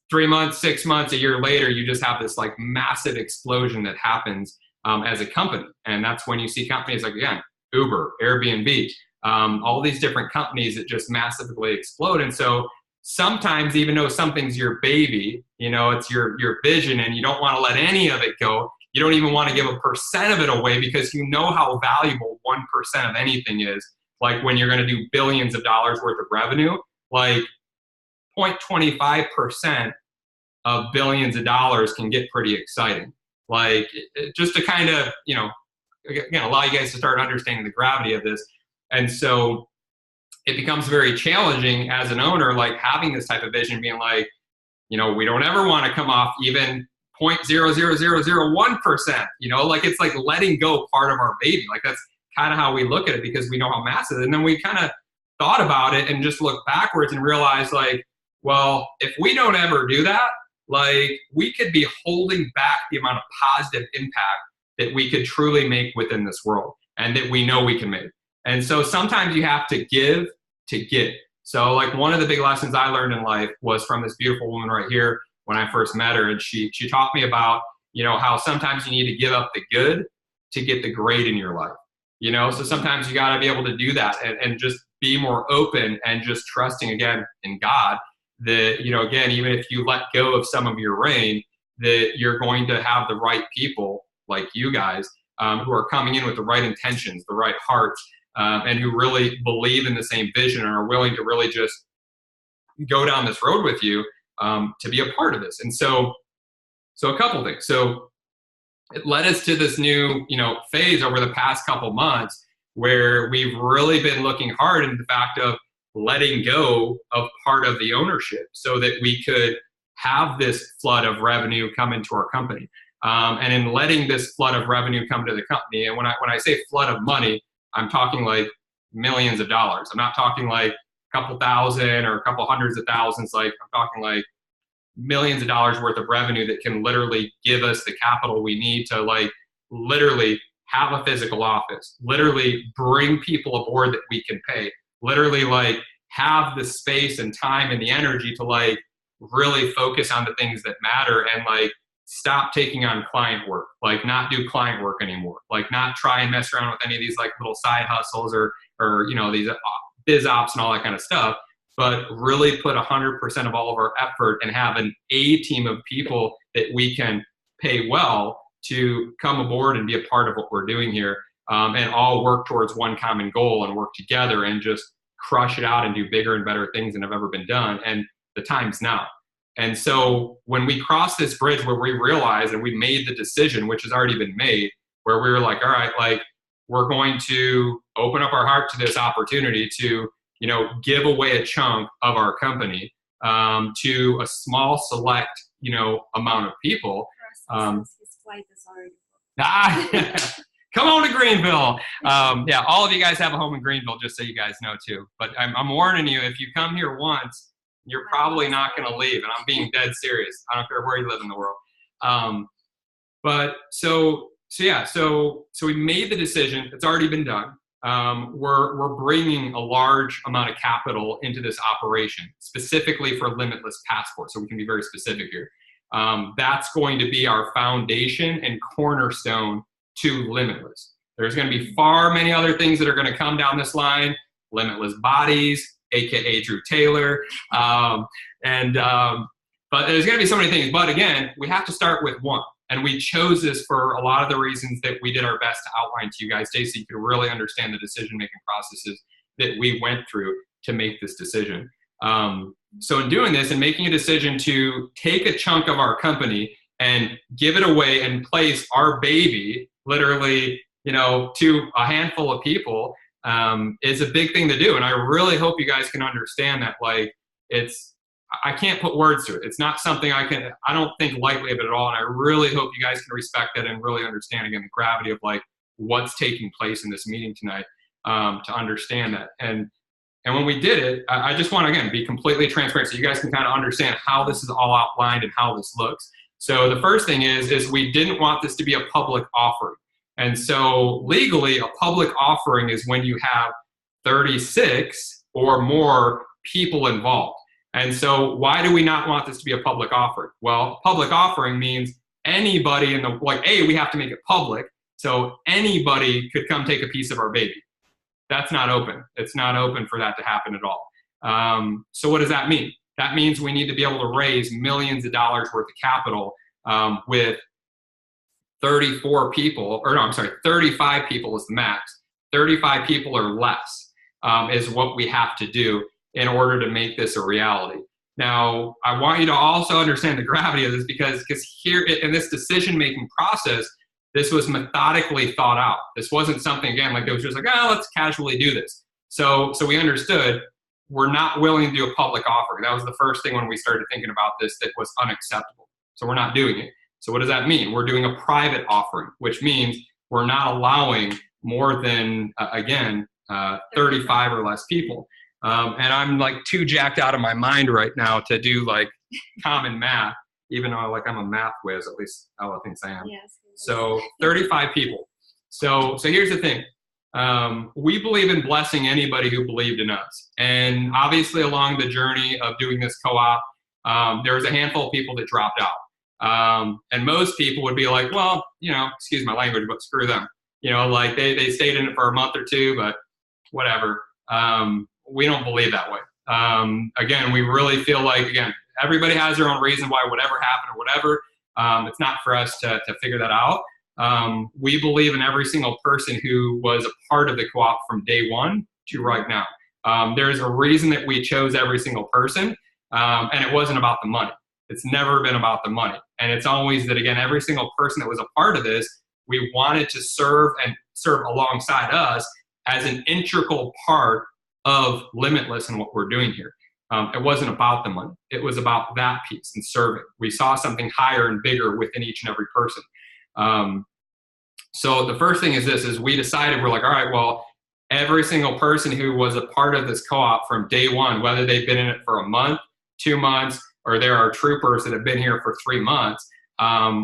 3 months, 6 months, a year later, you just have this like massive explosion that happens as a company. And that's when you see companies like, again, Uber, Airbnb, all these different companies that just massively explode. And so sometimes, even though something's your baby, you know, it's your vision and you don't want to let any of it go, you don't even want to give 1% of it away because you know how valuable 1% of anything is. Like when you're going to do billions of dollars worth of revenue, like 0.25% of billions of dollars can get pretty exciting. Like, just to kind of, you know, again, allow you guys to start understanding the gravity of this. And so it becomes very challenging as an owner, like having this type of vision, being like, you know, we don't ever want to come off even 0.00001%, you know, like it's like letting go part of our baby. Like that's kind of how we look at it because we know how massive. And then we kind of thought about it and just looked backwards and realized, like, well, if we don't ever do that, like we could be holding back the amount of positive impact that we could truly make within this world and that we know we can make. And so sometimes you have to give to get. So like one of the big lessons I learned in life was from this beautiful woman right here when I first met her. And she taught me about, you know, how sometimes you need to give up the good to get the great in your life. You know, so sometimes you got to be able to do that and just be more open and just trusting again in God that, you know, again, even if you let go of some of your reign, that you're going to have the right people like you guys who are coming in with the right intentions, the right hearts, and who really believe in the same vision and are willing to really just go down this road with you to be a part of this. And so a couple things. So it led us to this new, you know, phase over the past couple months where we've really been looking hard into the fact of letting go of part of the ownership so that we could have this flood of revenue come into our company. And in letting this flood of revenue come to the company, and when I say flood of money, I'm talking like millions of dollars. I'm not talking like a couple thousand or a couple hundreds of thousands. Like I'm talking like millions of dollars worth of revenue that can literally give us the capital we need to like literally have a physical office, literally bring people aboard that we can pay, literally like have the space and time and the energy to like really focus on the things that matter and like stop taking on client work, like not do client work anymore, like not try and mess around with any of these like little side hustles or you know, these biz ops and all that kind of stuff, but really put 100% of all of our effort and have an A team of people that we can pay well to come aboard and be a part of what we're doing here, and all work towards one common goal and work together and just crush it out and do bigger and better things than have ever been done. And the time's now. And so when we crossed this bridge where we realized and we made the decision, which has already been made, where we were like, all right, like we're going to open up our heart to this opportunity to, you know, give away a chunk of our company to a small select, you know, amount of people. His flight is already Come on to Greenville. Yeah, all of you guys have a home in Greenville, just so you guys know too. But I'm warning you, if you come here once, you're probably not going to leave. And I'm being dead serious. I don't care where you live in the world. But so we made the decision. It's already been done. we're bringing a large amount of capital into this operation, specifically for Limitless Passport. So we can be very specific here. That's going to be our foundation and cornerstone to Limitless. There's going to be far many other things that are going to come down this line. Limitless Bodies, aka Drew Taylor, but there's going to be so many things. But again, we have to start with one. And we chose this for a lot of the reasons that we did our best to outline to you guys today, so you could really understand the decision-making processes that we went through to make this decision. So in doing this and making a decision to take a chunk of our company and give it away and place our baby, literally, to a handful of people, is a big thing to do. And I really hope you guys can understand that, I can't put words to it. It's not something I don't think lightly of it at all. And I really hope you guys can respect that and really understand, again, the gravity of what's taking place in this meeting tonight, to understand that. And when we did it, I just want to, again, be completely transparent so you guys can kind of understand how this is all outlined and how this looks. So the first thing is we didn't want this to be a public offering. And so legally, a public offering is when you have 36 or more people involved. And so why do we not want this to be a public offering? Well, public offering means anybody we have to make it public. So anybody could come take a piece of our baby. That's not open. It's not open for that to happen at all. So what does that mean? That means we need to be able to raise millions of dollars worth of capital with 35 people is the max. 35 people or less is what we have to do in order to make this a reality. Now, I want you to also understand the gravity of this because here in this decision-making process, this was methodically thought out. This wasn't something, again, it was just let's casually do this. So we understood we're not willing to do a public offering. That was the first thing when we started thinking about this that was unacceptable. So we're not doing it. So what does that mean? We're doing a private offering, which means we're not allowing more than, 35 or less people. And I'm too jacked out of my mind right now to do common math, even though I'm a math whiz, at least Ella thinks I am. Yes. So 35 people. So here's the thing. We believe in blessing anybody who believed in us. And obviously along the journey of doing this co-op, there was a handful of people that dropped out. And most people would be excuse my language, but screw them. They stayed in it for a month or two, but whatever. We don't believe that way. Again, we really feel everybody has their own reason why whatever happened or whatever. It's not for us to figure that out. We believe in every single person who was a part of the co-op from day one to right now. There's a reason that we chose every single person, and it wasn't about the money. It's never been about the money. And it's always that, again, every single person that was a part of this, we wanted to serve alongside us as an integral part of Limitless and what we're doing here. It wasn't about the money. It was about that piece and serving. We saw something higher and bigger within each and every person. So the first thing is we decided, we're all right, well, every single person who was a part of this co-op from day one, whether they've been in it for a month, 2 months, or there are troopers that have been here for 3 months,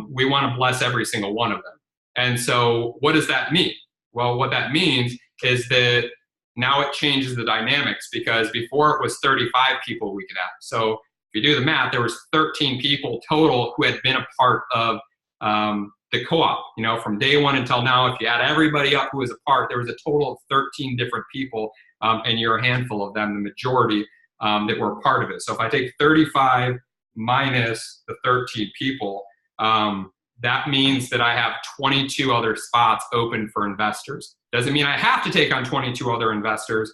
we want to bless every single one of them. And so what does that mean? Well, what that means is that now it changes the dynamics, because before it was 35 people we could have. So if you do the math, there was 13 people total who had been a part of the co-op, from day one until now. If you add everybody up who was a part, there was a total of 13 different people, and you're a handful of them, the majority that were a part of it. So if I take 35 minus the 13 people, that means that I have 22 other spots open for investors. Doesn't mean I have to take on 22 other investors.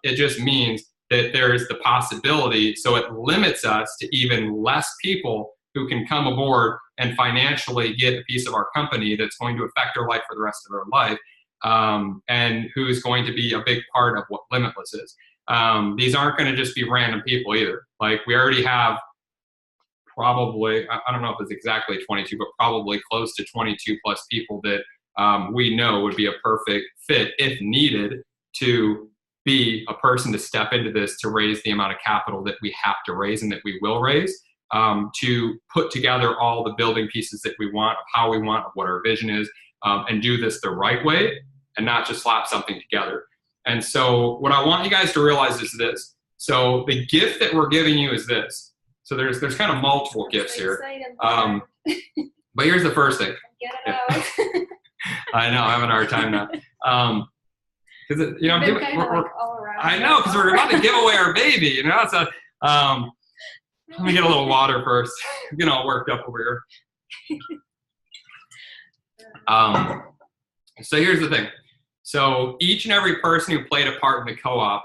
It just means that there is the possibility, so it limits us to even less people who can come aboard and financially get a piece of our company that's going to affect their life for the rest of their life, and who's going to be a big part of what Limitless is. These aren't going to just be random people either. We already have probably, I don't know if it's exactly 22, but probably close to 22 plus people that we know would be a perfect fit, if needed, to be a person to step into this to raise the amount of capital that we have to raise and that we will raise, to put together all the building pieces that we want, of how we want, of what our vision is, and do this the right way, and not just slap something together. And so what I want you guys to realize is this. So the gift that we're giving you is this. So there's kind of multiple gifts here. But here's the first thing. Get it out. I know, I'm having a hard time now. Because you know, I know, because we're about to give away our baby. You know, so let me get a little water first. I'm getting all worked up over here. So here's the thing. So each and every person who played a part in the co-op,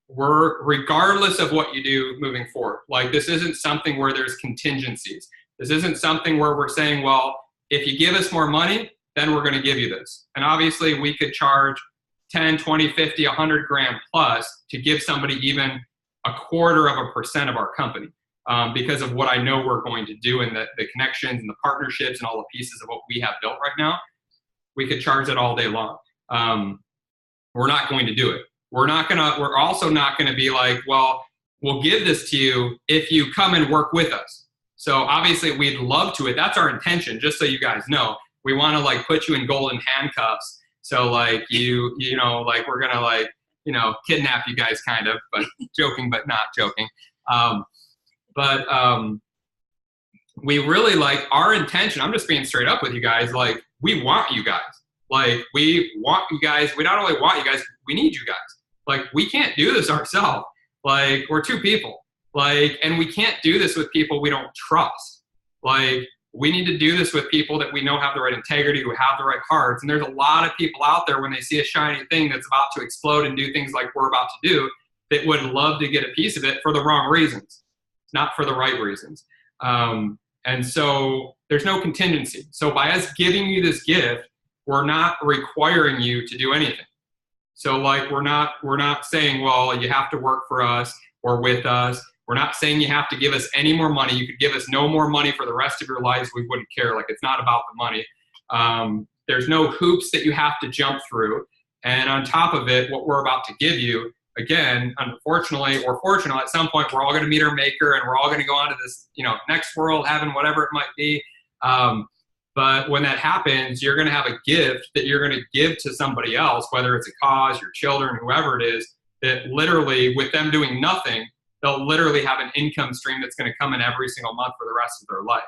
we're, regardless of what you do moving forward, like this isn't something where there's contingencies. This isn't something where we're saying, well, if you give us more money, then we're going to give you this. And obviously we could charge 10, 20, 50, 100 grand plus to give somebody even 0.25% of our company, because of what I know we're going to do and the connections and the partnerships and all the pieces of what we have built right now. We could charge it all day long. We're not going to do it. We're also not going to be like, well, we'll give this to you if you come and work with us. So obviously we'd love to. That's our intention, just so you guys know. We want to like put you in golden handcuffs. So like you know, like we're going to like, you know, kidnap you guys kind of, but joking, but not joking. We really like our intention. I'm just being straight up with you guys. Like we want you guys. Like we want you guys. We not only want you guys, we need you guys. Like we can't do this ourselves. Like we're two people. Like, and we can't do this with people we don't trust. Like we need to do this with people that we know have the right integrity, who have the right hearts. And there's a lot of people out there when they see a shiny thing that's about to explode and do things like we're about to do, that would love to get a piece of it for the wrong reasons, not for the right reasons. And so there's no contingency. So by us giving you this gift, we're not requiring you to do anything. So like we're not saying, well, you have to work for us or with us. We're not saying you have to give us any more money. You could give us no more money for the rest of your lives. We wouldn't care. Like it's not about the money. There's no hoops that you have to jump through. And on top of it, what we're about to give you, again, unfortunately or fortunately, at some point, we're all going to meet our maker and we're all going to go on to this, you know, next world, heaven, whatever it might be. But when that happens, you're going to have a gift that you're going to give to somebody else, whether it's a cause, your children, whoever it is, that literally with them doing nothing, they'll literally have an income stream that's going to come in every single month for the rest of their life.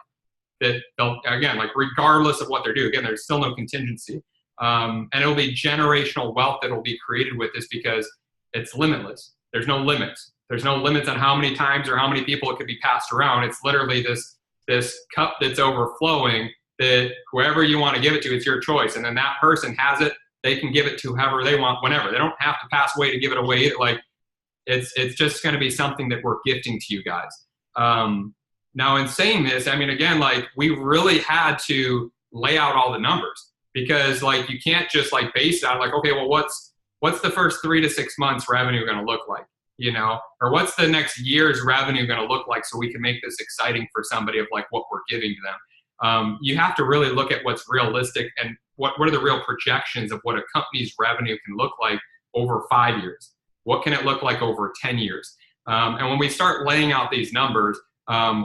That they'll, again, like regardless of what they're doing, again, there's still no contingency. And it'll be generational wealth that will be created with this because it's limitless. There's no limits. There's no limits on how many times or how many people it could be passed around. It's literally this cup that's overflowing that whoever you want to give it to, it's your choice. And then that person has it. They can give it to whoever they want, whenever. They don't have to pass away to give it away. Like it's just going to be something that we're gifting to you guys. Now, in saying this, I mean, again, like we really had to lay out all the numbers because like you can't just like base it on like, okay, well, what's the first 3 to 6 months revenue going to look like, you know, or what's the next year's revenue going to look like so we can make this exciting for somebody of like what we're giving to them. You have to really look at what's realistic and what are the real projections of what a company's revenue can look like over 5 years. What can it look like over 10 years? And when we start laying out these numbers,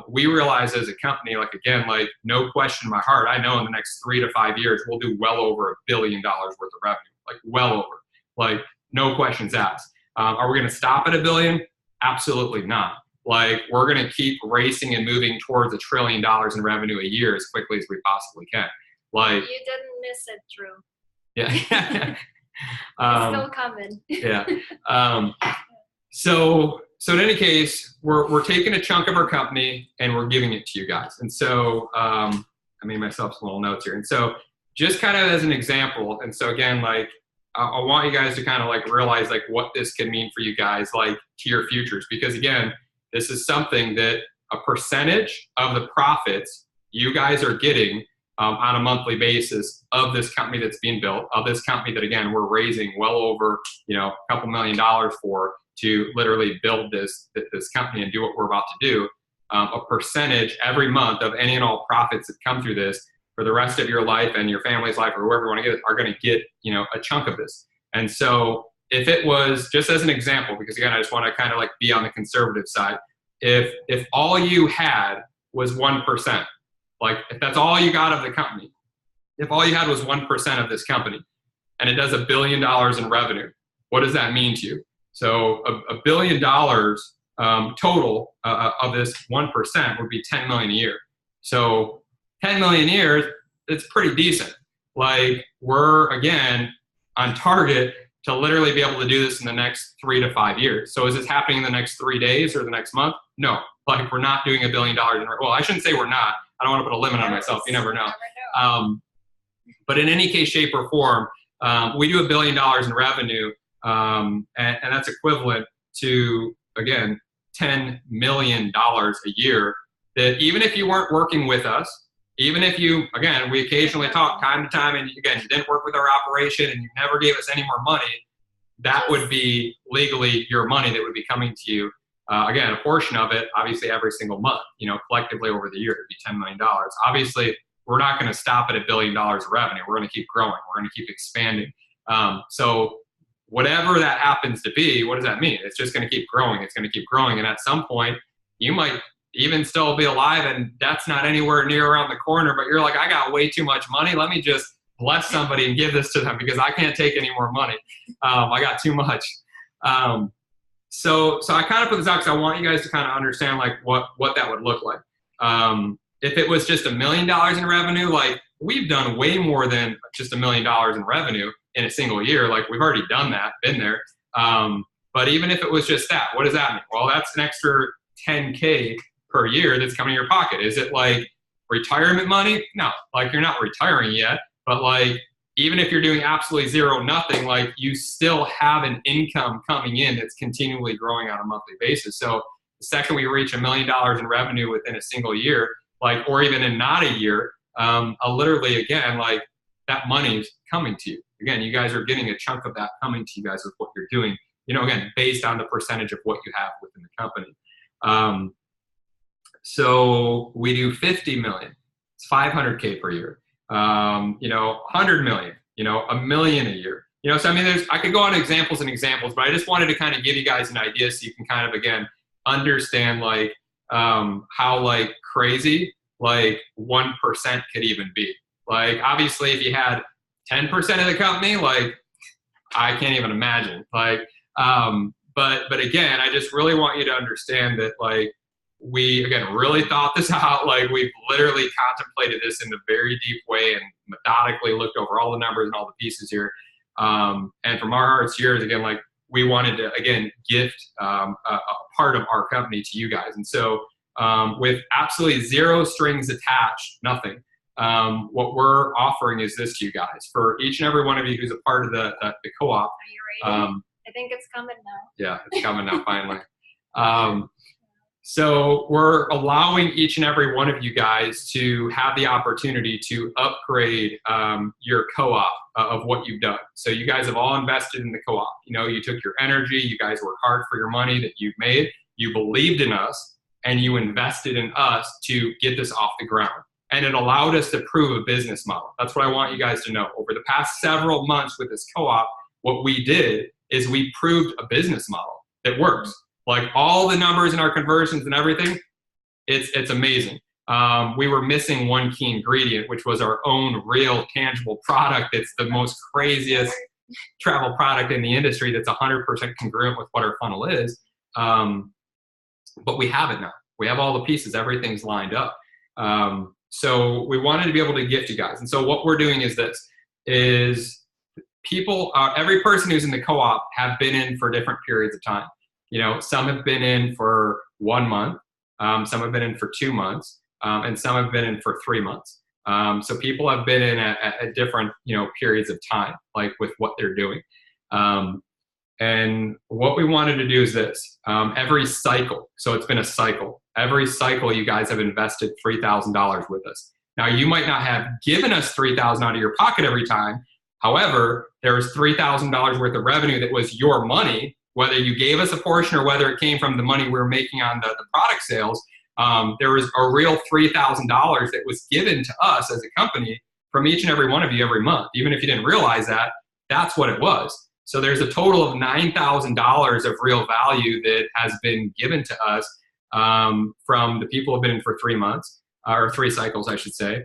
we realize as a company, like again, like no question in my heart, I know in the next 3 to 5 years, we'll do well over $1 billion worth of revenue, like well over, like no questions asked. Are we going to stop at $1 billion? Absolutely not. Like we're going to keep racing and moving towards $1 trillion in revenue a year as quickly as we possibly can. Like you didn't miss it, Drew. Yeah. It's still coming. Yeah. So in any case, we're taking a chunk of our company and we're giving it to you guys. And so I made myself some little notes here. And so just kind of as an example, and so again, like I want you guys to kind of like realize like what this can mean for you guys, like to your futures, because again, this is something that a percentage of the profits you guys are getting on a monthly basis of this company that's being built, of this company that again we're raising well over a couple $1 million for to literally build this company and do what we're about to do. A percentage every month of any and all profits that come through this for the rest of your life and your family's life or whoever you want to get are going to get a chunk of this. And so if it was just as an example, because again I just want to kind of like be on the conservative side, if all you had was 1%, like if that's all you got of the company, if all you had was 1% of this company, and it does $1 billion in revenue, what does that mean to you? So $1 billion total of this 1% would be 10 million a year. So 10 million a year, it's pretty decent. Like, we're, again, on target to literally be able to do this in the next 3 to 5 years. So is this happening in the next 3 days or the next month? No. Like, we're not doing $1 billion in, well, I shouldn't say we're not. I don't want to put a limit on myself. You never know. But in any case, shape, or form, we do $1 billion in revenue, and that's equivalent to, again, $10 million a year. That even if you weren't working with us, even if you, again, we occasionally talk time to time, and again, you didn't work with our operation and you never gave us any more money, that would be legally your money that would be coming to you. Again, a portion of it, obviously, every single month, collectively over the year, it'd be $10 million. Obviously, we're not going to stop at $1 billion of revenue. We're going to keep growing. We're going to keep expanding. So whatever that happens to be, what does that mean? It's just going to keep growing. It's going to keep growing. And at some point, you might even still be alive and that's not anywhere near around the corner, but you're like, I got way too much money. Let me just bless somebody and give this to them because I can't take any more money. I got too much. So I kind of put this out because I want you guys to kind of understand like what that would look like. If it was just $1 million in revenue, like, we've done way more than just $1 million in revenue in a single year. Like, we've already done that, been there. But even if it was just that, what does that mean? Well, that's an extra $10K per year that's coming in your pocket. Is it like retirement money? No, like, you're not retiring yet, but like, even if you're doing absolutely zero, nothing, like, you still have an income coming in that's continually growing on a monthly basis. So the second we reach $1 million in revenue within a single year, like, or even in not a year, literally, again, like, that money's coming to you. Again, you guys are getting a chunk of that coming to you guys with what you're doing, again, based on the percentage of what you have within the company. So we do 50 million, it's 500K per year. 100 million, $1 million a year. So I mean, I could go on examples and examples, but I just wanted to kind of give you guys an idea so you can kind of, again, understand like how like crazy like 1% could even be. Like, obviously, if you had 10% of the company, like, I can't even imagine. Like, but again, I just really want you to understand that, like, we, again, really thought this out. Like, we've literally contemplated this in a very deep way and methodically looked over all the numbers and all the pieces here. And from our hearts here, again, like, we wanted to, again, gift a part of our company to you guys. And so with absolutely zero strings attached, nothing, what we're offering is this to you guys. For each and every one of you who's a part of the co-op. Are you ready? I think it's coming now. Yeah, it's coming now, finally. So we're allowing each and every one of you guys to have the opportunity to upgrade your co-op of what you've done. So you guys have all invested in the co-op. You took your energy, you guys worked hard for your money that you've made, you believed in us, and you invested in us to get this off the ground. And it allowed us to prove a business model. That's what I want you guys to know. Over the past several months with this co-op, what we did is we proved a business model that works. Like, all the numbers in our conversions and everything, it's amazing. We were missing one key ingredient, which was our own real tangible product. It's the most craziest travel product in the industry that's 100% congruent with what our funnel is. But we have it now. We have all the pieces. Everything's lined up. So we wanted to be able to gift you guys. And so what we're doing is this, is people, every person who's in the co-op have been in for different periods of time. Some have been in for 1 month, some have been in for 2 months, and some have been in for 3 months. So people have been in at different, periods of time, like with what they're doing. And what we wanted to do is this, every cycle, so it's been a cycle, every cycle you guys have invested $3,000 with us. Now, you might not have given us $3,000 out of your pocket every time. However, there was $3,000 worth of revenue that was your money, whether you gave us a portion or whether it came from the money we were making on the product sales. There was a real $3,000 that was given to us as a company from each and every one of you every month. Even if you didn't realize that, that's what it was. So there's a total of $9,000 of real value that has been given to us from the people who have been in for 3 months, or 3 cycles, I should say.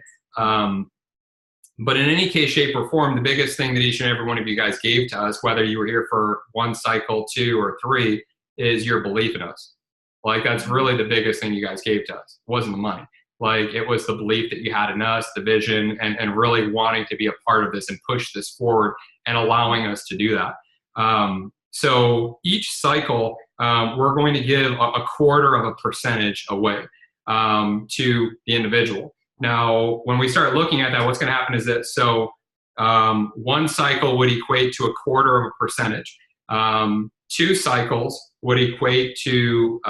But in any case, shape, or form, the biggest thing that each and every one of you guys gave to us, whether you were here for 1 cycle, 2, or 3, is your belief in us. Like, that's really the biggest thing you guys gave to us. It wasn't the money. Like, it was the belief that you had in us, the vision, and really wanting to be a part of this and push this forward and allowing us to do that. So each cycle, we're going to give a quarter of a percentage away to the individual. Now, when we start looking at that, what's going to happen is that, so 1 cycle would equate to a quarter of a percentage. 2 cycles would equate to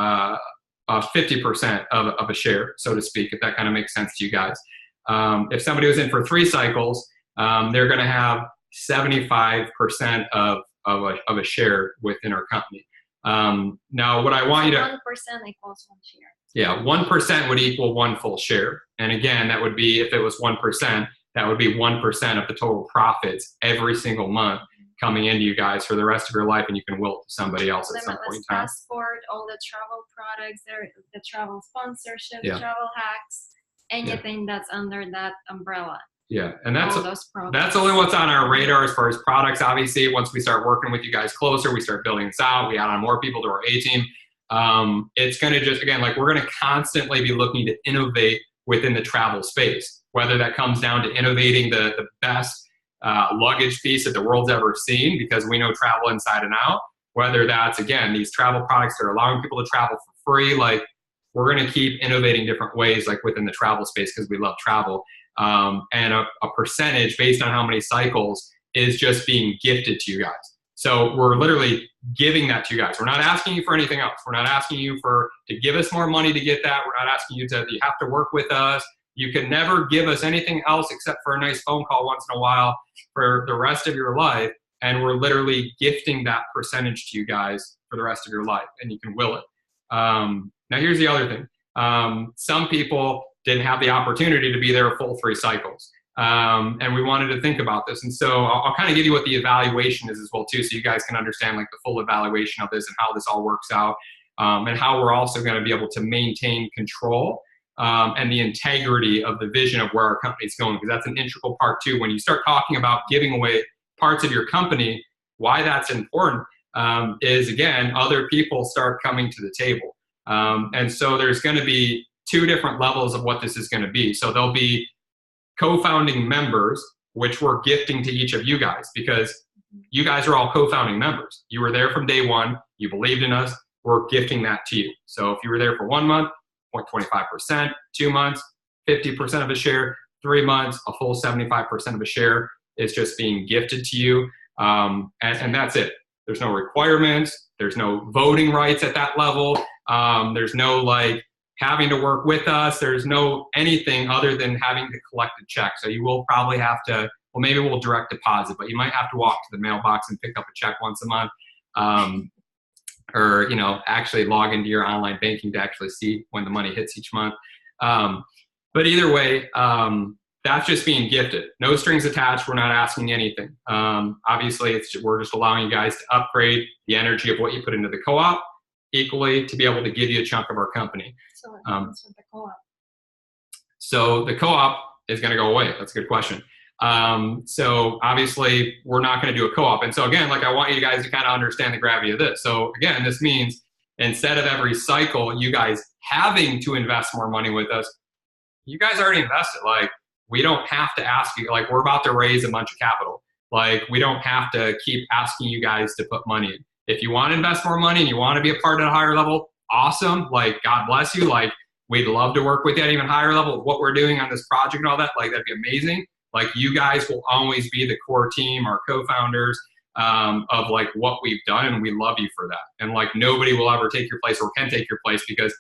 50% of a share, so to speak, if that kind of makes sense to you guys. If somebody was in for 3 cycles, they're going to have 75% of a share within our company. Now, what I want you to... 1% equals 1 share. Yeah, 1% would equal 1 full share. And again, that would be, if it was 1%, that would be 1% of the total profits every single month coming into you guys for the rest of your life, and you can will it to somebody else at some point in time. Passport, all the travel products, the travel sponsorship, Yeah. travel hacks, anything that's under that umbrella. Yeah, and that's that's only what's on our radar as far as products. Obviously, once we start working with you guys closer, we start building this out, we add on more people to our A-team. It's going to just, again, like, we're going to constantly be looking to innovate within the travel space, whether that comes down to innovating the best luggage piece that the world's ever seen, because we know travel inside and out, whether that's, again, these travel products that are allowing people to travel for free. Like, we're going to keep innovating different ways, like within the travel space, because we love travel. And a percentage based on how many cycles is just being gifted to you guys. So we're literally giving that to you guys. We're not asking you for anything else. We're not asking you to give us more money to get that. We're not asking you have to work with us. You can never give us anything else except for a nice phone call once in a while for the rest of your life. And we're literally gifting that percentage to you guys for the rest of your life, and you can will it. Now, here's the other thing. Some people didn't have the opportunity to be there a full 3 cycles. And we wanted to think about this. And so I'll kind of give you what the evaluation is as well, too, so you guys can understand, like, the full evaluation of this and how this all works out, and how we're also going to be able to maintain control and the integrity of the vision of where our company is going, because that's an integral part, too. When you start talking about giving away parts of your company, why that's important is, again, other people start coming to the table. And so there's going to be 2 different levels of what this is going to be. So there'll be co-founding members, which we're gifting to each of you guys, because you guys are all co-founding members. You were there from day 1. You believed in us. We're gifting that to you. So if you were there for 1 month, 0.25%, 2 months, 50% of a share, 3 months, a full 75% of a share is just being gifted to you. And that's it. There's no requirements. There's no voting rights at that level. There's no, like, having to work with us. There's no anything other than having to collect a check. So you will probably have to, well, maybe we'll direct deposit, but you might have to walk to the mailbox and pick up a check once a month. Or, actually log into your online banking to actually see when the money hits each month. But either way, that's just being gifted. No strings attached. We're not asking anything. Obviously, we're just allowing you guys to upgrade the energy of what you put into the co-op equally to be able to give you a chunk of our company. So what happens with the co-op? So the co-op is going to go away. That's a good question. So obviously we're not going to do a co-op. And so again, like, I want you guys to kind of understand the gravity of this. So again, this means instead of every cycle, you guys having to invest more money with us, you guys already invested. Like, we don't have to ask you, like, we're about to raise a bunch of capital. Like, we don't have to keep asking you guys to put money in. If you want to invest more money and you want to be a part at a higher level, awesome. Like, God bless you. Like, we'd love to work with you at an even higher level of what we're doing on this project and all that. Like, that'd be amazing. Like, you guys will always be the core team, our co-founders, of, like, what we've done, and we love you for that. And, like, nobody will ever take your place or can take your place, because,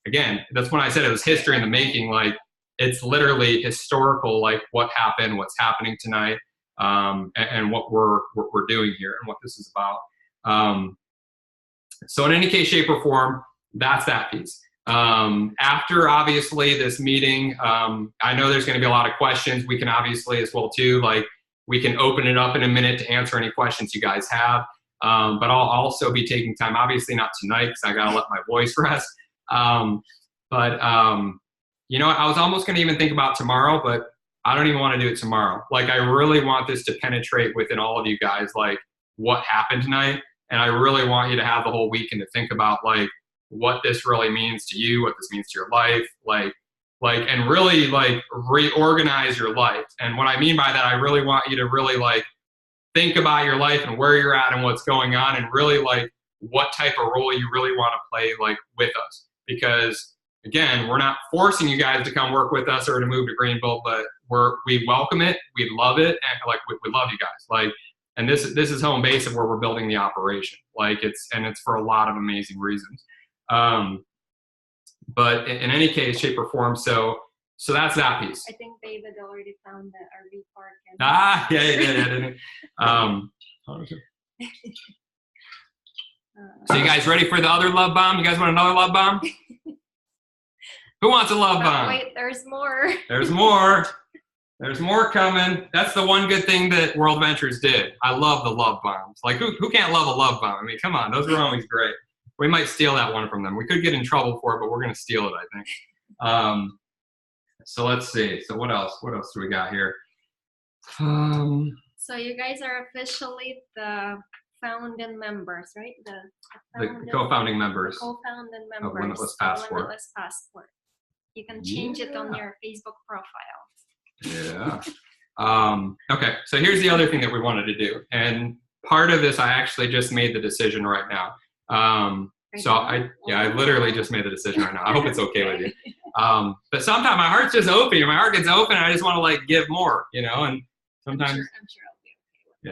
again, that's when I said it was history in the making. Like, it's literally historical, like, what happened, what's happening tonight, and what we're doing here and what this is about. So in any case, shape, or form, that's that piece. After, obviously, this meeting, I know there's going to be a lot of questions. We can obviously as well, too, like, we can open it up in a minute to answer any questions you guys have. But I'll also be taking time, obviously not tonight, because I got to let my voice rest. I was almost going to even think about tomorrow, but I don't even want to do it tomorrow. Like, I really want this to penetrate within all of you guys, like, what happened tonight. And I really want you to have the whole weekend to think about, like, what this really means to you, what this means to your life, and really, like, reorganize your life. And what I mean by that, I really want you to really, like, think about your life and where you're at and what's going on, and really, like, what type of role you really want to play, like, with us. Because, again, we're not forcing you guys to come work with us or to move to Greenville, but we welcome it, we love it, and, like, we love you guys. Like, and this is home base of where we're building the operation. Like, it's for a lot of amazing reasons. But in any case, shape, or form, so that's that piece. I think David already found the RV park. Yeah. So you guys ready for the other love bomb? You guys want another love bomb? Who wants a love bomb? Wait, there's more. There's more. There's more coming. That's the one good thing that World Ventures did. I love the love bombs. Like, who can't love a love bomb? I mean, come on, those are always great. We might steal that one from them. We could get in trouble for it, but we're going to steal it, I think. So let's see. So what else? What else do we got here? So you guys are officially the founding members, right? The co-founding members. Co-founding members of Limitless Passport. Limitless Passport. You can change it on your Facebook profile. Yeah. Okay. So here's the other thing that we wanted to do, and part of this, I actually just made the decision right now. I literally just made the decision right now. I hope it's okay with you. But sometimes my heart's just open. My heart gets open, and I just want to, like, give more, you know. And sometimes, I'm sure I'll be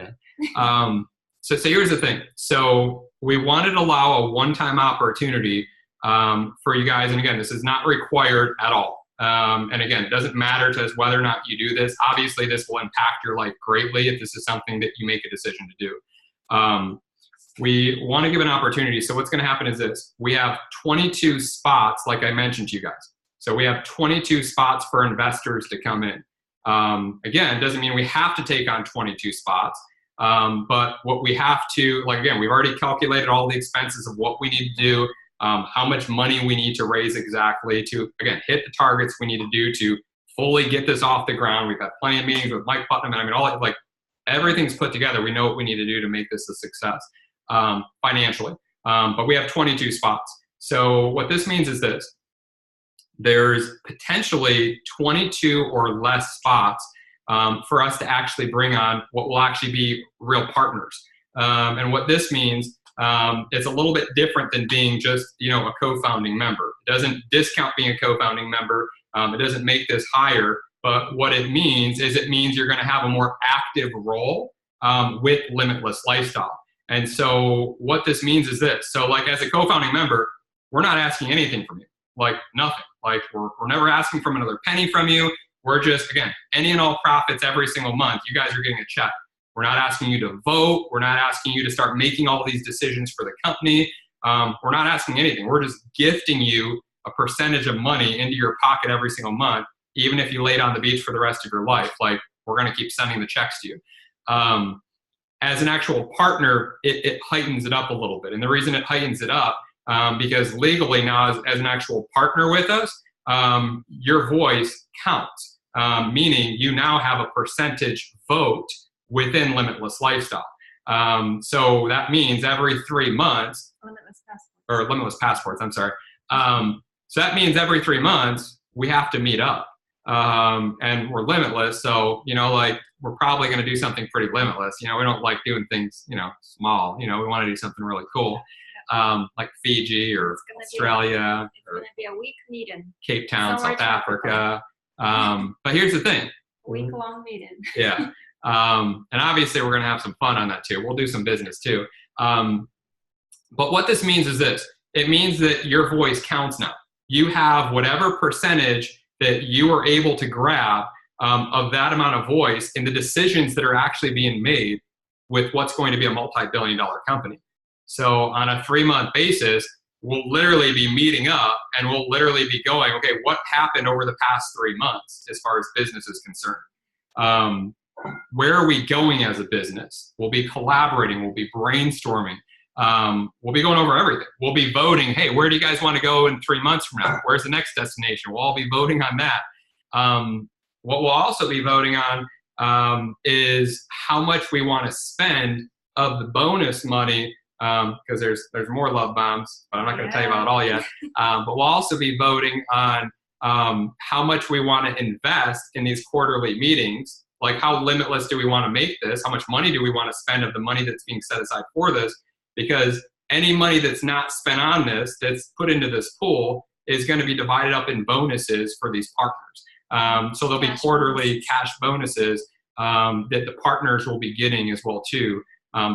okay with it. yeah. So here's the thing. So we wanted to allow a one-time opportunity for you guys. And again, this is not required at all. And again, it doesn't matter to us whether or not you do this. Obviously, this will impact your life greatly if this is something that you make a decision to do. We want to give an opportunity. So what's going to happen is this. We have 22 spots, like I mentioned to you guys. So we have 22 spots for investors to come in. Again, it doesn't mean we have to take on 22 spots. But what we have to, like, again, we've already calculated all the expenses of what we need to do, how much money we need to raise exactly to, again, hit the targets we need to do to fully get this off the ground. We've had plenty of meetings with Mike Putnam, and I mean, all, like, everything's put together. We know what we need to do to make this a success financially. But we have 22 spots. So what this means is this. There's potentially 22 or less spots for us to actually bring on what will actually be real partners. And what this means is a little bit different than being just, you know, a co-founding member. It doesn't discount being a co-founding member. It doesn't make this higher. But what it means is it means you're going to have a more active role with Limitless Lifestyle. And so what this means is this. So, like, as a co-founding member, we're not asking anything from you, like nothing. Like, we're never asking for another penny from you. We're just, again, any and all profits every single month, you guys are getting a check. We're not asking you to vote. We're not asking you to start making all these decisions for the company. We're not asking anything. We're just gifting you a percentage of money into your pocket every single month, even if you laid on the beach for the rest of your life. Like, we're going to keep sending the checks to you. As an actual partner, it heightens it up a little bit. And the reason it heightens it up, because legally now as an actual partner with us, your voice counts, meaning you now have a percentage vote within Limitless Lifestyle. So that means every 3 months, or Limitless Passports, I'm sorry. So that means every 3 months we have to meet up, and we're limitless. So, you know, like, we're probably going to do something pretty limitless. You know, we don't like doing things, you know, small. You know, we want to do something really cool, like Fiji or Australia, it's going to be a week meeting. Cape Town, South Africa. But here's the thing. Week-long meeting. Yeah. And obviously we're going to have some fun on that too. We'll do some business too. But what this means is this. It means that your voice counts now. You have whatever percentage that you are able to grab of that amount of voice in the decisions that are actually being made with what's going to be a multi-billion-dollar company. So on a 3-month basis, we'll literally be meeting up and we'll literally be going, okay, what happened over the past 3 months as far as business is concerned? Where are we going as a business? We'll be collaborating. We'll be brainstorming. We'll be going over everything. We'll be voting. Hey, where do you guys want to go in 3 months from now? Where's the next destination? We'll all be voting on that. what we'll also be voting on is how much we want to spend of the bonus money, because there's more love bombs, but I'm not going to tell you about it all yet. But we'll also be voting on how much we want to invest in these quarterly meetings. Like, how limitless do we want to make this? How much money do we want to spend of the money that's being set aside for this? Because any money that's not spent on this, that's put into this pool, is going to be divided up in bonuses for these partners. So there'll be quarterly cash bonuses that the partners will be getting as well too,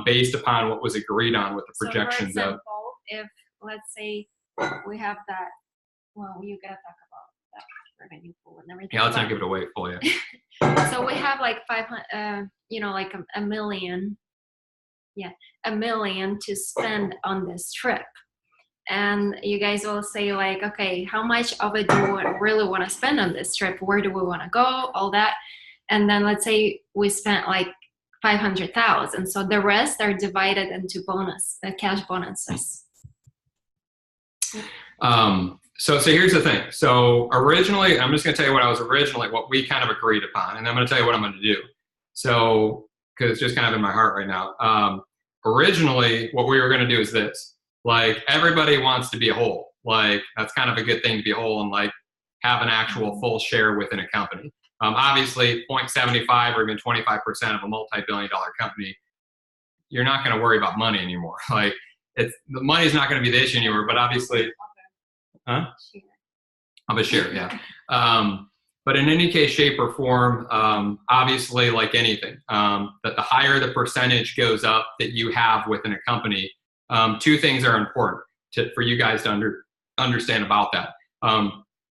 based upon what was agreed on with the projections. So for example, if let's say we have that, well, you gotta talk about that revenue pool and everything. Yeah, let's not give it away fully yet. So we have like 500, like a million. Yeah, $1 million to spend on this trip. And you guys will say like, okay, how much of it do we really want to spend on this trip? Where do we want to go? All that. And then let's say we spent like 500,000. So the rest are divided into cash bonuses. So here's the thing. So originally, I'm just going to tell you what we kind of agreed upon, and then I'm going to tell you what I'm going to do. So, because it's just kind of in my heart right now. Originally, what we were going to do is this. Like, everybody wants to be a whole. Like, that's kind of a good thing to be a whole and like have an actual full share within a company. Obviously, 0.75 or even 25% of a multi-billion-dollar company, you're not going to worry about money anymore. Like, the money's not going to be the issue anymore. But obviously, of a share, yeah. But in any case, shape, or form, obviously, like anything, that the higher the percentage goes up that you have within a company, two things are important for you guys to understand about that.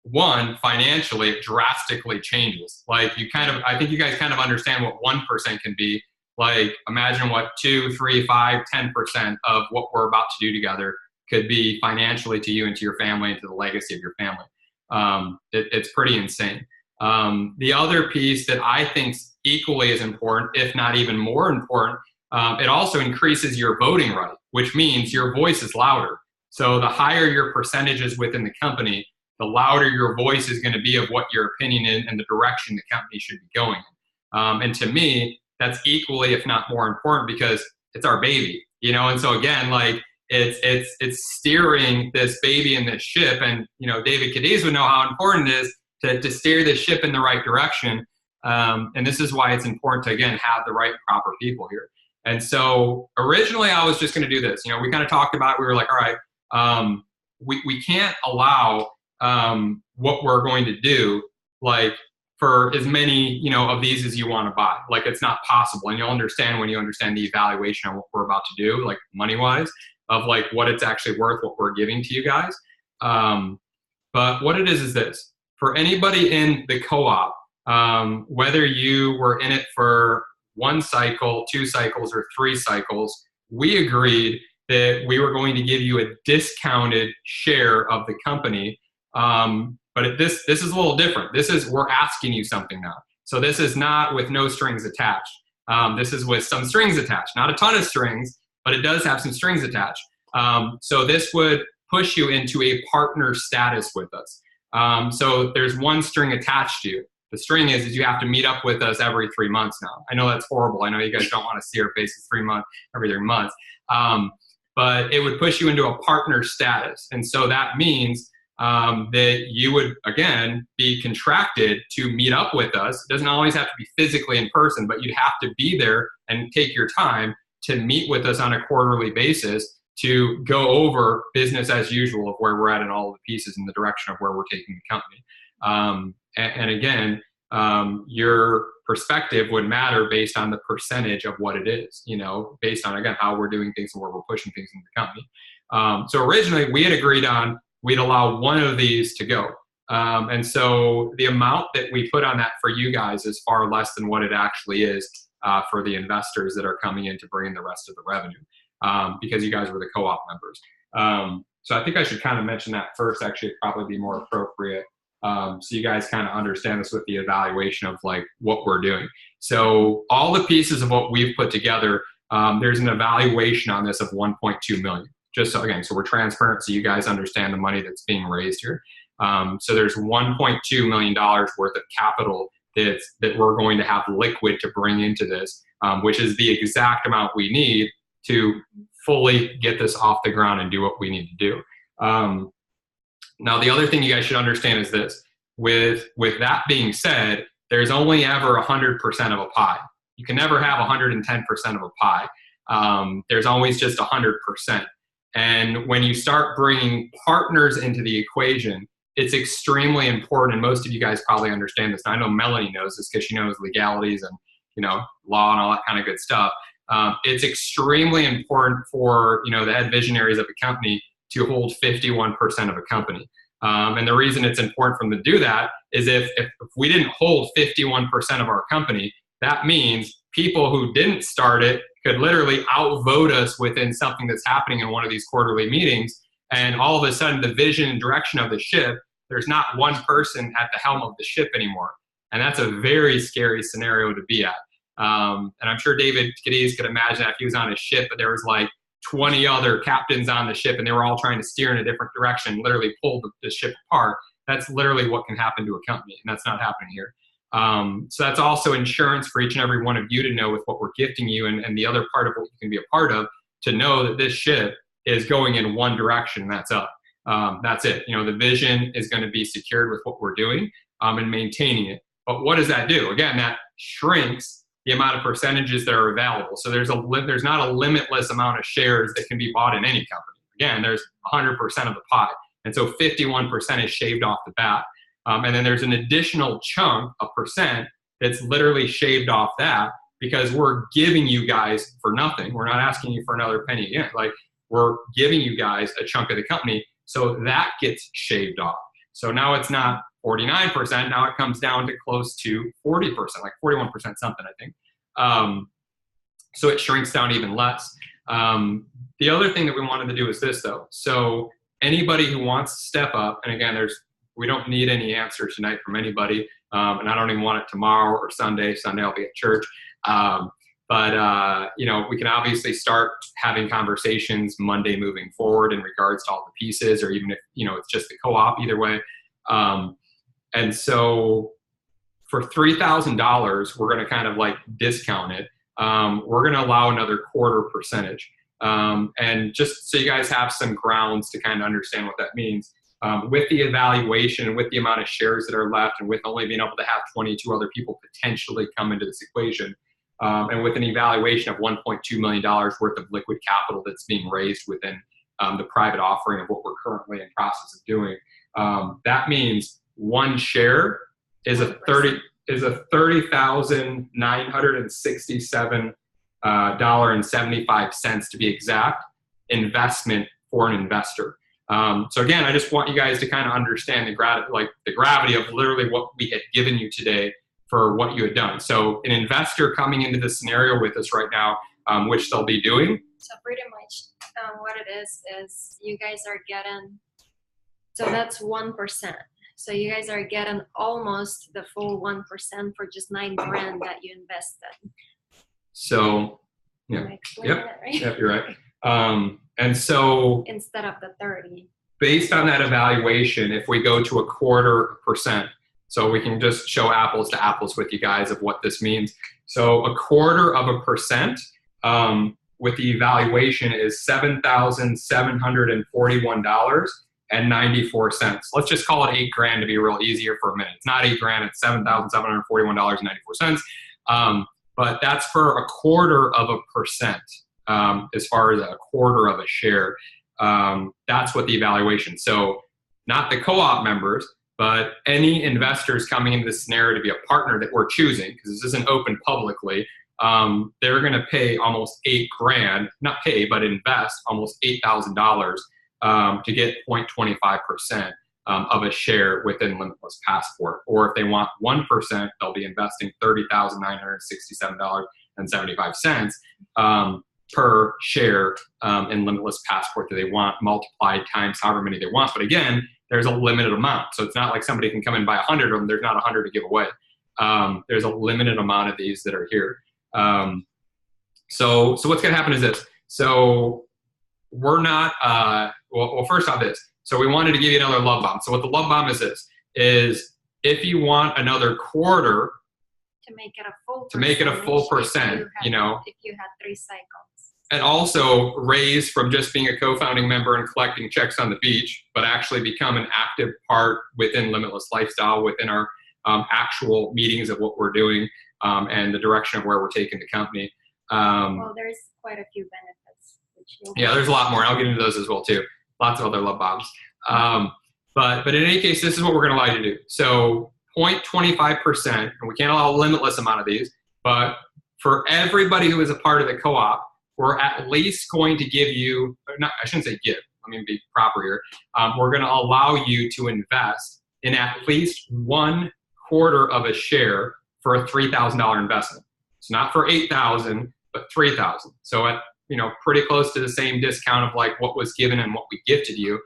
One, financially, it drastically changes. Like, I think you guys kind of understand what 1% can be. Like, imagine what 2, 3, 5, 10% of what we're about to do together could be financially to you and to your family and to the legacy of your family. It's pretty insane. The other piece that I think is equally as important, if not even more important, it also increases your voting right, which means your voice is louder. So the higher your percentages within the company, the louder your voice is going to be of what your opinion is and the direction the company should be going. And to me, that's equally, if not more important, because it's our baby, And so again, like, it's steering this baby in this ship, and David Cadiz would know how important it is to steer the ship in the right direction. And this is why it's important to, again, have the right and proper people here. And so originally I was just going to do this. We kind of talked about, we were like, all right, we can't allow what we're going to do, like, for as many, of these as you want to buy. Like, it's not possible. And you'll understand when you understand the evaluation on what we're about to do, like money-wise, of like what it's actually worth, what we're giving to you guys. But what it is this. For anybody in the co-op, whether you were in it for 1 cycle, 2 cycles, or 3 cycles, we agreed that we were going to give you a discounted share of the company. But this is a little different. We're asking you something now. So this is not with no strings attached. This is with some strings attached. Not a ton of strings, but it does have some strings attached. So this would push you into a partner status with us. So there's 1 string attached to you. The string is you have to meet up with us every 3 months now. I know that's horrible. I know you guys don't want to see our faces every 3 months. But it would push you into a partner status. And so that means that you would, again, be contracted to meet up with us. It doesn't always have to be physically in person, but you'd have to be there and take your time to meet with us on a quarterly basis to go over business as usual of where we're at in all of the pieces in the direction of where we're taking the company. And again, your perspective would matter based on the percentage of what it is, based on, again, how we're doing things and where we're pushing things in the company. So originally we had agreed on we'd allow 1 of these to go. And so the amount that we put on that for you guys is far less than what it actually is for the investors that are coming in to bring in the rest of the revenue, because you guys were the co-op members. So I think I should kind of mention that first. Actually, it'd probably be more appropriate. So you guys kind of understand this with the evaluation of like what we're doing. So all the pieces of what we've put together, there's an evaluation on this of 1.2 million. Just so, again, so we're transparent so you guys understand the money that's being raised here. So there's $1.2 million worth of capital that we're going to have liquid to bring into this, which is the exact amount we need to fully get this off the ground and do what we need to do. Now, the other thing you guys should understand is this. With that being said, there's only ever 100% of a pie. You can never have 110% of a pie. There's always just 100%. And when you start bringing partners into the equation, it's extremely important, and most of you guys probably understand this. And I know Melanie knows this because she knows legalities and, you know, law and all that kind of good stuff. It's extremely important for, you know, the head visionaries of a company to hold 51% of a company. And the reason it's important for them to do that is if we didn't hold 51% of our company, that means people who didn't start it could literally outvote us within something that's happening in one of these quarterly meetings. And all of a sudden, the vision and direction of the ship, there's not one person at the helm of the ship anymore. And that's a very scary scenario to be at. And I'm sure David Cadiz could imagine that if he was on a ship, but there was like 20 other captains on the ship and they were all trying to steer in a different direction, literally pull the ship apart. That's literally what can happen to a company, and that's not happening here. So that's also insurance for each and every one of you to know with what we're gifting you, and the other part of what you can be a part of, to know that this ship is going in one direction, and that's up. That's it. You know, the vision is going to be secured with what we're doing and maintaining it. But what does that do? Again, that shrinks the amount of percentages that are available. So there's not a limitless amount of shares that can be bought in any company. Again, there's 100% of the pie. And so 51% is shaved off the bat. And then there's an additional chunk, a percent, that's literally shaved off that because we're giving you guys for nothing. We're not asking you for another penny again. Like, we're giving you guys a chunk of the company. So that gets shaved off. So now it's not 49%. Now it comes down to close to 40%, like 41% something, I think. So it shrinks down even less. The other thing that we wanted to do is this, though. So anybody who wants to step up, and again, we don't need any answers tonight from anybody, and I don't even want it tomorrow or Sunday. Sunday I'll be at church. But you know, we can obviously start having conversations Monday moving forward in regards to all the pieces, or even if, you know, it's just the co-op, either way. And so for $3,000, we're going to kind of like discount it. We're going to allow another %. And just so you guys have some grounds to kind of understand what that means, with the evaluation, with the amount of shares that are left, and with only being able to have 22 other people potentially come into this equation, and with an evaluation of $1.2 million worth of liquid capital that's being raised within the private offering of what we're currently in process of doing, that means one share is a $30,967.75 to be exact investment for an investor. So again, I just want you guys to kind of understand the gravity of literally what we had given you today for what you had done. So an investor coming into this scenario with us right now, which they'll be doing. So pretty much what it is you guys are getting, so that's 1%. So you guys are getting almost the full 1% for just $9,000 that you invested. So, yeah. Yep. That, right? Yep, you're right. And so instead of the 30. Based on that evaluation, if we go to 0.25%, so we can just show apples to apples with you guys of what this means. So 0.25% with the evaluation is $7,741.94. Let's just call it $8,000 to be real easier for a minute. It's not $8,000, it's $7,741.94. But that's for 0.25%, as far as 1/4 of a share. That's what the evaluation. So not the co-op members, but any investors coming into this scenario to be a partner that we're choosing, because this isn't open publicly, they're going to pay almost $8,000, not pay, but invest almost $8,000 to get 0.25% of a share within Limitless Passport. Or if they want 1%, they'll be investing $30,967.75 per share in Limitless Passport that they want, multiplied times however many they want. But again, there's a limited amount. So it's not like somebody can come and buy 100 of them. There's not 100 to give away. There's a limited amount of these that are here. So what's going to happen is this. So we're not, well, first off this. So we wanted to give you another love bomb. So what the love bomb is this, is if you want another 1/4 To make it a full to make it a full percent, you know. If you had 3 cycles. And also raise from just being a co-founding member and collecting checks on the beach, but actually become an active part within Limitless Lifestyle, within our actual meetings of what we're doing and the direction of where we're taking the company. Well, there's quite a few benefits. Yeah, there's a lot more. I'll get into those as well too. Lots of other love bombs. But in any case, this is what we're going to allow you to do. So 0.25%, and we can't allow a limitless amount of these, but for everybody who is a part of the co-op, we're at least going to give you, not, I shouldn't say give, let me be proper here. We're going to allow you to invest in at least 1/4 of a share for a $3,000 investment. It's not for $8,000, but $3,000. So at, you know, pretty close to the same discount of like what was given and what we gifted you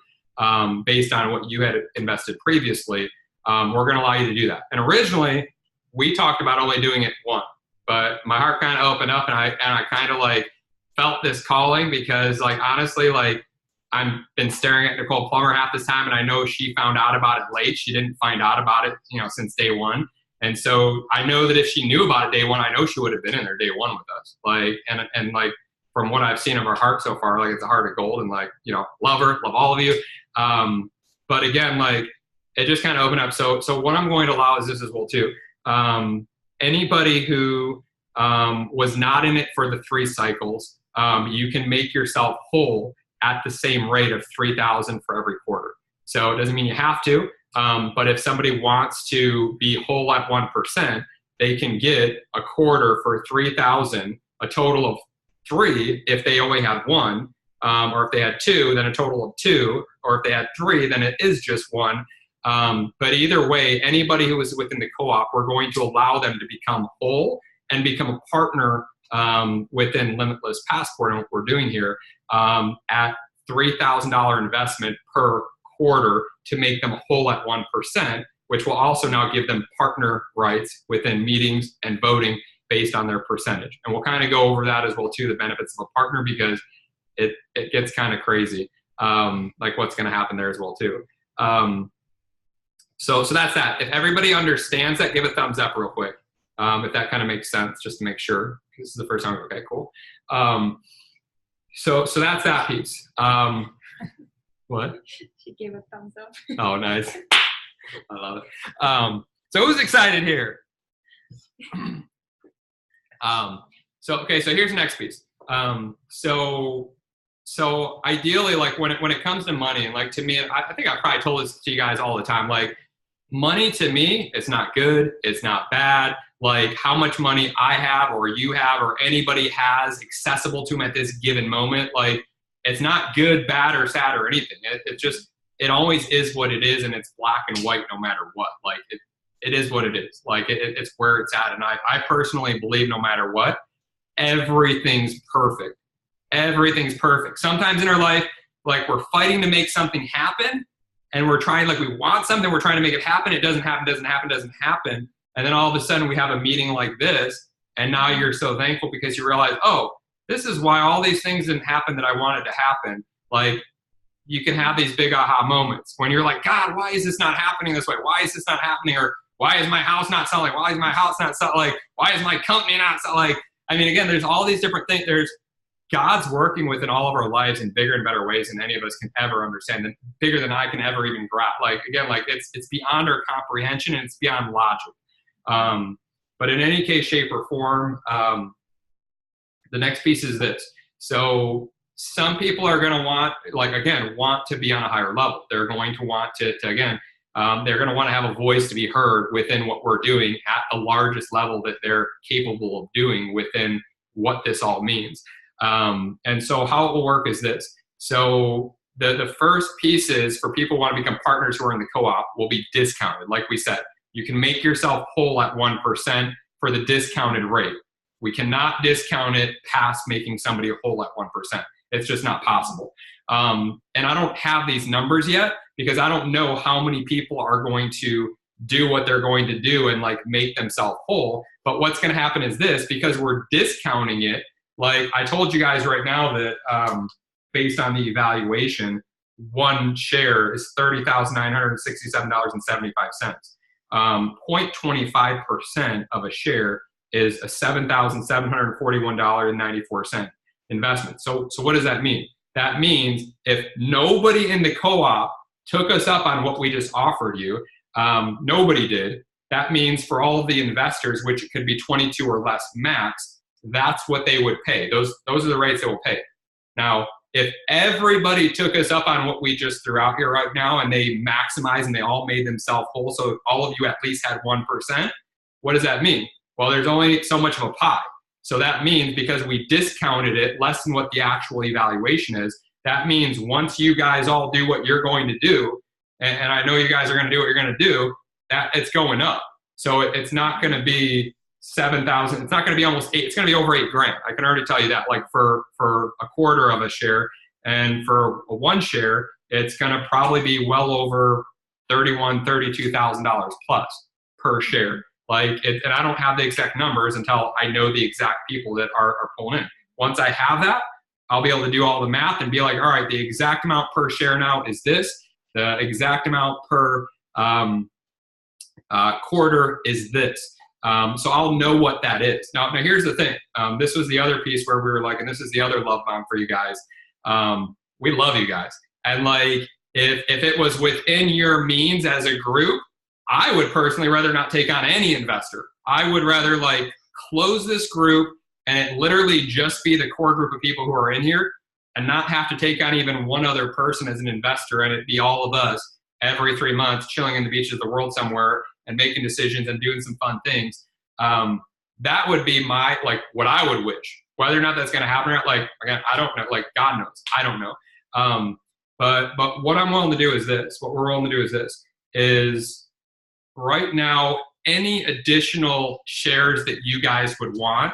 based on what you had invested previously. We're going to allow you to do that. And originally we talked about only doing it once, but my heart kind of opened up and I kind of like felt this calling because like, honestly, like I've been staring at Nicole Plummer half this time and I know she found out about it late. She didn't find out about it, you know, since day one. And so I know that if she knew about it day one, I know she would have been in there day one with us. Like, and like from what I've seen of her heart so far, like it's a heart of gold and like, you know, love her, love all of you. But again, like it just kind of opened up. So what I'm going to allow is this as well too. Anybody who was not in it for the 3 cycles, you can make yourself whole at the same rate of $3,000 for every quarter. So it doesn't mean you have to, but if somebody wants to be whole at 1%, they can get a quarter for $3,000, a total of 3 if they only had 1, or if they had 2, then a total of 2, or if they had 3, then it is just 1. But either way, anybody who is within the co-op, we're going to allow them to become whole and become a partner within Limitless Passport and what we're doing here at $3,000 investment per quarter to make them whole at 1%, which will also now give them partner rights within meetings and voting based on their percentage. And we'll kind of go over that as well too, the benefits of a partner, because it gets kind of crazy, like what's going to happen there as well too. So that's that. If everybody understands that, give a thumbs up real quick. If that kind of makes sense, just to make sure. This is the first time. Okay, cool. So that's that piece. What? She gave a thumbs up. Oh, nice. I love it. So who's excited here? So here's the next piece. So ideally, like when it comes to money, and like to me, I think I probably told this to you guys all the time, like money to me, it's not good, it's not bad. Like how much money I have or you have or anybody has accessible to them at this given moment, like it's not good, bad, or sad or anything. It always is what it is, and it's black and white no matter what. Like it is what it is. Like it's where it's at. And I personally believe no matter what, everything's perfect. Everything's perfect. Sometimes in our life, like we're fighting to make something happen, and we're trying, like we want something, we're trying to make it happen. It doesn't happen. And then all of a sudden we have a meeting like this, and now you're so thankful because you realize, oh, this is why all these things didn't happen that I wanted to happen. Like you can have these big aha moments when you're like, God, why is this not happening this way? Why is this not happening? Or why is my house not selling? Why is my house not selling? Like, why is my company not selling? Like, I mean, again, there's all these different things. There's God's working within all of our lives in bigger and better ways than any of us can ever understand, and bigger than I can ever even grasp. Like, again, like it's beyond our comprehension and it's beyond logic. But in any case, shape, or form, the next piece is this. So some people are going to want to be on a higher level. They're going to want to again, they're going to want to have a voice to be heard within what we're doing at the largest level that they're capable of doing within what this all means. And so how it will work is this. So the first piece is for people who want to become partners who are in the co-op will be discounted. Like we said, you can make yourself whole at 1% for the discounted rate. We cannot discount it past making somebody whole at 1%. It's just not possible. And I don't have these numbers yet because I don't know how many people are going to do what they're going to do and like make themselves whole. But what's going to happen is this, because we're discounting it. Like I told you guys right now that based on the evaluation, one share is $30,967.75. 0.25% of a share is a $7,741.94 investment. So what does that mean? That means if nobody in the co-op took us up on what we just offered you, nobody did, that means for all of the investors, which it could be 22 or less max, that's what they would pay. Those are the rates they will pay. Now, if everybody took us up on what we just threw out here right now and they maximized and they all made themselves whole, so all of you at least had 1%, what does that mean? Well, there's only so much of a pie. So that means because we discounted it less than what the actual evaluation is, that means once you guys all do what you're going to do, and I know you guys are going to do what you're going to do, that it's going up. So it's not going to be 7,000. It's not going to be almost 8. It's going to be over $8,000. I can already tell you that. Like for a quarter of a share, and for a 1 share, it's going to probably be well over $32,000 plus per share. Like, and I don't have the exact numbers until I know the exact people that are pulling in. Once I have that, I'll be able to do all the math and be like, all right, the exact amount per share now is this. The exact amount per quarter is this. So I'll know what that is. Now here's the thing. This was the other piece where we were like, and this is the other love bomb for you guys. We love you guys. And like, if it was within your means as a group, I would personally rather not take on any investor. I would rather like close this group and it literally just be the core group of people who are in here and not have to take on even one other person as an investor, and it be all of us every 3 months chilling in the beaches of the world somewhere and making decisions and doing some fun things. That would be my, like, what I would wish. Whether or not that's going to happen, like, again, I don't know. Like, God knows. I don't know. But what I'm willing to do is this. What we're willing to do is this. Is right now, any additional shares that you guys would want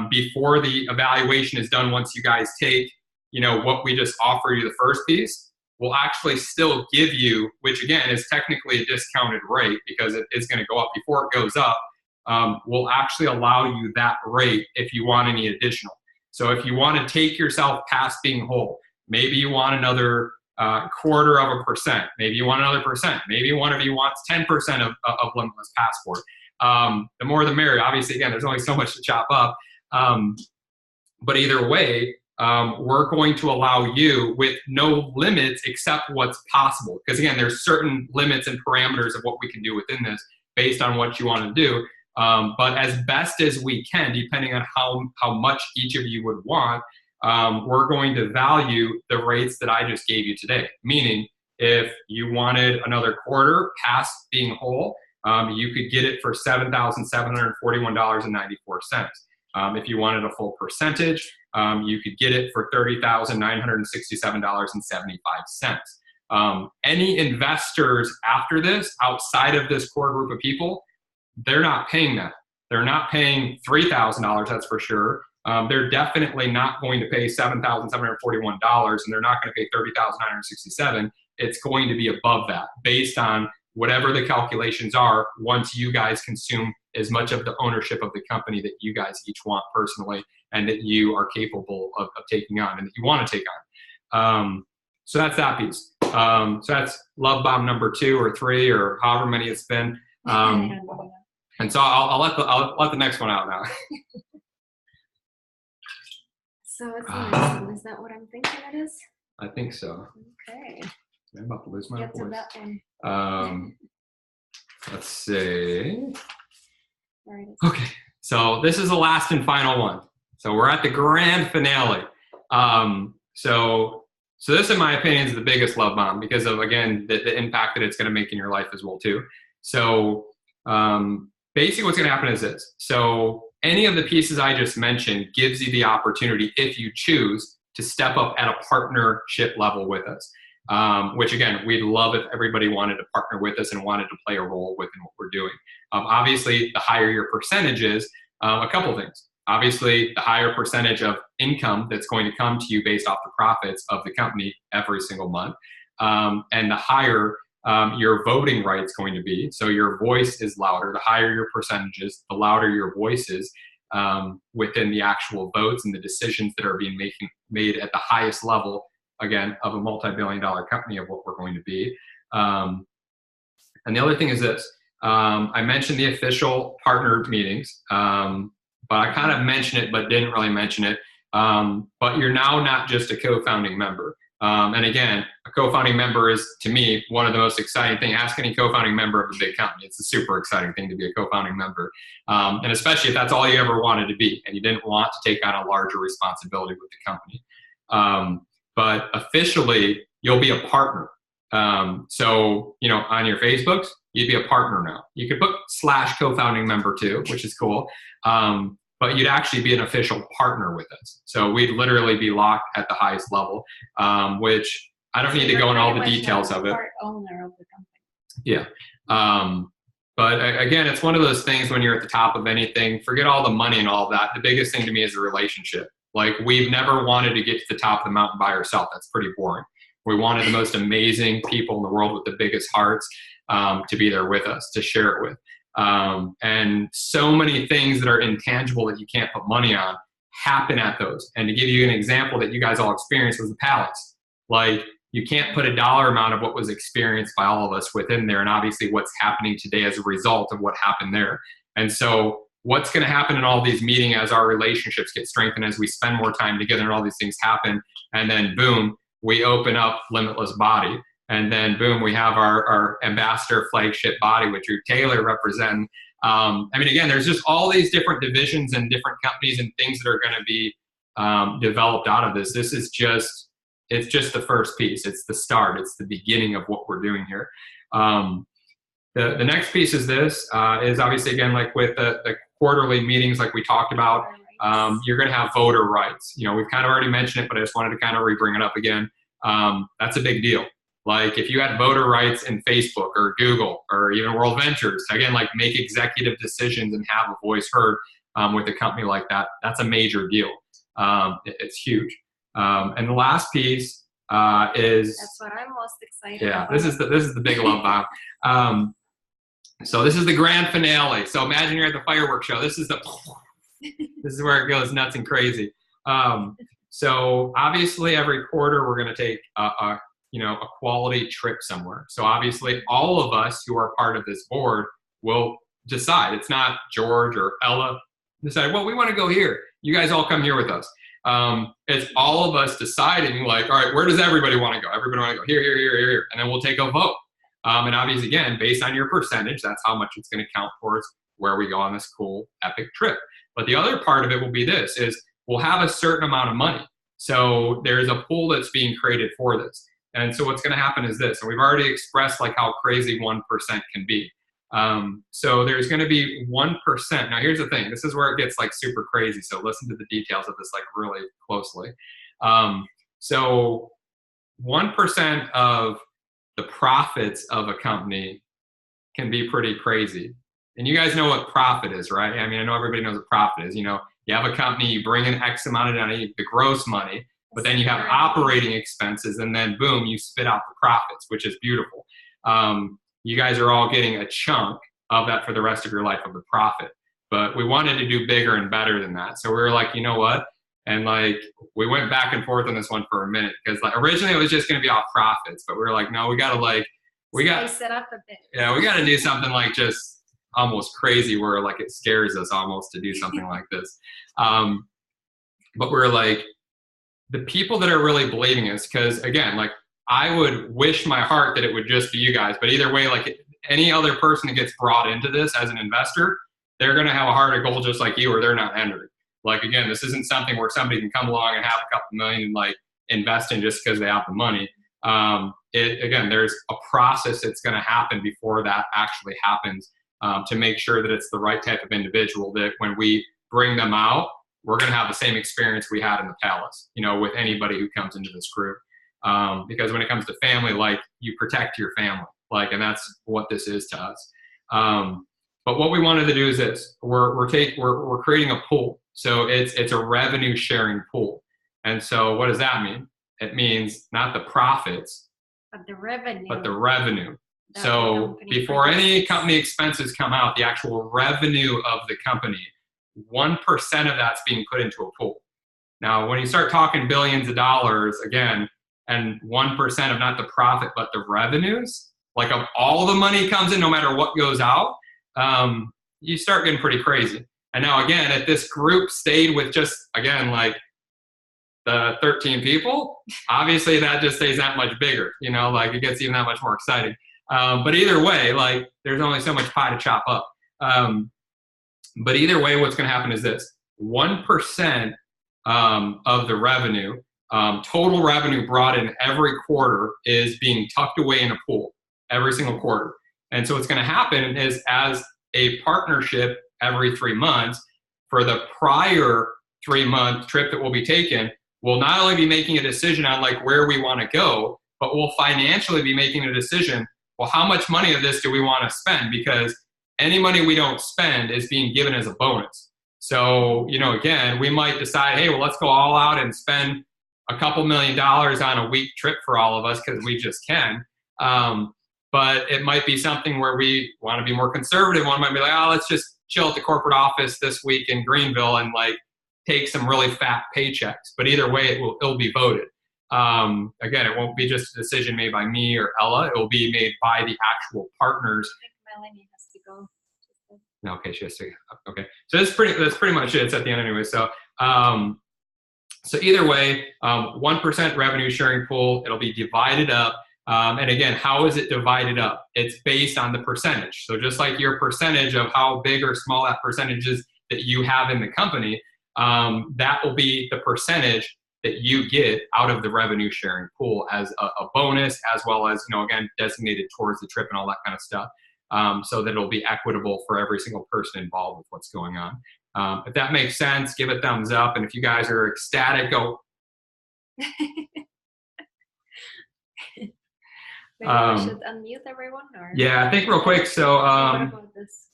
before the evaluation is done, once you guys take, what we just offer you the first piece, will actually still give you, which again is technically a discounted rate because it is going to go up before it goes up, will actually allow you that rate if you want any additional. So if you want to take yourself past being whole, maybe you want another 0.25%, maybe you want another percent, maybe one of you wants 10% of Limitless Passport. The more the merrier. Obviously, again, there's only so much to chop up. But either way, we're going to allow you with no limits except what's possible. Because again, there's certain limits and parameters of what we can do within this based on what you want to do. But as best as we can, depending on how much each of you would want, we're going to value the rates that I just gave you today. Meaning, if you wanted another quarter past being whole, you could get it for $7,741.94. If you wanted a full percentage, you could get it for $30,967.75. Any investors after this, outside of this core group of people, they're not paying that. They're not paying $3,000, that's for sure. They're definitely not going to pay $7,741, and they're not going to pay $30,967. It's going to be above that based on whatever the calculations are once you guys consume as much of the ownership of the company that you guys each want personally and that you are capable of taking on and that you want to take on. So that's that piece. So that's love bomb number 2 or 3 or however many it's been. And so I'll let the next one out now. So it's the next one. Is that what I'm thinking it is? I think so. Okay. I'm about to lose my Get to voice. that one. Let's see. Right. Okay, so this is the last and final one. So we're at the grand finale. So this, in my opinion, is the biggest love bomb because of, again, the impact that it's going to make in your life as well too. So basically what's going to happen is this. So any of the pieces I just mentioned gives you the opportunity, if you choose, to step up at a partnership level with us. Which again, we'd love if everybody wanted to partner with us and wanted to play a role within what we're doing. Obviously, the higher your percentage is, a couple things. Obviously, the higher percentage of income that's going to come to you based off the profits of the company every single month, and the higher your voting right's going to be. So your voice is louder. The higher your percentages, the louder your voice is within the actual votes and the decisions that are being made at the highest level, again, of a multi-billion-dollar company of what we're going to be. And the other thing is this. I mentioned the official partner meetings, but I kind of mentioned it, but didn't really mention it. But you're now not just a co-founding member. And again, a co-founding member is, to me, one of the most exciting things. Ask any co-founding member of a big company. It's a super exciting thing to be a co-founding member. And especially if that's all you ever wanted to be and you didn't want to take on a larger responsibility with the company. But officially, you'll be a partner. So, you know, on your Facebooks, you'd be a partner now. You could put / co-founding member too, which is cool. But you'd actually be an official partner with us. So we'd literally be locked at the highest level, which I don't need to go into all the details of it. Part owner of the company. Yeah. But again, it's one of those things when you're at the top of anything, forget all the money and all of that. The biggest thing to me is the relationship. Like, we've never wanted to get to the top of the mountain by ourselves. That's pretty boring. We wanted the most amazing people in the world with the biggest hearts to be there with us, to share it with. And so many things that are intangible that you can't put money on happen at those. And to give you an example that you guys all experienced was the Palace. Like, you can't put a dollar amount of what was experienced by all of us within there, and obviously what's happening today as a result of what happened there. And so what's going to happen in all these meetings as our relationships get strengthened, as we spend more time together and all these things happen, and then boom, we open up Limitless Body. And then boom, we have our ambassador flagship body, which you're Taylor representing. I mean, again, there's just all these different divisions and different companies and things that are going to be developed out of this. This is just, it's just the first piece. It's the start. It's the beginning of what we're doing here. The next piece is this, is obviously, again, like with the quarterly meetings like we talked about, you're going to have voter rights. You know, we've kind of already mentioned it, but I just wanted to kind of re-bring it up again. That's a big deal. Like, if you had voter rights in Facebook or Google or even World Ventures, again, like, make executive decisions and have a voice heard with a company like that, that's a major deal. It's huge. And the last piece is, that's what I'm most excited about. about. This is the big love bomb. So this is the grand finale. So imagine you're at the fireworks show. This is where it goes nuts and crazy. So obviously every quarter we're going to take a quality trip somewhere. So obviously all of us who are part of this board will decide. It's not George or Ella decide, well, we want to go here. You guys all come here with us. It's all of us deciding, like, all right, where does everybody want to go? Everybody want to go here, here, here, here, here. And then we'll take a vote. And obviously, again, based on your percentage, that's how much it's going to count towards where we go on this cool, epic trip. But the other part of it will be this, is we'll have a certain amount of money. So there's a pool that's being created for this. And so what's going to happen is this, and we've already expressed like how crazy 1% can be. So there's going to be 1%. Now here's the thing, this is where it gets like super crazy. So listen to the details of this like really closely. So 1% of the profits of a company can be pretty crazy. And you guys know what profit is, right? I mean, I know everybody knows what profit is. You know, you have a company, you bring in X amount of money, the gross money, but then you have operating expenses, and then boom, you spit out the profits, which is beautiful. You guys are all getting a chunk of that for the rest of your life of the profit. But we wanted to do bigger and better than that. So we were like, you know what? And like, we went back and forth on this one for a minute, because like originally it was just going to be off profits, but we were like, no, we got to spice it up a bit. Yeah, we got to do something like just almost crazy, where like it scares us almost to do something like this. But we're like, the people that are really believing us, because again, like, I would wish my heart that it would just be you guys, but either way, like any other person that gets brought into this as an investor, they're going to have a heart of gold just like you, or they're not entering. Like, again, this isn't something where somebody can come along and have a couple million and like invest in just because they have the money. Again, there's a process that's going to happen before that actually happens, to make sure that it's the right type of individual, that when we bring them out, we're going to have the same experience we had in the Palace, you know, with anybody who comes into this group. Because when it comes to family, like, you protect your family, like, and that's what this is to us. But what we wanted to do is this: we're creating a pool. So it's a revenue sharing pool. And so what does that mean? It means not the profits, but the revenue. So before any company expenses come out, the actual revenue of the company, 1% of that's being put into a pool. Now, when you start talking billions of dollars, again, and 1% of not the profit but the revenues, like if all the money comes in, no matter what goes out, you start getting pretty crazy. And now again, if this group stayed with just, again, like the 13 people, obviously that just stays that much bigger, you know, like it gets even that much more exciting. But either way, like there's only so much pie to chop up. But either way, what's going to happen is this: 1% of the revenue, total revenue brought in every quarter, is being tucked away in a pool every single quarter. And so what's going to happen is, as a partnership every 3 months, for the prior 3-month trip that will be taken, we'll not only be making a decision on like where we want to go, but we'll financially be making a decision, well, how much money of this do we want to spend? Because any money we don't spend is being given as a bonus. So, you know, again, we might decide, hey, well, let's go all out and spend a couple $1 million on a week trip for all of us because we just can. But it might be something where we want to be more conservative. One might be like, oh, let's just chill at the corporate office this week in Greenville and like take some really fat paychecks. But either way, it'll be voted. Again, it won't be just a decision made by me or Ella. It will be made by the actual partners. I think Melanie has to go. No, okay, she has to. Okay, so that's pretty much it. It's at the end anyway. So, so either way, 1% revenue sharing pool. It'll be divided up. And again, how is it divided up? It's based on the percentage. So just like your percentage of how big or small that percentage is that you have in the company, that will be the percentage that you get out of the revenue sharing pool as a bonus, as well as, you know, again, designated towards the trip and all that kind of stuff. So that it'll be equitable for every single person involved with what's going on. If that makes sense, give a thumbs up. And if you guys are ecstatic, go. Maybe we should unmute everyone, or? Yeah, I think real quick. So, what about this?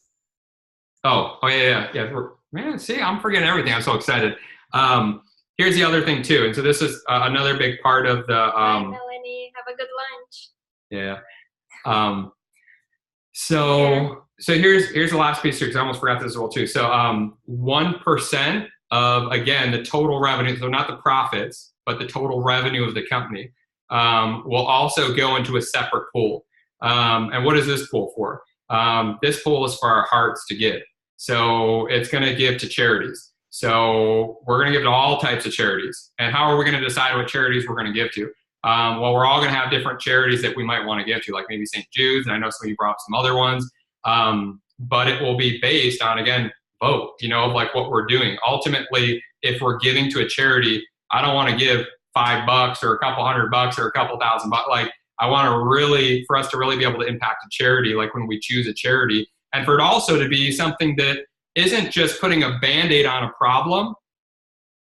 Man, see, I'm forgetting everything. I'm so excited. Here's the other thing too, and so this is another big part of the. Bye, Melanie. Have a good lunch. Yeah. So here's the last piece here, because I almost forgot this as well too. So 1% of, again, the total revenue, so not the profits, but the total revenue of the company, will also go into a separate pool. And what is this pool for? This pool is for our hearts to give. So it's going to give to charities. So we're going to give to all types of charities. And how are we going to decide what charities we're going to give to? Well, we're all going to have different charities that we might want to give to, like maybe St. Jude's, and I know some of you brought up some other ones. But it will be based on, again, vote, you know, like what we're doing. Ultimately, if we're giving to a charity, I don't want to give $5 or a couple $100 or a couple $1,000. Like, I want to really, for us to really be able to impact a charity, like when we choose a charity, and for it also to be something that isn't just putting a Band-Aid on a problem,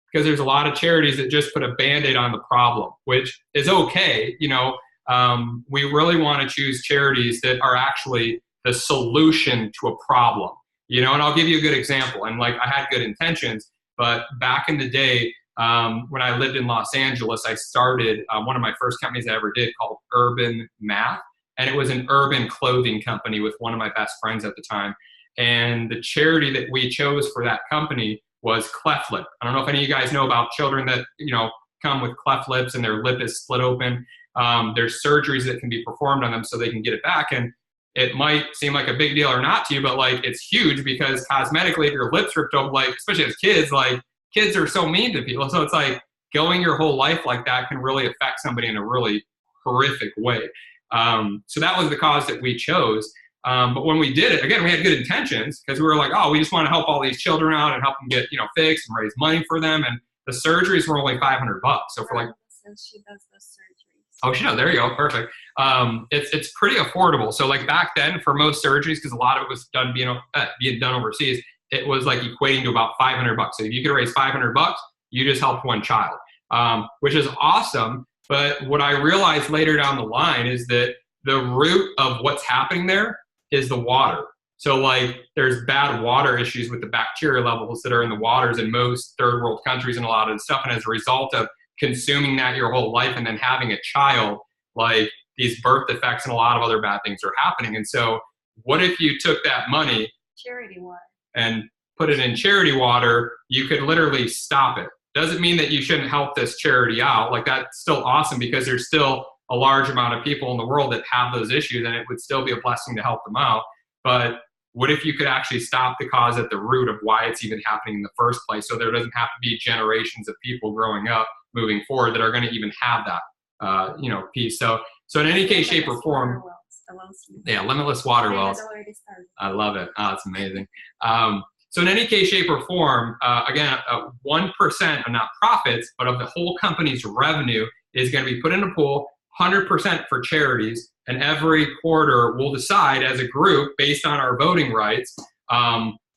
because there's a lot of charities that just put a Band-Aid on the problem, which is okay. You know, we really want to choose charities that are actually the solution to a problem, you know, and I'll give you a good example. And like, I had good intentions, but back in the day, when I lived in Los Angeles, I started one of my first companies I ever did called Urban Math. And it was an urban clothing company with one of my best friends at the time. And the charity that we chose for that company was cleft lip. I don't know if any of you guys know about children that, you know, come with cleft lips and their lip is split open. There's surgeries that can be performed on them so they can get it back. And it might seem like a big deal or not to you, but like, it's huge, because cosmetically, if your lips ripped open, like, especially as kids, like, kids are so mean to people. So it's like, going your whole life like that can really affect somebody in a really horrific way. So that was the cause that we chose. But when we did it, again, we had good intentions, because we were like, oh, we just want to help all these children out and help them get, you know, fixed and raise money for them. And the surgeries were only $500. So for like, Since she does those surgeries. oh, she knows. There you go. Perfect. It's pretty affordable. So like back then, for most surgeries, because a lot of it was done being done overseas, it was like equating to about $500. So if you could raise $500, you just helped one child, which is awesome. But what I realized later down the line is that the root of what's happening there is the water. So like, there's bad water issues with the bacteria levels that are in the waters in most third world countries and a lot of the stuff. And as a result of consuming that your whole life and then having a child, like, these birth defects and a lot of other bad things are happening. And so what if you took that money, Charity water, and put it in charity water? You could literally stop it. Doesn't mean that you shouldn't help this charity out. Like, that's still awesome, because there's still a large amount of people in the world that have those issues, and it would still be a blessing to help them out. But what if you could actually stop the cause at the root of why it's even happening in the first place, so there doesn't have to be generations of people growing up moving forward that are going to even have that piece. So in any case, shape, or form, yeah, limitless water wells. I love it. Oh, it's amazing. So in any case, shape, or form, again, 1% of not profits, but of the whole company's revenue is going to be put in a pool, 100% for charities, and every quarter we'll decide as a group based on our voting rights,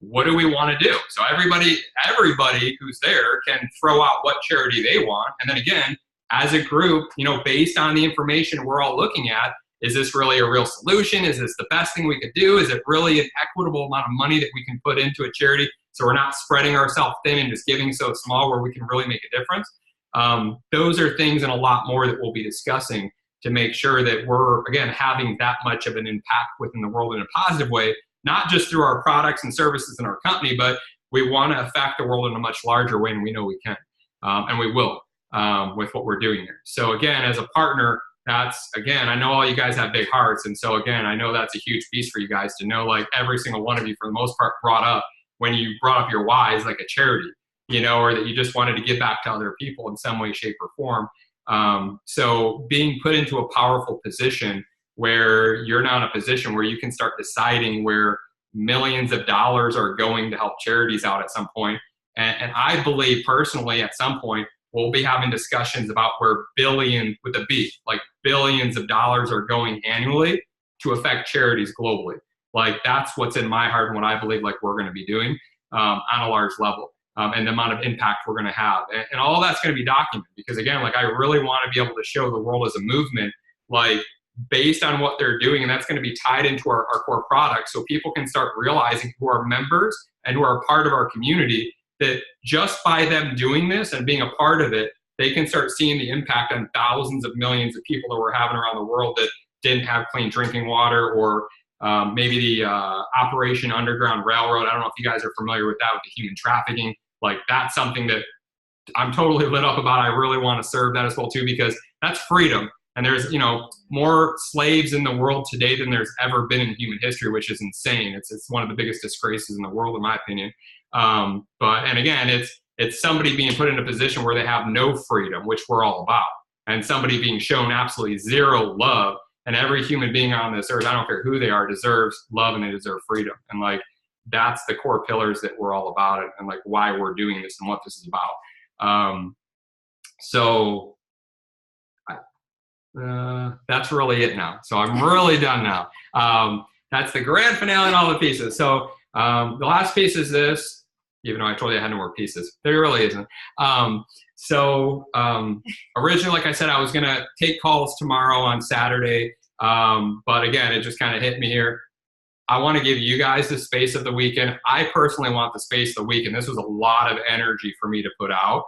what do we want to do? So everybody who's there can throw out what charity they want, and then again, as a group, based on the information we're all looking at, is this really a real solution? Is this the best thing we could do? Is it really an equitable amount of money that we can put into a charity so we're not spreading ourselves thin and just giving so small where we can really make a difference? Those are things and a lot more that we'll be discussing to make sure that we're, again, having that much of an impact within the world in a positive way, not just through our products and services in our company, but we want to affect the world in a much larger way, and we know we can, and we will with what we're doing here. So again, as a partner, I know all you guys have big hearts, and so again, I know that's a huge piece for you guys to know, like every single one of you, for the most part, brought up when you brought up your why is like a charity, or that you just wanted to give back to other people in some way, shape, or form. So being put into a powerful position where you're now in a position where you can start deciding where millions of dollars are going to help charities out at some point. And I believe personally at some point, we'll be having discussions about where billion with a B, like billions of dollars are going annually to affect charities globally. Like that's what's in my heart and what I believe like we're going to be doing on a large level. And the amount of impact we're going to have. And all that's going to be documented because, again, like I really want to be able to show the world as a movement, like based on what they're doing, and that's going to be tied into our core product so people can start realizing who are members and who are part of our community that just by them doing this and being a part of it, they can start seeing the impact on thousands of millions of people that we're having around the world that didn't have clean drinking water or maybe the Operation Underground Railroad. I don't know if you guys are familiar with that, with the human trafficking. Like that's something that I'm totally lit up about. I really want to serve that as well too, because that's freedom. And there's, more slaves in the world today than there's ever been in human history, which is insane. It's one of the biggest disgraces in the world, in my opinion. And again, it's somebody being put in a position where they have no freedom, which we're all about, and somebody being shown absolutely zero love. And every human being on this earth, I don't care who they are, deserves love and they deserve freedom. And like, that's the core pillars that we're all about it and like why we're doing this and what this is about. That's really it now. So I'm really done now. That's the grand finale and all the pieces. So the last piece is this, even though I told you I had no more pieces. There really isn't. Originally, like I said, I was going to take calls tomorrow on Saturday. But again, it just kind of hit me here. I want to give you guys the space of the weekend. I personally want the space of the weekend. This was a lot of energy for me to put out,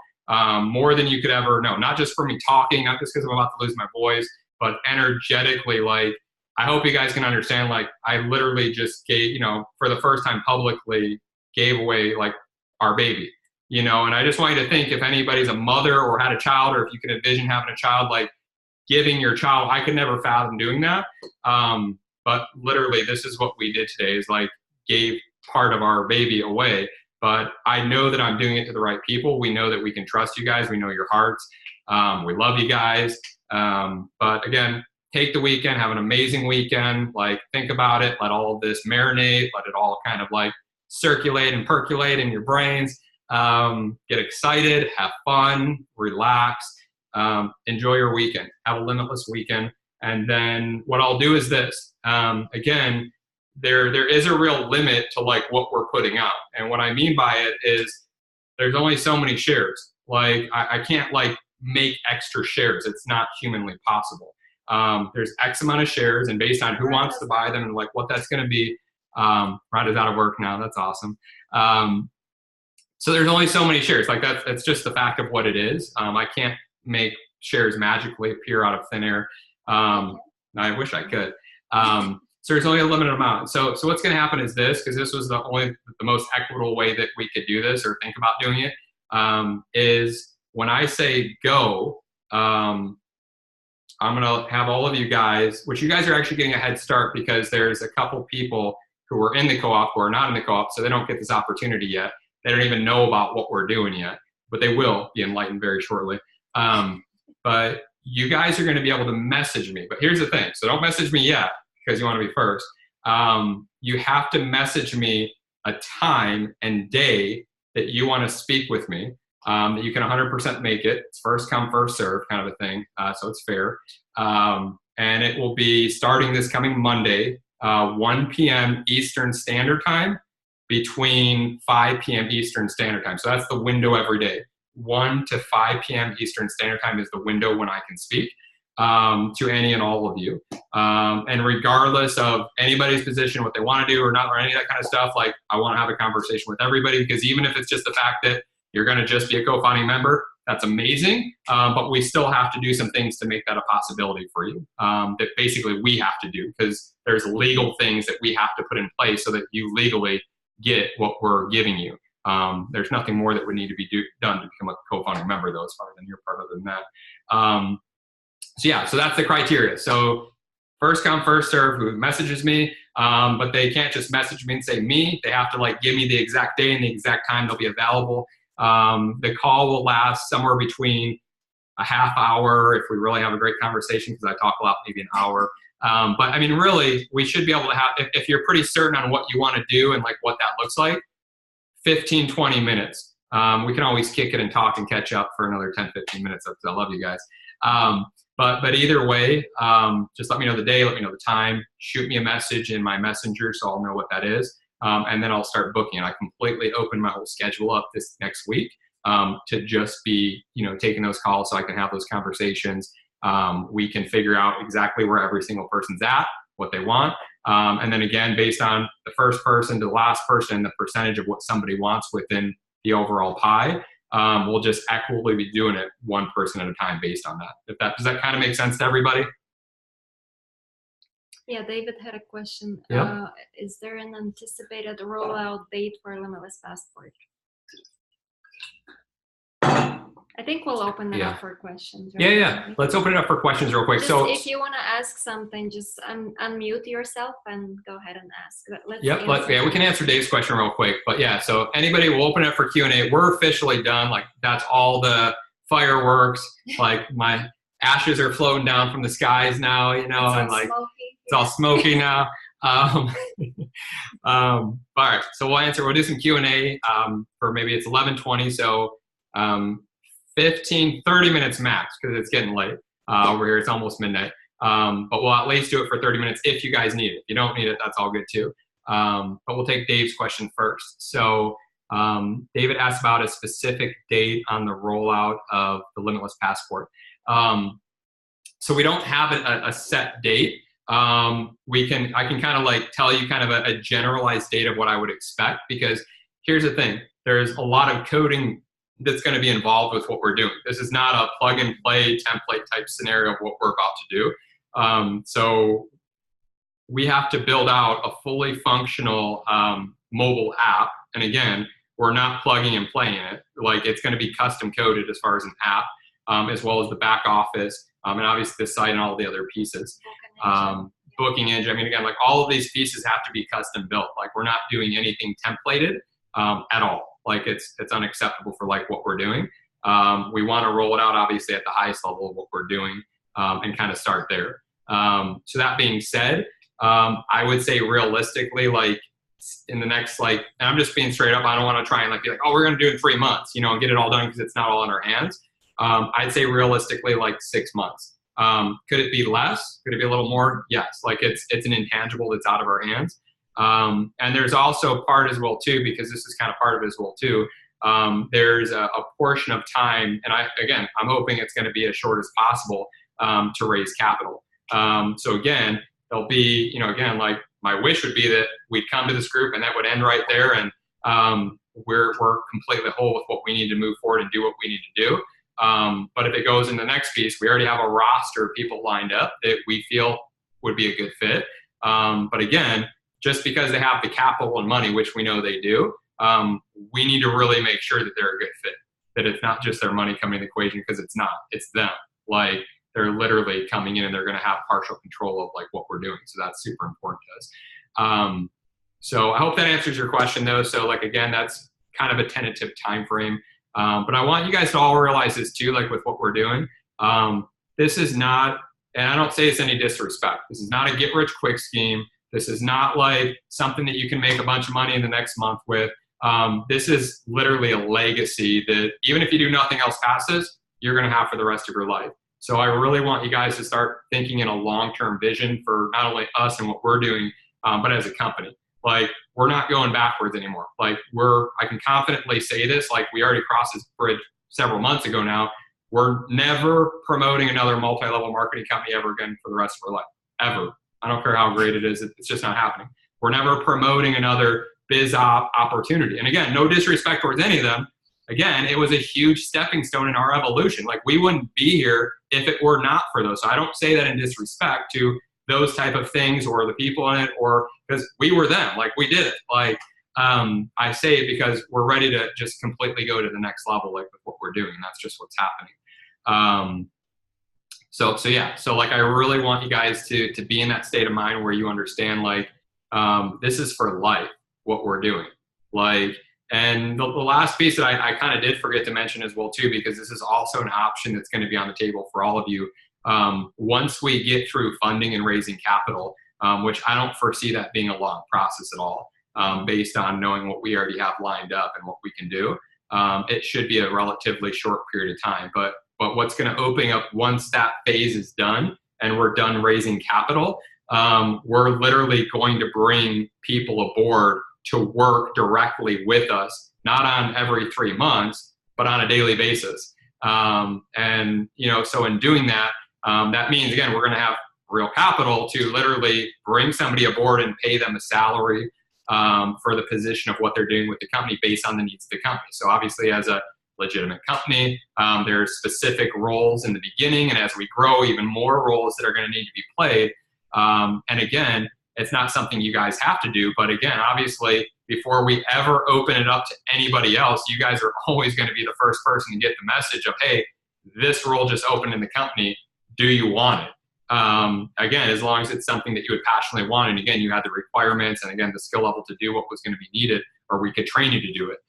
more than you could ever know. Not just for me talking, not just because I'm about to lose my voice, but energetically. Like, I hope you guys can understand. Like, I literally just gave, for the first time publicly, gave away like our baby. And I just want you to think if anybody's a mother or had a child, or if you can envision having a child, like giving your child. I could never fathom doing that. But literally, this is what we did today, is like gave part of our baby away. But I know that I'm doing it to the right people. We know that we can trust you guys. We know your hearts. We love you guys. But again, take the weekend, have an amazing weekend. Like, think about it. Let all of this marinate. Let it all kind of like circulate and percolate in your brains. Get excited, have fun, relax, enjoy your weekend. Have a limitless weekend. And then what I'll do is this. Again, there is a real limit to like what we're putting out. And what I mean by it is there's only so many shares. Like I can't like make extra shares. It's not humanly possible. There's X amount of shares, and based on who wants to buy them and like what that's going to be, Rhonda's out of work now. That's awesome. So there's only so many shares. Like that's just the fact of what it is. I can't make shares magically appear out of thin air. I wish I could. So there's only a limited amount. So what's going to happen is this, because this was the most equitable way that we could do this or think about doing it, is when I say go, I'm going to have all of you guys, which you guys are actually getting a head start because there's a couple people who are in the co-op who are not in the co-op, so they don't get this opportunity yet. They don't even know about what we're doing yet, but they will be enlightened very shortly. But you guys are going to be able to message me. But here's the thing. So don't message me yet because you want to be first. You have to message me a time and day that you want to speak with me. That you can 100% make it. It's first come, first serve kind of a thing. So it's fair. And it will be starting this coming Monday, 1 p.m. Eastern Standard Time between 5 p.m. Eastern Standard Time. So that's the window every day. 1 to 5 p.m. Eastern Standard Time is the window when I can speak to any and all of you. And regardless of anybody's position, what they want to do or not, or any of that kind of stuff, like I want to have a conversation with everybody, because even if it's just the fact that you're going to just be a co-founding member, that's amazing. But we still have to do some things to make that a possibility for you that basically we have to do, because there's legal things that we have to put in place so that you legally get what we're giving you. There's nothing more that would need to be done to become a co-founding member, though, as far as your part other than that. So yeah, so that's the criteria. So first come, first serve, who messages me, but they can't just message me and say me. They have to like give me the exact day and the exact time they'll be available. The call will last somewhere between a half hour if we really have a great conversation, because I talk a lot, maybe an hour. But I mean, really, we should be able to have, if you're pretty certain on what you want to do and like what that looks like, 15, 20 minutes. We can always kick it and talk and catch up for another 10, 15 minutes. I love you guys. But either way, just let me know the day, let me know the time, shoot me a message in my messenger so I'll know what that is. And then I'll start booking. I completely open my whole schedule up this next week to just be, taking those calls so I can have those conversations. We can figure out exactly where every single person's at, what they want. And then again, based on the first person to the last person, the percentage of what somebody wants within the overall pie, we'll just equitably be doing it one person at a time based on that. Does that kind of make sense to everybody? Yeah, David had a question. Yep. Is there an anticipated rollout date for Limitless Passport? I think we'll open it up for questions. Right? Yeah. Let's open it up for questions real quick. So if you want to ask something, just unmute yourself and go ahead and ask. We can answer Dave's question real quick. But yeah, so anybody will open it up for Q&A. We're officially done. Like that's all the fireworks. Like my ashes are floating down from the skies now, and like smoky. It's all smoky now. All right, so we'll do some Q&A for maybe it's 11:20. So 15, 30 minutes max, because it's getting late over here. It's almost midnight. But we'll at least do it for 30 minutes if you guys need it. If you don't need it, that's all good too. But we'll take Dave's question first. So David asked about a specific date on the rollout of the Limitless Passport. So we don't have a set date. I can kind of like tell you kind of a generalized date of what I would expect, because here's the thing. There's a lot of coding that's going to be involved with what we're doing. This is not a plug and play template type scenario of what we're about to do. So we have to build out a fully functional mobile app. And again, we're not plugging and playing it. Like it's going to be custom coded as far as an app, as well as the back office, and obviously the site and all the other pieces. Booking engine. I mean, again, like all of these pieces have to be custom built. Like we're not doing anything templated at all. Like it's unacceptable for like what we're doing. We want to roll it out obviously at the highest level of what we're doing and kind of start there. So that being said, I would say realistically, like in the next, like, and I'm just being straight up, I don't want to try and like be like, oh, we're going to do it in 3 months, and get it all done, because it's not all in our hands. I'd say realistically like 6 months. Could it be less? Could it be a little more? Yes. Like it's an intangible that's out of our hands. And there's also part as well too, because this is kind of part of it as well too. There's a portion of time, and I'm hoping it's going to be as short as possible to raise capital. So again, there'll be, again, like my wish would be that we'd come to this group and that would end right there, and we're completely whole with what we need to move forward and do what we need to do. But if it goes in the next piece, we already have a roster of people lined up that we feel would be a good fit. But again, just because they have the capital and money, which we know they do, we need to really make sure that they're a good fit, that it's not just their money coming in the equation, because it's not. It's them. Like they're literally coming in and they're going to have partial control of like what we're doing. So that's super important to us. So I hope that answers your question though. So like, again, that's kind of a tentative time frame. But I want you guys to all realize this too, like with what we're doing. This is not, and I don't say this any disrespect, this is not a get rich quick scheme. This is not like something that you can make a bunch of money in the next month with. This is literally a legacy that even if you do nothing else past this, you're going to have for the rest of your life. So I really want you guys to start thinking in a long-term vision for not only us and what we're doing, but as a company. Like, we're not going backwards anymore. Like, I can confidently say this, like we already crossed this bridge several months ago now. We're never promoting another multi-level marketing company ever again for the rest of our life, ever. I don't care how great it is. It's just not happening. We're never promoting another biz op opportunity. And again, no disrespect towards any of them. Again, it was a huge stepping stone in our evolution. Like, we wouldn't be here if it were not for those. So I don't say that in disrespect to those type of things or the people in it, or because we were them, like we did it. Like, I say it because we're ready to just completely go to the next level, like with what we're doing. And that's just what's happening. So yeah, so like, I really want you guys to be in that state of mind where you understand, like, this is for life, what we're doing. Like, and the last piece that I kind of did forget to mention as well too, because this is also an option that's going to be on the table for all of you. Once we get through funding and raising capital, which I don't foresee that being a long process at all, based on knowing what we already have lined up and what we can do. It should be a relatively short period of time, but what's going to open up once that phase is done and we're done raising capital, we're literally going to bring people aboard to work directly with us, not on every 3 months, but on a daily basis. And, you know, so in doing that, that means, again, we're going to have real capital to literally bring somebody aboard and pay them a salary for the position of what they're doing with the company based on the needs of the company. So obviously, as a legitimate company, there's specific roles in the beginning, and as we grow, even more roles that are going to need to be played. And again, it's not something you guys have to do, but again, obviously, before we ever open it up to anybody else, you guys are always going to be the first person to get the message of, hey, this role just opened in the company. Do you want it? Again, as long as it's something that you would passionately want, and again, you had the requirements and again, the skill level to do what was going to be needed, or we could train you to do it.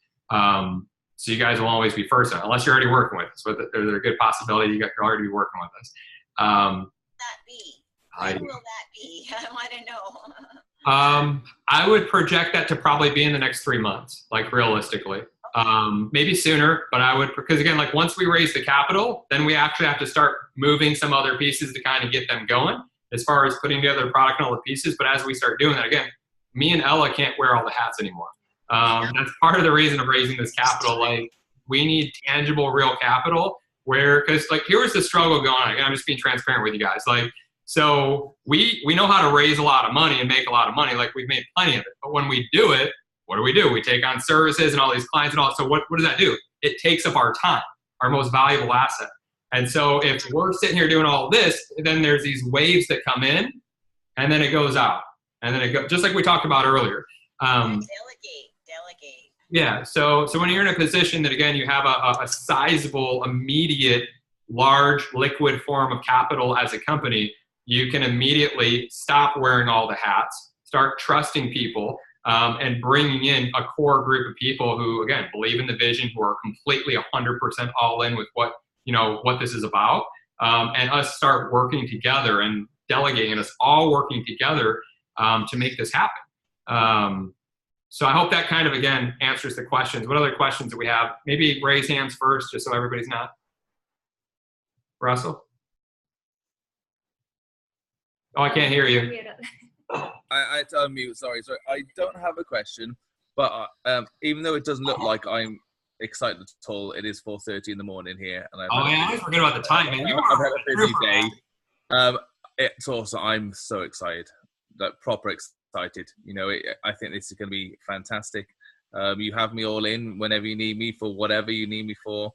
So you guys will always be first, unless you're already working with us. But there's a good possibility you'll already be working with us. That be? When will that be? I want to know. I would project that to probably be in the next 3 months, like realistically. Maybe sooner, but I would, because again, like once we raise the capital, then we actually have to start moving some other pieces to kind of get them going as far as putting together the product and all the pieces. But as we start doing that, again, me and Ella can't wear all the hats anymore. That's part of the reason of raising this capital. Like, we need tangible, real capital where, because like, here was the struggle going on. Again, I'm just being transparent with you guys. Like, so we know how to raise a lot of money and make a lot of money. Like, we've made plenty of it. But when we do it, what do? We take on services and all these clients and all. So what does that do? It takes up our time, our most valuable asset. And so if we're sitting here doing all this, then there's these waves that come in and then it goes out. And then it goes, just like we talked about earlier. Delegate. Yeah. So when you're in a position that, again, you have a sizable, immediate, large liquid form of capital as a company, you can immediately stop wearing all the hats, start trusting people, and bringing in a core group of people who, again, believe in the vision, who are completely 100% all in with what this is about, and us start working together and delegating, us all working together to make this happen. So I hope that kind of, again, answers the questions. What other questions do we have? Maybe raise hands first, just so everybody's not. Russell? Oh, I can't hear you. I had to unmute. Sorry. I don't have a question, but even though it doesn't look like I'm excited at all, it is 4:30 in the morning here, and I always forget about the time, man. I've had a busy day. It's also, I'm so excited, like proper excited. You know, I think this is going to be fantastic. You have me all in whenever you need me for whatever you need me for,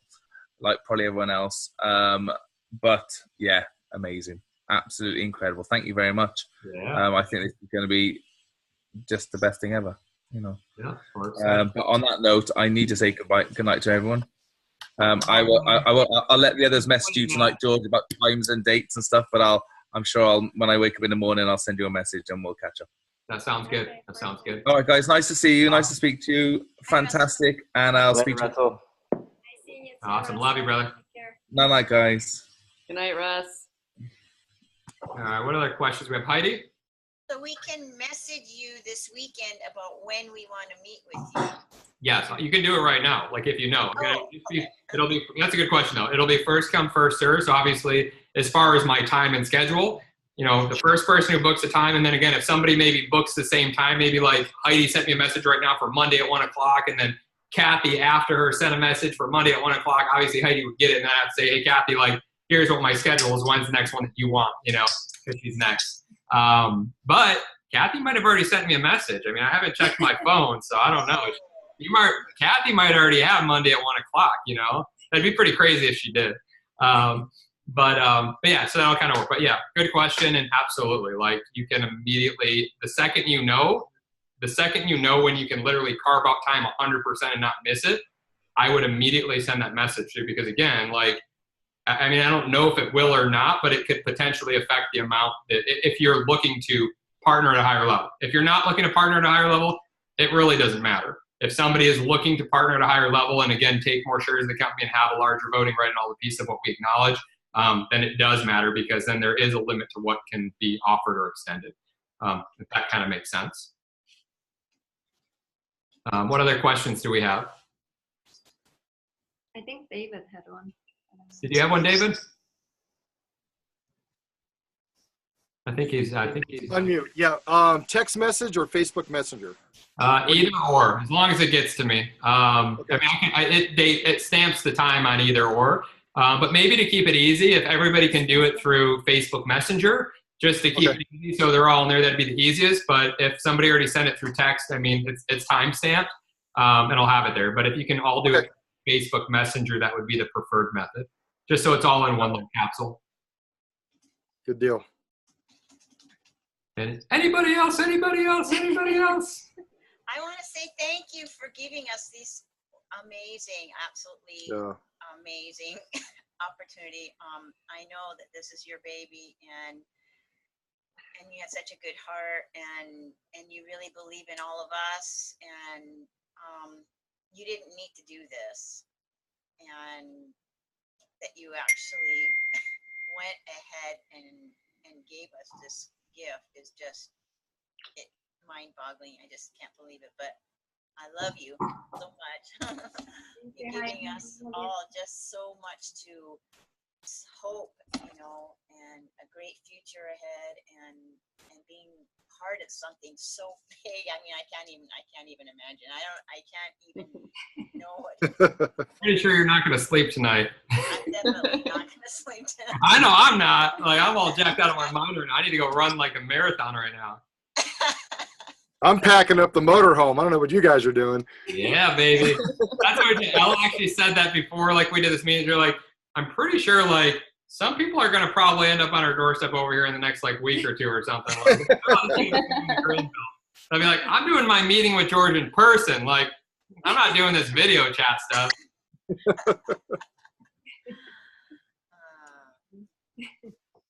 like probably everyone else. But yeah, amazing. Absolutely incredible. Thank you very much. Yeah. I think this is going to be just the best thing ever, you know. Yeah. But on that note, I need to say good night to everyone. I'll let the others message you tonight, George, about times and dates and stuff. But I'm sure when I wake up in the morning, I'll send you a message and we'll catch up. That sounds good. That sounds good. All right, guys. Nice to see you. Nice to speak to you. Fantastic. And I'll speak to you. Awesome. Love you, brother. Night, night, guys. Good night, Russ. All right. What other questions? We have Heidi. So we can message you this weekend about when we want to meet with you. Yes, you can do it right now. Like if you know, Oh, it'll be. That's a good question though. It'll be first come, first serve. So obviously, as far as my time and schedule, the first person who books a time, and then again, if somebody maybe books the same time, maybe like Heidi sent me a message right now for Monday at 1 o'clock, and then Kathy after her sent a message for Monday at 1 o'clock. Obviously, Heidi would get it, and then I'd say, hey, Kathy, like here's what my schedule is. When's the next one that you want? Because she's next. But Kathy might have already sent me a message. I mean, I haven't checked my phone, so I don't know. Kathy might already have Monday at 1 o'clock. That'd be pretty crazy if she did. But yeah, so that'll kind of work. But yeah, good question. And absolutely, like you can immediately, the second you know when you can literally carve out time 100% and not miss it, I would immediately send that message to you because again, like, I mean, I don't know if it will or not, but it could potentially affect the amount that if you're looking to partner at a higher level. If you're not looking to partner at a higher level, it really doesn't matter. If somebody is looking to partner at a higher level and again, take more shares of the company and have a larger voting right and all the piece of what we acknowledge, then it does matter because then there is a limit to what can be offered or extended. If that kind of makes sense. What other questions do we have? I think David had one. Did you have one, David? I think he's unmute. Yeah. Text message or Facebook Messenger? Either or, as long as it gets to me. Okay. I mean, it stamps the time on either or. But maybe to keep it easy, if everybody can do it through Facebook Messenger, just to keep it easy, so they're all in there, that'd be the easiest. But if somebody already sent it through text, I mean, it's time stamped, and I'll have it there. But if you can all do it Facebook Messenger, that would be the preferred method, just so it's all in one little capsule. Good deal. And anybody else? Anybody else? Anybody else? I want to say thank you for giving us this amazing, absolutely amazing opportunity. I know that this is your baby, and you have such a good heart, and you really believe in all of us, and you didn't need to do this, and that you actually went ahead and gave us this gift is just mind-boggling. I just can't believe it, but I love you so much. You're giving us all just so much to hope, and a great future ahead, and being part of something so big. I mean, I can't even imagine. I can't even know what. Pretty sure you're not going to sleep tonight. I'm definitely not going to sleep tonight. I know I'm not. Like, I'm all jacked out of my mind right now. I need to go run like a marathon right now. I'm packing up the motorhome. I don't know what you guys are doing. Yeah, baby. That's what Ella actually said that before. Like we did this meeting. You're like, I'm pretty sure like some people are going to probably end up on our doorstep over here in the next like week or two or something. Like, I'll be like, I'm doing my meeting with George in person. Like, I'm not doing this video chat stuff.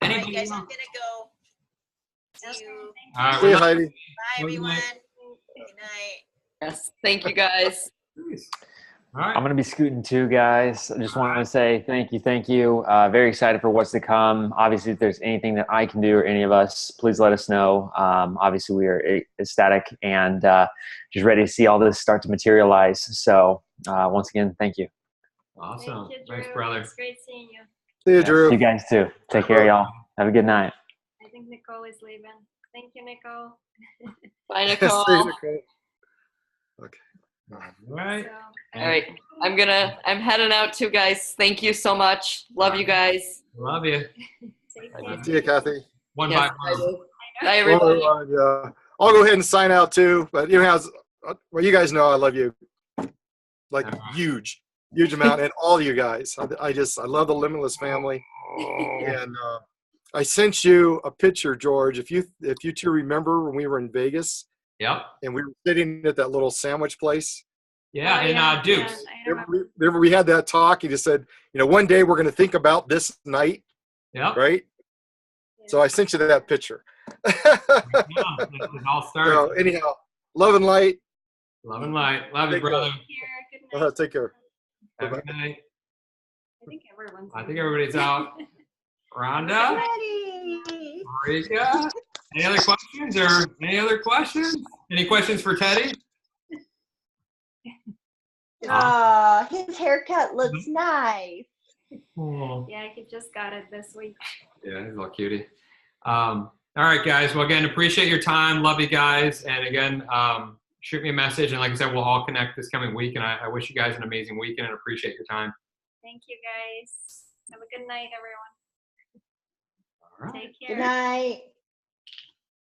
All right, guys, I'm going to go. See you. All right, See you, Heidi. Bye, everyone. Good night. Yes, thank you, guys. All right. I'm going to be scooting too, guys. I just want to say thank you. Very excited for what's to come. Obviously, if there's anything that I can do or any of us, please let us know. Obviously, we are ecstatic and just ready to see all this start to materialize. So once again, thank you. Awesome. Thank you, Thanks, Drew. brother. It's great seeing you. See you, Drew. You guys too. Take care, y'all. Have a good night. I think Nicole is leaving. Thank you, Nicole. Bye, See Nicole. you, Nicole. Okay. All right. All right. I'm heading out too, guys. Thank you so much. Love you guys. Love you. Take care. See you, Kathy. One Yes, by one. Bye, everybody. I'll go ahead and sign out too. But well, you guys know I love you, like huge amount, and all you guys. I love the Limitless family, and I sent you a picture, George. If you two remember when we were in Vegas. Yep. And we were sitting at that little sandwich place. Yeah, Oh, in yeah, Duke's. yeah, remember we had that talk. He just said, one day we're going to think about this night. Yeah. Right. Yeah. So I sent you that picture. It all starts. So anyhow, love and light. Love and light. Love you, brother. Take care. Have a good night. I think everybody's out. Rhonda? Marika? Any other questions? Any questions for Teddy? His haircut looks nice. Oh. Yeah, he just got it this week. Yeah, he's a little cutie. All right, guys. Well, again, appreciate your time. Love you guys. And again, shoot me a message. And like I said, we'll all connect this coming week. And I wish you guys an amazing weekend and appreciate your time. Thank you, guys. Have a good night, everyone. All right. Take care. Good night.